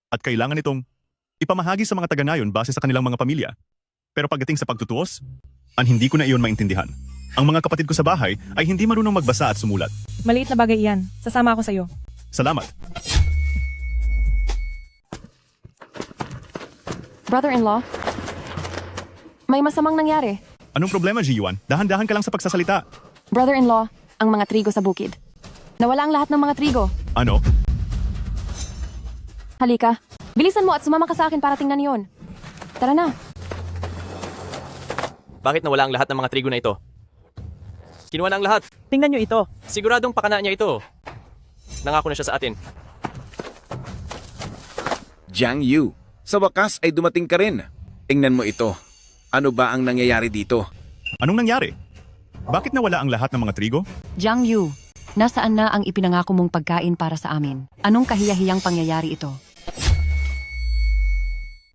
Speaker 4: at kailangan itong ipamahagi sa mga taga-nayon base sa kanilang mga pamilya. Pero pagdating sa pagtutuos, hindi ko na iyon maintindihan. Ang mga kapatid ko sa bahay ay hindi marunong magbasa at sumulat.
Speaker 5: Maliit na bagay iyan. Sasama ako sa'yo.
Speaker 4: Salamat.
Speaker 10: Brother-in-law, may masamang nangyari.
Speaker 4: Anong problema, Ji-Yuan? Dahan-dahan ka lang sa pagsasalita.
Speaker 10: Brother-in-law, ang mga trigo sa bukid. Nawala ang lahat ng mga trigo.
Speaker 4: Ano?
Speaker 10: Halika, bilisan mo at sumama ka sa akin para tingnan yon. Tara na.
Speaker 19: Bakit nawala ang lahat ng mga trigo na ito? Kinuha na ang lahat.
Speaker 16: Tingnan nyo ito.
Speaker 19: Siguradong pakana niya ito. Nangako na siya sa atin.
Speaker 18: Jiang Yu, sa wakas ay dumating ka rin. Tingnan mo ito. Ano ba ang nangyayari dito?
Speaker 4: Anong nangyari? Bakit nawala ang lahat ng mga trigo?
Speaker 2: Jiang Yu, nasaan na ang ipinangako mong pagkain para sa amin? Anong kahiyahiyang pangyayari ito?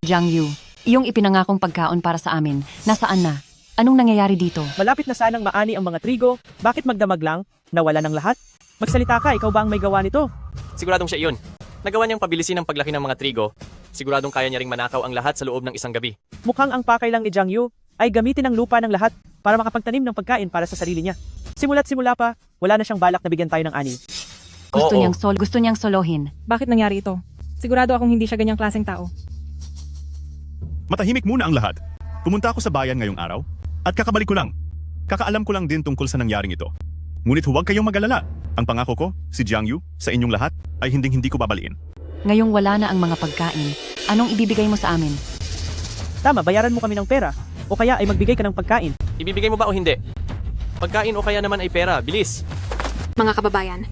Speaker 2: Jiang Yu, iyong ipinangakong pagkaon para sa amin, nasaan na? Anong nangyayari dito?
Speaker 16: Malapit na sanang maani ang mga trigo. Bakit magdamag lang? Nawala ng lahat? Magsalita ka, ikaw ba ang may gawa nito?
Speaker 19: Siguradong siya iyon. Nagawa niyang pabilisin ang paglaki ng mga trigo. Siguradong kaya niya ring manakaw ang lahat sa loob ng isang gabi.
Speaker 16: Mukhang ang pakay lang ni Jiang Yu ay gamitin ang lupa ng lahat para makapagtanim ng pagkain para sa sarili niya. Simula't simula pa, wala na siyang balak na bigyan tayo ng ani.
Speaker 2: Gusto niyang solohin.
Speaker 5: Bakit nangyari ito? Sigurado akong hindi siya ganyang klaseng tao.
Speaker 4: Matahimik muna ang lahat. Pumunta ako sa bayan ngayong araw at kakabalik ko lang. Kakaalam ko lang din tungkol sa nangyaring ito. Ngunit huwag kayong mag-alala. Ang pangako ko, si Jiang Yu, sa inyong lahat, ay hindi ko babaliin.
Speaker 2: Ngayong wala na ang mga pagkain, anong ibibigay mo sa amin?
Speaker 16: Tama, bayaran mo kami ng pera. O kaya ay magbigay ka ng pagkain.
Speaker 19: Ibibigay mo ba o hindi? Pagkain o kaya naman ay pera, bilis.
Speaker 6: Mga kababayan,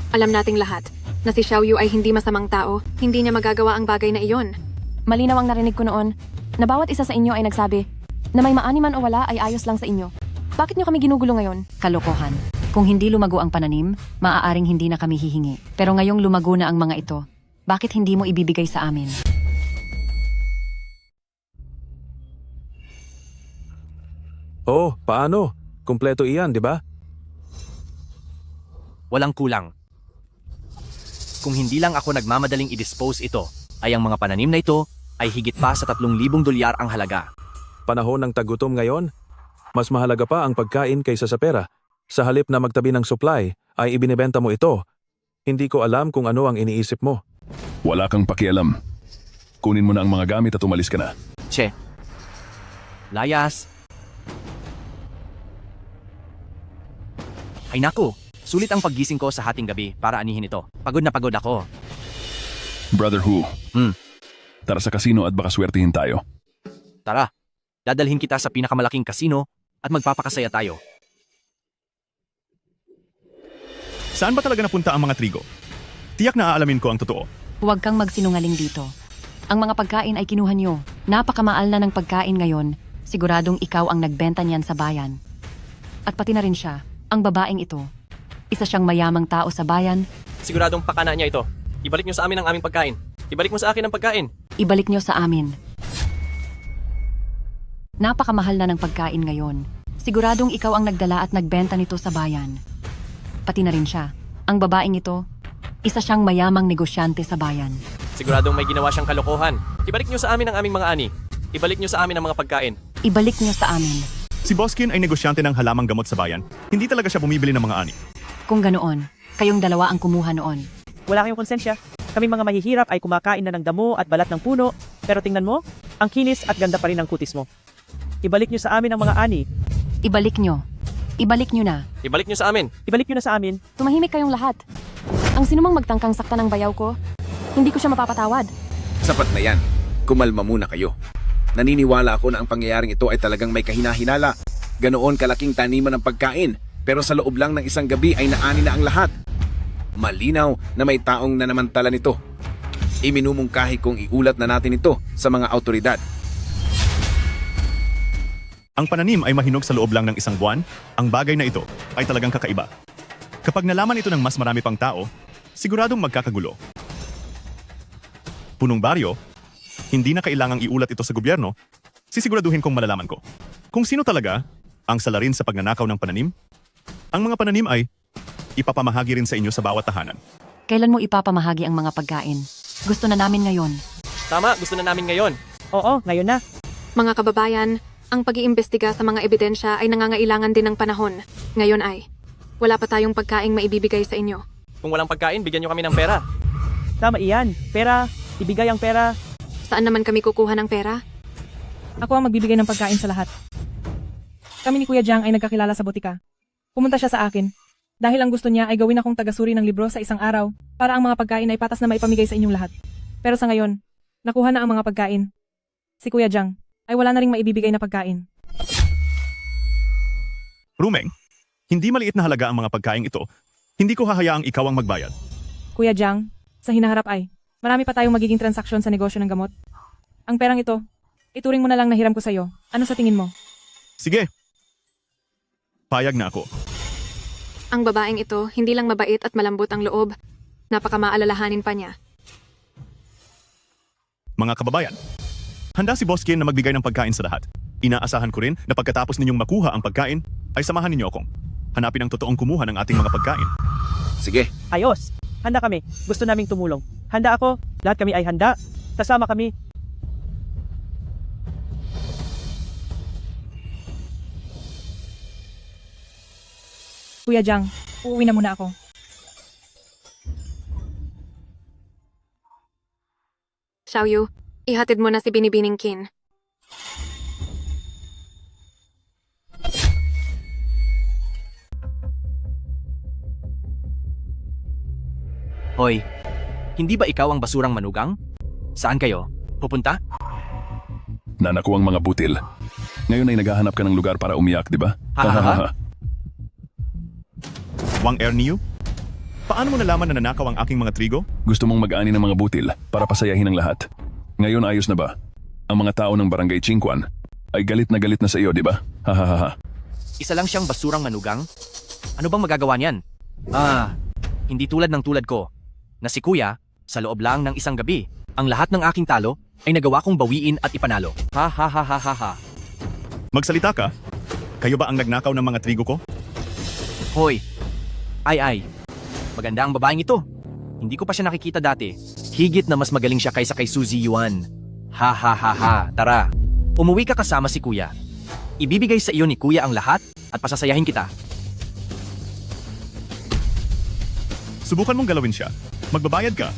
Speaker 6: alam nating lahat na si Xiaoyu ay hindi masamang tao, hindi niya magagawa ang bagay na iyon.
Speaker 10: Malinaw ang narinig ko noon na bawat isa sa inyo ay nagsabi na may maani man o wala ay ayos lang sa inyo. Bakit niyo kami ginugulo ngayon?
Speaker 2: Kalokohan. Kung hindi lumago ang pananim, maaaring hindi na kami hihingi. Pero ngayong lumago na ang mga ito, bakit hindi mo ibibigay sa amin?
Speaker 20: Oh, paano? Kumpleto iyan, di ba?
Speaker 19: Walang kulang. Kung hindi lang ako nagmamadaling i-dispose ito, ay ang mga pananim na ito ay higit pa sa 3,000 dolyar ang halaga.
Speaker 20: Panahon ng tagutom ngayon, mas mahalaga pa ang pagkain kaysa sa pera. Sa halip na magtabi ng supply, ay ibinebenta mo ito. Hindi ko alam kung ano ang iniisip mo.
Speaker 12: Wala kang pakialam. Kunin mo na ang mga gamit at umalis ka na.
Speaker 19: Che. Layas. Ay naku, sulit ang paggising ko sa hating gabi para anihin ito. Pagod na pagod ako.
Speaker 12: Brother Hu, tara sa kasino at baka swertihin tayo.
Speaker 19: Tara, dadalhin kita sa pinakamalaking kasino at magpapakasaya tayo.
Speaker 4: Saan ba talaga napunta ang mga trigo? Tiyak na aalamin ko ang totoo.
Speaker 2: Huwag kang magsinungaling dito. Ang mga pagkain ay kinuha niyo. Napakamaal na ng pagkain ngayon. Siguradong ikaw ang nagbenta niyan sa bayan. At pati na rin siya, ang babaeng ito. Isa siyang mayamang tao sa bayan.
Speaker 19: Siguradong pakana niya ito. Ibalik niyo sa amin ang aming pagkain. Ibalik mo sa akin ang pagkain.
Speaker 2: Ibalik niyo sa amin. Napakamahal na ng pagkain ngayon. Siguradong ikaw ang nagdala at nagbenta nito sa bayan. pati na rin siya. Ang babaeng ito, isa siyang mayamang negosyante sa bayan.
Speaker 17: Siguradong may ginawa siyang kalokohan. Ibalik niyo sa amin ang aming mga ani. Ibalik niyo sa amin ang mga pagkain.
Speaker 2: Ibalik niyo sa amin.
Speaker 4: Si Boskin ay negosyante ng halamang gamot sa bayan. Hindi talaga siya bumibili ng mga ani.
Speaker 2: Kung ganoon, kayong dalawa ang kumuha noon.
Speaker 16: Wala kayong konsensya. Kaming mga mahihirap ay kumakain na ng damo at balat ng puno, pero tingnan mo, ang kinis at ganda pa rin ng kutis mo. Ibalik niyo sa amin ang mga ani.
Speaker 2: Ibalik niyo. Ibalik niyo na.
Speaker 17: Ibalik niyo sa amin.
Speaker 16: Ibalik niyo na sa amin.
Speaker 10: Tumahimik kayong lahat. Ang sinumang magtangkang sakta ng bayaw ko, hindi ko siya mapapatawad.
Speaker 18: Sapat na yan. Kumalma muna kayo. Naniniwala ako na ang pangyayaring ito ay talagang may kahinahinala. Ganoon kalaking taniman ng pagkain, pero sa loob lang ng isang gabi ay naani na ang lahat. Malinaw na may taong nanamantala nito. Iminumungkahi kong iulat na natin ito sa mga autoridad.
Speaker 4: Ang pananim ay mahinog sa loob lang ng isang buwan. Ang bagay na ito ay talagang kakaiba. Kapag nalaman ito ng mas marami pang tao, siguradong magkakagulo. Punong baryo, hindi na kailangang iulat ito sa gobyerno, sisiguraduhin kong malalaman ko. Kung sino talaga ang salarin sa pagnanakaw ng pananim, ang mga pananim ay ipapamahagi rin sa inyo sa bawat tahanan.
Speaker 2: Kailan mo ipapamahagi ang mga pagkain? Gusto na namin ngayon.
Speaker 17: Tama, gusto na namin ngayon.
Speaker 16: Oo, ngayon na.
Speaker 6: Mga kababayan, ang pag-iimbestiga sa mga ebidensya ay nangangailangan din ng panahon. Ngayon ay, wala pa tayong pagkaing maibibigay sa inyo.
Speaker 17: Kung walang pagkain, bigyan niyo kami ng pera.
Speaker 16: Tama iyan. Pera. Ibigay ang pera.
Speaker 6: Saan naman kami kukuha ng pera?
Speaker 5: Ako ang magbibigay ng pagkain sa lahat. Kami ni Kuya Jiang ay nagkakilala sa botika. Pumunta siya sa akin. Dahil ang gusto niya ay gawin akong tagasuri ng libro sa isang araw para ang mga pagkain ay patas na maipamigay sa inyong lahat. Pero sa ngayon, nakuha na ang mga pagkain. Si Kuya Jiang ay wala na ring maibibigay na pagkain.
Speaker 4: Rumeng, hindi maliit na halaga ang mga pagkain ito. Hindi ko hahayaang ikaw ang magbayad.
Speaker 5: Kuya Jiang, sa hinaharap ay, marami pa tayong magiging transaksyon sa negosyo ng gamot. Ang perang ito, ituring mo na lang na hiram ko sa'yo. Ano sa tingin mo?
Speaker 4: Sige. Payag na ako.
Speaker 6: Ang babaeng ito, hindi lang mabait at malambot ang loob. Napakamaalalahanin pa niya.
Speaker 4: Mga kababayan, handa si Boskin na magbigay ng pagkain sa lahat. Inaasahan ko rin na pagkatapos ninyong makuha ang pagkain, ay samahan ninyo akong hanapin ang totoong kumuha ng ating mga pagkain.
Speaker 18: Sige.
Speaker 16: Ayos. Handa kami. Gusto naming tumulong. Handa ako. Lahat kami ay handa. Kasama kami.
Speaker 5: Kuya Jiang, uuwi na muna ako.
Speaker 6: Xiaoyu, ihatid mo na si Binibining Qin.
Speaker 19: Hoy, hindi ba ikaw ang basurang manugang? Saan kayo? Pupunta?
Speaker 12: Nanakuwang mga butil. Ngayon ay naghahanap ka ng lugar para umiyak, di ba?
Speaker 19: Ha?
Speaker 4: Wang Erniu? Paano mo nalaman na nanakaw ang aking mga trigo?
Speaker 12: Gusto mong mag-ani ng mga butil para pasayahin ang lahat. Ngayon ayos na ba? Ang mga tao ng barangay Chingquan ay galit na sa iyo, di ba? Ha.
Speaker 19: Isa lang siyang basurang manugang? Ano bang magagawa niyan? Hindi tulad ng tulad ko, na si Kuya, sa loob lang ng isang gabi, ang lahat ng aking talo ay nagawa kong bawiin at ipanalo. Ha.
Speaker 4: Magsalita ka? Kayo ba ang nagnakaw ng mga trigo ko?
Speaker 19: Hoy, ay, maganda ang babaeng ito. Hindi ko pa siya nakikita dati. Higit na mas magaling siya kaysa kay Suzy Yuan. Ha. Tara, umuwi ka kasama si Kuya. Ibibigay sa iyo ni Kuya ang lahat at pasasayahin kita.
Speaker 4: Subukan mong galawin siya. Magbabayad ka.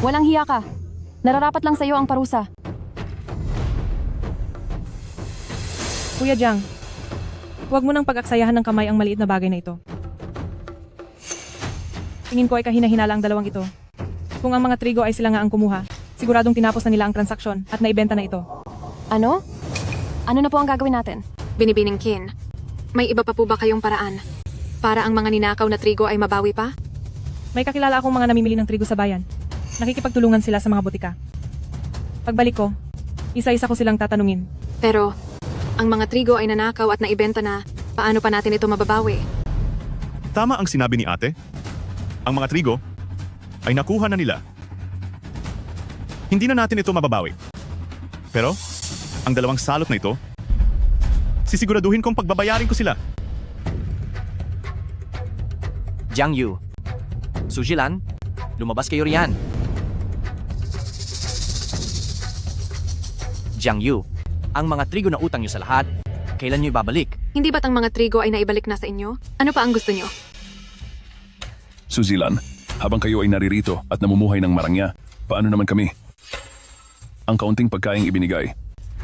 Speaker 10: Walang hiya ka. Nararapat lang sa iyo ang parusa.
Speaker 5: Kuya Jiang, huwag mo nang pag-aksayahan ng kamay ang maliit na bagay na ito. Tingin ko ay kahina-hinala ang dalawang ito. Kung ang mga trigo ay sila nga ang kumuha, siguradong tinapos na nila ang transaksyon at naibenta na ito.
Speaker 10: Ano? Ano na po ang gagawin natin?
Speaker 6: Binibining Qin, may iba pa po ba kayong paraan? Para ang mga ninakaw na trigo ay mabawi pa?
Speaker 5: May kakilala akong mga namimili ng trigo sa bayan. Nakikipagtulungan sila sa mga butika. Pagbalik ko, isa-isa ko silang tatanungin.
Speaker 6: Pero, ang mga trigo ay nanakaw at naibenta na, paano pa natin ito mababawi?
Speaker 4: Tama ang sinabi ni ate. Ang mga trigo ay nakuha na nila. Hindi na natin ito mababawi. Pero, ang dalawang salot na ito, sisiguraduhin kong pagbabayarin ko sila.
Speaker 19: Jiang Yu, Sujilan, lumabas kayo riyan. Jiang Yu, ang mga trigo na utang nyo sa lahat, kailan nyo ibabalik?
Speaker 6: Hindi ba't ang mga trigo ay naibalik na sa inyo? Ano pa ang gusto nyo?
Speaker 12: Suzilan, habang kayo ay naririto at namumuhay ng marangya, paano naman kami? Ang kaunting pagkaing ibinigay,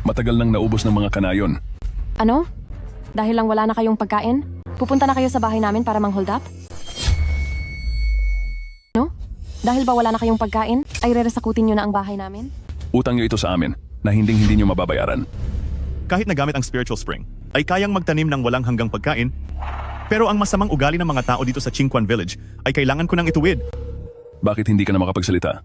Speaker 12: matagal nang naubos ng mga kanayon.
Speaker 10: Ano? Dahil lang wala na kayong pagkain? Pupunta na kayo sa bahay namin para mang-hold up? No? Dahil ba wala na kayong pagkain, ay reresakutin nyo na ang bahay namin?
Speaker 12: Utang nyo ito sa amin na hindi nyo mababayaran.
Speaker 4: Kahit nagamit ang spiritual spring, ay kayang magtanim ng walang hanggang pagkain. Pero ang masamang ugali ng mga tao dito sa Qingquan Village ay kailangan ko nang ituwid.
Speaker 12: Bakit hindi ka na makapagsalita?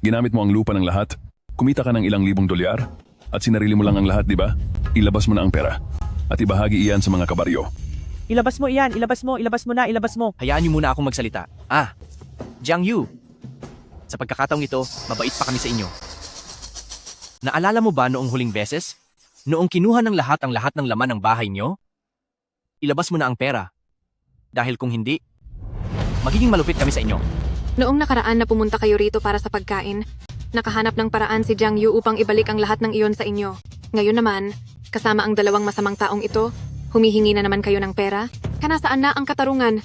Speaker 12: Ginamit mo ang lupa ng lahat, kumita ka ng ilang libong dolyar, at sinarili mo lang ang lahat, di ba? Ilabas mo na ang pera, at ibahagi iyan sa mga kabaryo.
Speaker 16: Ilabas mo iyan, ilabas mo na, ilabas mo.
Speaker 19: Hayaan nyo muna akong magsalita. Jiang Yu, sa pagkakataong ito, mabait pa kami sa inyo. Naalala mo ba noong huling beses? Noong kinuha ng lahat ng laman ng bahay nyo? Ilabas mo na ang pera. Dahil kung hindi, magiging malupit kami sa inyo.
Speaker 6: Noong nakaraan na pumunta kayo rito para sa pagkain, nakahanap ng paraan si Jiang Yu upang ibalik ang lahat ng iyon sa inyo. Ngayon naman, kasama ang dalawang masamang taong ito, humihingi na naman kayo ng pera? Kanasaan na ang katarungan?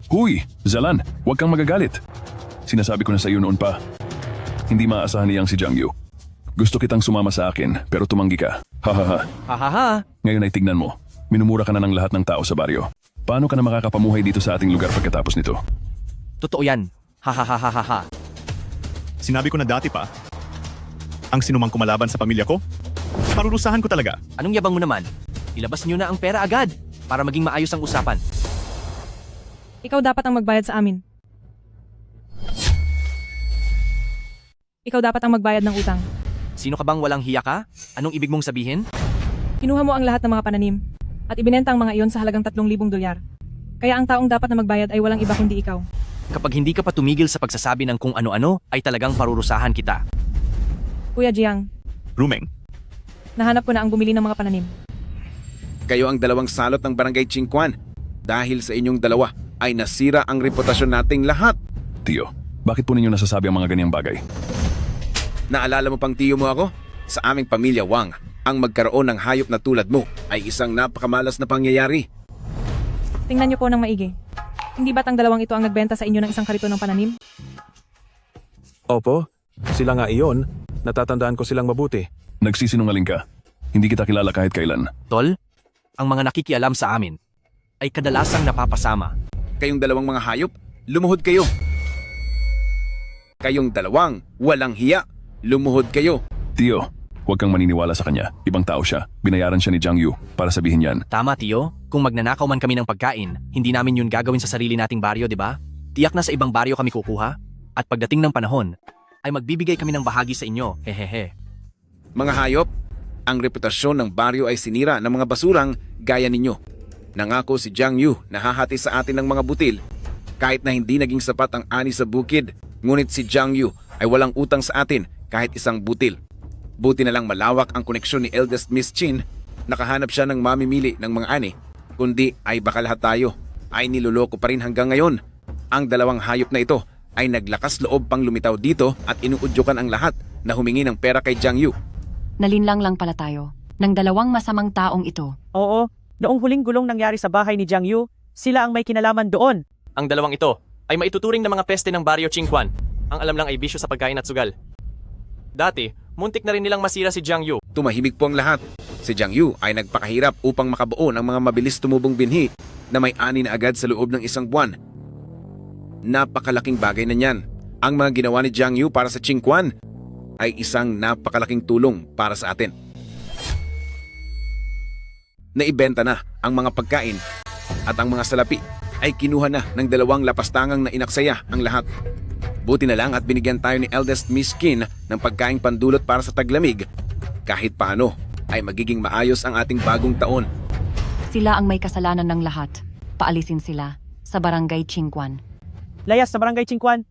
Speaker 12: Huy, Zalan, huwag kang magagalit. Sinasabi ko na sa iyo noon pa. Hindi maaasahan niyang si Jiang Yu. Gusto kitang sumama sa akin, pero tumanggi ka. Hahaha.
Speaker 19: Hahaha.
Speaker 12: Ngayon ay tignan mo. Minumura ka na ng lahat ng tao sa baryo. Paano ka na makakapamuhay dito sa ating lugar pagkatapos nito?
Speaker 19: Totoo yan. Hahaha.
Speaker 4: Sinabi ko na dati pa, ang sinumang kumalaban sa pamilya ko, parurusahan ko talaga.
Speaker 19: Anong yabang mo naman? Ilabas nyo na ang pera agad para maging maayos ang usapan.
Speaker 5: Ikaw dapat ang magbayad sa amin. Ikaw dapat ang magbayad ng utang.
Speaker 19: Sino ka bang walang hiya ka? Anong ibig mong sabihin?
Speaker 5: Kinuha mo ang lahat ng mga pananim at ibinenta ang mga iyon sa halagang 3,000 dolyar. Kaya ang taong dapat na magbayad ay walang iba kundi ikaw.
Speaker 19: Kapag hindi ka pa tumigil sa pagsasabi ng kung ano-ano, ay talagang parurusahan kita.
Speaker 5: Kuya Jiang,
Speaker 4: Rumeng,
Speaker 5: nahanap ko na ang bumili ng mga pananim.
Speaker 18: Kayo ang dalawang salot ng Barangay Qingquan. Dahil sa inyong dalawa ay nasira ang reputasyon nating lahat.
Speaker 12: Tiyo, bakit po ninyo nasasabi ang mga ganyang bagay?
Speaker 18: Naalala mo pang tiyo mo ako? Sa aming pamilya Wang, ang magkaroon ng hayop na tulad mo ay isang napakamalas na pangyayari.
Speaker 5: Tingnan niyo po ng maigi. Hindi ba't ang dalawang ito ang nagbenta sa inyo ng isang kariton ng pananim?
Speaker 20: Opo, sila nga iyon. Natatandaan ko silang mabuti.
Speaker 12: Nagsisinungaling ka. Hindi kita kilala kahit kailan.
Speaker 19: Tol, ang mga nakikialam sa amin ay kadalasang napapasama.
Speaker 18: Kayong dalawang mga hayop, lumuhod kayo. Kayong dalawang walang hiya, lumuhod kayo.
Speaker 12: Tiyo, huwag kang maniniwala sa kanya. Ibang tao siya. Binayaran siya ni Jiang Yu para sabihin yan.
Speaker 19: Tama, Tiyo. Kung magnanakaw man kami ng pagkain, hindi namin yun gagawin sa sarili nating baryo, di ba? Tiyak na sa ibang baryo kami kukuha. At pagdating ng panahon, ay magbibigay kami ng bahagi sa inyo. Hehehe.
Speaker 18: Mga hayop, ang reputasyon ng baryo ay sinira ng mga basurang gaya ninyo. Nangako si Jiang Yu na hahati sa atin ng mga butil. Kahit na hindi naging sapat ang ani sa bukid, ngunit si Jiang Yu ay walang utang sa atin kahit isang butil. Buti na lang malawak ang koneksyon ni eldest Miss Chin, nakahanap siya ng mamimili ng mga ani, kundi ay baka lahat tayo ay niloloko pa rin hanggang ngayon. Ang dalawang hayop na ito ay naglakas loob pang lumitaw dito at inuudyokan ang lahat na humingi ng pera kay Jiang Yu.
Speaker 10: Nalinlang lang pala tayo ng dalawang masamang taong ito.
Speaker 16: Oo, noong huling gulong nangyari sa bahay ni Jiang Yu, sila ang may kinalaman doon.
Speaker 17: Ang dalawang ito ay maituturing na mga peste ng baryo Qingquan. Ang alam lang ay bisyo sa pagkain at sugal. Dati, muntik na rin nilang masira si Jiang Yu.
Speaker 18: Tumahimik po ang lahat. Si Jiang Yu ay nagpakahirap upang makabuo ng mga mabilis tumubong binhi na may ani na agad sa loob ng isang buwan. Napakalaking bagay na niyan. Ang mga ginawa ni Jiang Yu para sa Qingquan ay isang napakalaking tulong para sa atin. Naibenta na ang mga pagkain at ang mga salapi ay kinuha na ng dalawang lapastangang na inaksaya ang lahat. Buti na lang at binigyan tayo ni eldest Miss Qin ng pagkaing pandulot para sa taglamig. Kahit paano ay magiging maayos ang ating bagong taon.
Speaker 10: Sila ang may kasalanan ng lahat. Paalisin sila sa Barangay Qingquan.
Speaker 16: Layas sa Barangay Qingquan,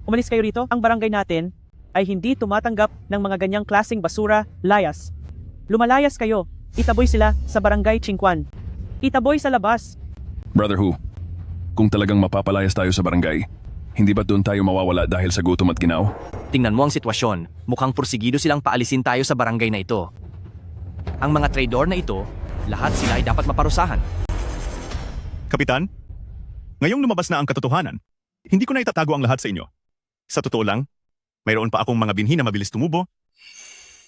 Speaker 16: umalis kayo rito. Ang barangay natin ay hindi tumatanggap ng mga ganyang klaseng basura. Layas. Lumalayas kayo. Itaboy sila sa Barangay Qingquan. Itaboy sa labas.
Speaker 12: Brother Hu, Kung talagang mapapalayas tayo sa barangay, hindi ba doon tayo mawawala dahil sa gutom at ginaw?
Speaker 19: Tingnan mo ang sitwasyon. Mukhang porsigido silang paalisin tayo sa barangay na ito. Ang mga traidor na ito, lahat sila ay dapat maparusahan.
Speaker 4: Kapitan, ngayong lumabas na ang katotohanan, hindi ko na itatago ang lahat sa inyo. Sa totoo lang, mayroon pa akong mga binhi na mabilis tumubo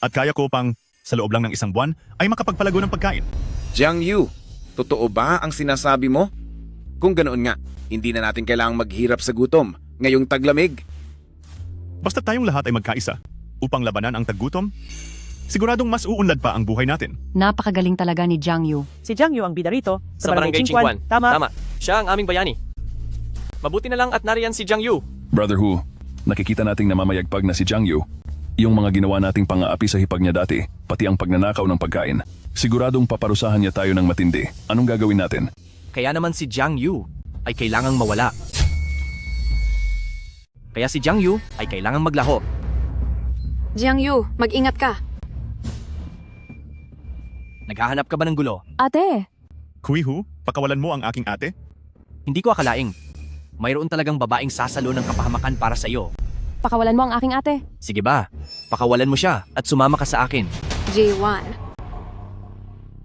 Speaker 4: at kaya ko pang sa loob lang ng isang buwan ay makapagpalago ng pagkain.
Speaker 18: Jiang Yu, totoo ba ang sinasabi mo? Kung ganoon nga, hindi na natin kailangang maghirap sa gutom ngayong taglamig.
Speaker 4: Basta tayong lahat ay magkaisa upang labanan ang taggutom, siguradong mas uunlad pa ang buhay natin.
Speaker 2: Napakagaling talaga ni Jiang Yu.
Speaker 16: Si Jiang Yu ang bida rito
Speaker 17: Sa barangay Chingquan.
Speaker 16: Tama.
Speaker 17: Siya ang aming bayani. Mabuti na lang at nariyan si Jiang Yu.
Speaker 12: Brother Hu, nakikita nating namamayagpag na si Jiang Yu. Yung mga ginawa nating pang-aapi sa hipag niya dati, pati ang pagnanakaw ng pagkain. Siguradong paparusahan niya tayo ng matindi. Anong gagawin natin?
Speaker 19: Kaya naman si Jiang Yu ay kailangang mawala. Kaya si Jiang Yu ay kailangang maglaho.
Speaker 6: Jiang Yu, mag-ingat ka.
Speaker 19: Naghahanap ka ba ng gulo?
Speaker 10: Ate!
Speaker 4: Kuihu, pakawalan mo ang aking ate?
Speaker 19: Hindi ko akalaing. Mayroon talagang babaeng sasalo ng kapahamakan para sa iyo.
Speaker 10: Pakawalan mo ang aking ate.
Speaker 19: Sige ba? Pakawalan mo siya at sumama ka sa akin.
Speaker 6: J1.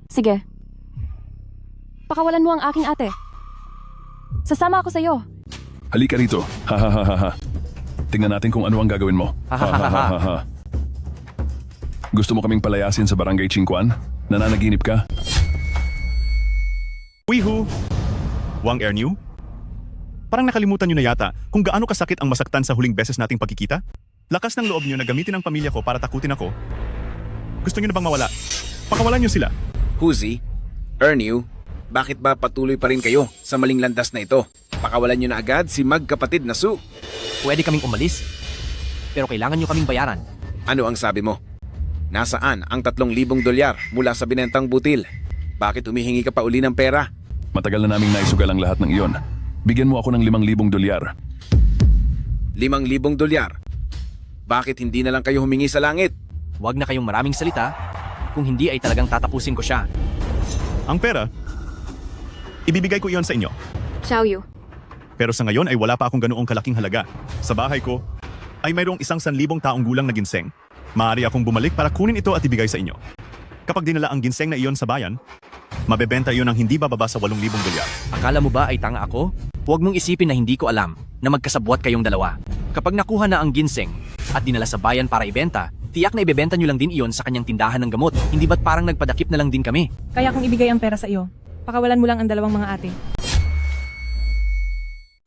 Speaker 10: Sige. Pakawalan mo ang aking ate. Sasama ako sa'yo.
Speaker 12: Halika rito. Ha ha ha ha ha. Tingnan natin kung ano ang gagawin mo.
Speaker 19: Ha ha ha ha ha.
Speaker 12: Gusto mo kaming palayasin sa barangay Chingquan? Nananaginip ka?
Speaker 4: Kuihu, Wang Erniu, parang nakalimutan nyo na yata kung gaano kasakit ang masaktan sa huling beses nating pagkikita? Lakas ng loob nyo na gamitin ang pamilya ko para takutin ako. Gusto nyo na bang mawala? Pakawalan nyo sila.
Speaker 18: Huzi, Erniu, bakit ba patuloy pa rin kayo sa maling landas na ito? Pakawalan nyo na agad si magkapatid na Su.
Speaker 19: Pwede kaming umalis, pero kailangan nyo kaming bayaran.
Speaker 18: Ano ang sabi mo? Nasaan ang 3,000 dolyar mula sa binentang butil? Bakit humihingi ka pa uli ng pera?
Speaker 12: Matagal na naming naisugal ang lahat ng iyon. Bigyan mo ako ng 5,000 dolyar.
Speaker 18: 5,000 dolyar? Bakit hindi na lang kayo humingi sa langit?
Speaker 19: Huwag na kayong maraming salita, kung hindi ay talagang tatapusin ko siya.
Speaker 4: Ang pera, ibibigay ko iyon sa inyo.
Speaker 6: Xiaoyu.
Speaker 4: Pero sa ngayon ay wala pa akong ganoong kalaking halaga. Sa bahay ko ay mayroong 100,000 taong gulang na ginseng. Maaari akong bumalik para kunin ito at ibigay sa inyo. Kapag dinala ang ginseng na iyon sa bayan, mabebenta iyon ng hindi bababa sa 8,000 dolyar.
Speaker 19: Akala mo ba ay tanga ako? Huwag mong isipin na hindi ko alam na magkasabwat kayong dalawa. Kapag nakuha na ang ginseng at dinala sa bayan para ibenta, tiyak na ibebenta nyo lang din iyon sa kanyang tindahan ng gamot. Hindi ba't parang nagpadakip na lang din kami?
Speaker 5: Kaya kung ibigay ang pera sa iyo, pakawalan mo lang ang dalawang mga ate.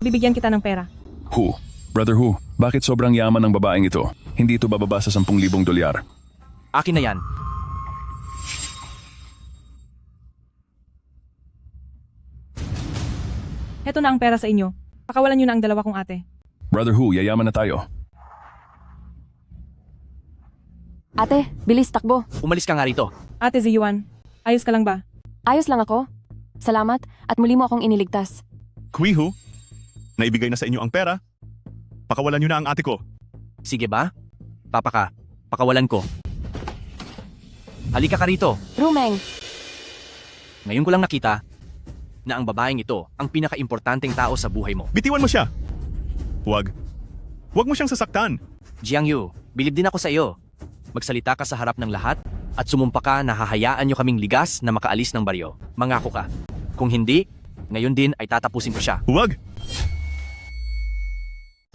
Speaker 5: Bibigyan kita ng pera.
Speaker 12: Hu, Brother Hu, bakit sobrang yaman ng babaeng ito? Hindi ito bababa sa 10,000 dolyar.
Speaker 19: Akin na yan.
Speaker 5: Heto na ang pera sa inyo. Pakawalan nyo na ang dalawa kong ate.
Speaker 12: Brother Hu, yayaman na tayo.
Speaker 10: Ate, bilis takbo.
Speaker 19: Umalis ka nga rito.
Speaker 5: Ate Ziyuan, ayos ka lang ba?
Speaker 10: Ayos lang ako. Salamat at muli mo akong iniligtas.
Speaker 4: Kuihu, naibigay na sa inyo ang pera. Pakawalan nyo na ang ate ko.
Speaker 19: Sige ba? Papa ka, pakawalan ko. Halika ka rito.
Speaker 10: Rumeng.
Speaker 19: Ngayon ko lang nakita na ang babaeng ito ang pinaka-importanteng tao sa buhay mo.
Speaker 4: Bitiwan mo siya. Huwag mo siyang sasaktan.
Speaker 19: Jiang Yu, bilib din ako sa iyo. Magsalita ka sa harap ng lahat at sumumpa ka na hahayaan nyo kaming ligas na makaalis ng baryo. Mangako ka. Kung hindi, ngayon din ay tatapusin ko siya.
Speaker 4: Huwag!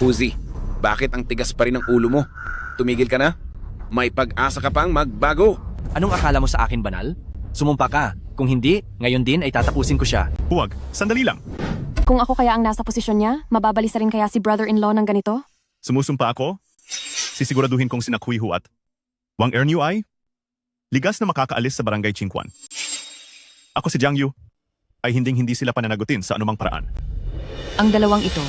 Speaker 18: Huzi, bakit ang tigas pa rin ng ulo mo? Tumigil ka na? May pag-asa ka pang magbago.
Speaker 19: Anong akala mo sa akin, banal? Sumumpa ka. Kung hindi, ngayon din ay tatapusin ko siya.
Speaker 4: Huwag, sandali lang.
Speaker 10: Kung ako kaya ang nasa posisyon niya, mababalisa rin kaya si brother-in-law ng ganito?
Speaker 4: Sumusumpa ako, sisiguraduhin kong sina Kuihu at Wang Erniu ay ligas na makakaalis sa barangay Chingquan. Ako si Jiang Yu, ay hinding-hindi sila pananagutin sa anumang paraan.
Speaker 2: Ang dalawang ito,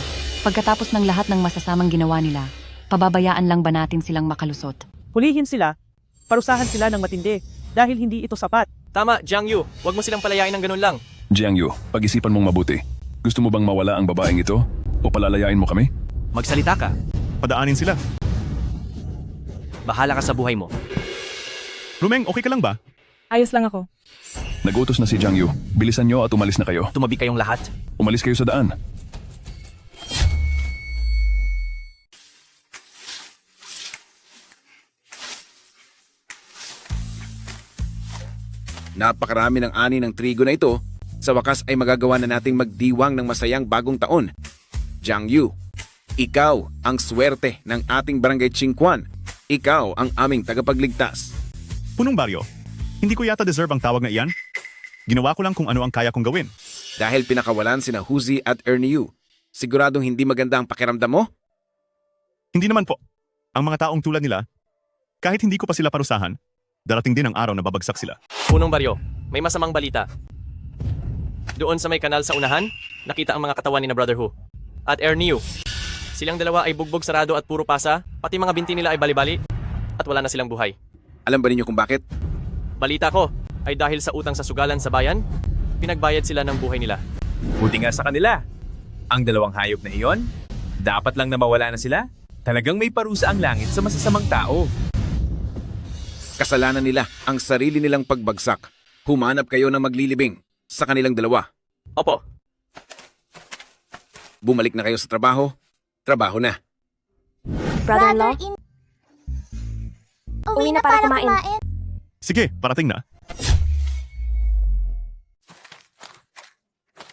Speaker 2: pagkatapos ng lahat ng masasamang ginawa nila, pababayaan lang ba natin silang makalusot?
Speaker 16: Hulihin sila, parusahan sila ng matindi dahil hindi ito sapat.
Speaker 17: Tama, Jiang Yu. Huwag mo silang palayain ng ganun lang.
Speaker 12: Jiang Yu, pag-isipan mong mabuti. Gusto mo bang mawala ang babaeng ito? O palalayain mo kami?
Speaker 19: Magsalita ka.
Speaker 4: Padaanin sila.
Speaker 19: Bahala ka sa buhay mo.
Speaker 4: Rumeng, okay ka lang ba?
Speaker 5: Ayos lang ako.
Speaker 12: Nagutos na si Jiang Yu. Bilisan nyo at umalis na kayo.
Speaker 19: Tumabi kayong lahat.
Speaker 12: Umalis kayo sa daan.
Speaker 18: Napakarami ng ani ng trigo na ito. Sa wakas ay magagawa na nating magdiwang ng masayang bagong taon. Jiang Yu, ikaw ang swerte ng ating barangay Qingquan. Ikaw ang aming tagapagligtas.
Speaker 4: Punong baryo, hindi ko yata deserve ang tawag na iyan. Ginawa ko lang kung ano ang kaya kong gawin.
Speaker 18: Dahil pinakawalan sina Huzi at Ernie Yu, siguradong hindi maganda ang pakiramdam mo?
Speaker 4: Hindi naman po. Ang mga taong tulad nila, kahit hindi ko pa sila parusahan, darating din ang araw na babagsak sila.
Speaker 17: Punong baryo, may masamang balita. Doon sa may kanal sa unahan, nakita ang mga katawan ni na Brother Hu at Ernie Yu. Silang dalawa ay bugbog sarado at puro pasa, pati mga binti nila ay bali-bali at wala na silang buhay.
Speaker 18: Alam ba ninyo kung bakit?
Speaker 17: Balita ko ay dahil sa utang sa sugalan sa bayan, pinagbayad sila ng buhay nila.
Speaker 8: Buti nga sa kanila. Ang dalawang hayop na iyon, dapat lang na mawala na sila. Talagang may parusa ang langit sa masasamang tao.
Speaker 18: Kasalanan nila ang sarili nilang pagbagsak. Humanap kayo ng maglilibing sa kanilang dalawa.
Speaker 17: Opo.
Speaker 18: Bumalik na kayo sa trabaho. Trabaho na.
Speaker 9: Brother-in-law, uwi na para kumain.
Speaker 4: Sige, parating na.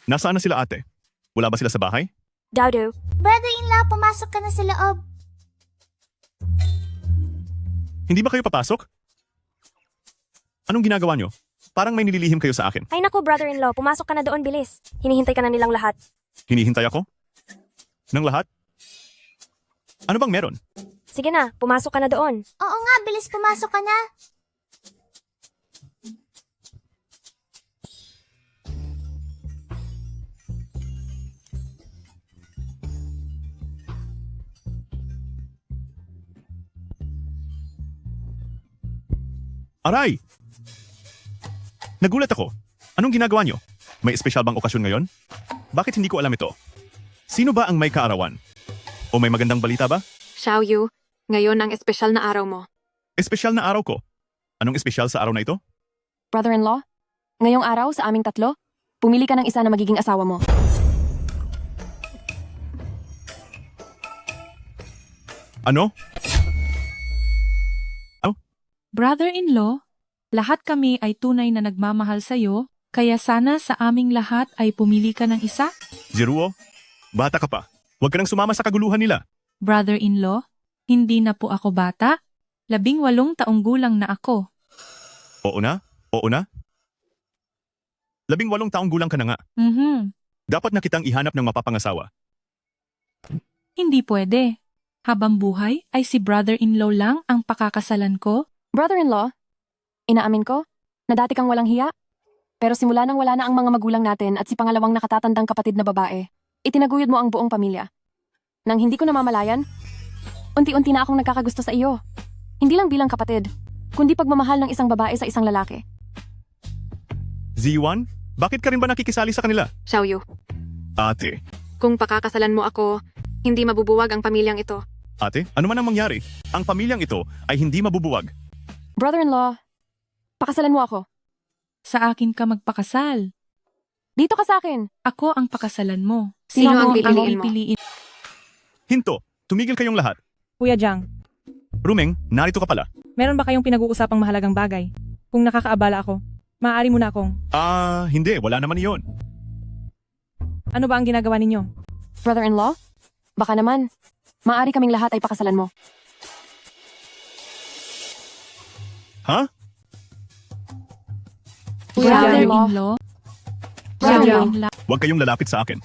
Speaker 4: Nasaan na sila ate? Wala ba sila sa bahay?
Speaker 9: Daudo,
Speaker 11: Brother-in-law, pumasok ka na sa loob.
Speaker 4: Hindi ba kayo papasok? Anong ginagawa nyo? Parang may nililihim kayo sa akin.
Speaker 9: ay naku brother-in-law, pumasok ka na doon bilis. Hinihintay ka na nilang lahat.
Speaker 4: Hinihintay ako? Ng lahat? Ano bang meron?
Speaker 9: Sige na, pumasok ka na doon.
Speaker 11: Oo nga, bilis pumasok ka na.
Speaker 4: Aray! Nagulat ako. Anong ginagawa nyo? May espesyal bang okasyon ngayon? Bakit hindi ko alam ito? Sino ba ang may kaarawan? O may magandang balita ba?
Speaker 6: Xiaoyu, ngayon ang espesyal na araw mo.
Speaker 4: Espesyal na araw ko. Anong espesyal sa araw na ito?
Speaker 10: Brother-in-law, ngayong araw sa aming tatlo, pumili ka ng isa na magiging asawa mo.
Speaker 4: Ano?
Speaker 7: Brother-in-law, lahat kami ay tunay na nagmamahal sa'yo, kaya sana sa aming lahat ay pumili ka ng isa.
Speaker 4: Jiruo, bata ka pa. Huwag ka nang sumama sa kaguluhan nila.
Speaker 7: Brother-in-law, hindi na po ako bata. 18 taong gulang na ako.
Speaker 4: Oo na? Oo na? 18 taong gulang ka na nga. Dapat na kitang ihanap ng mapapangasawa.
Speaker 7: Hindi pwede. Habang buhay ay si brother-in-law lang ang pakakasalan ko.
Speaker 10: Brother-in-law, inaamin ko na dati kang walang hiya. Pero simula nang wala na ang mga magulang natin at si pangalawang nakatatandang kapatid na babae, itinaguyod mo ang buong pamilya. Nang hindi ko namamalayan, unti-unti na akong nagkakagusto sa iyo. Hindi lang bilang kapatid, kundi pagmamahal ng isang babae sa isang lalaki.
Speaker 4: Ziwan, bakit ka rin ba nakikisali sa kanila?
Speaker 6: Xiaoyu,
Speaker 4: Ate.
Speaker 6: kung pakakasalan mo ako, hindi mabubuwag ang pamilyang ito.
Speaker 4: Ate, ano man ang mangyari, ang pamilyang ito ay hindi mabubuwag.
Speaker 10: Brother-in-law, pakasalan mo ako.
Speaker 7: Sa akin ka magpakasal.
Speaker 10: Dito ka sa akin.
Speaker 7: Ako ang pakasalan mo.
Speaker 6: Sino ang
Speaker 7: Ako
Speaker 6: pipiliin mo?
Speaker 7: pipiliin?
Speaker 4: Hinto, tumigil kayong lahat.
Speaker 5: Kuya Jiang,
Speaker 4: Rumeng, narito ka pala.
Speaker 5: meron ba kayong pinag-uusapang mahalagang bagay? Kung nakakaabala ako, maaari mo na akong.
Speaker 4: Hindi, wala naman iyon.
Speaker 5: Ano ba ang ginagawa ninyo?
Speaker 10: Brother-in-law, baka naman, maaari kaming lahat ay pakasalan mo.
Speaker 4: Ha?
Speaker 7: Brother-in-law.
Speaker 5: Brother-in-law.
Speaker 4: Huwag kayong lalapit sa akin.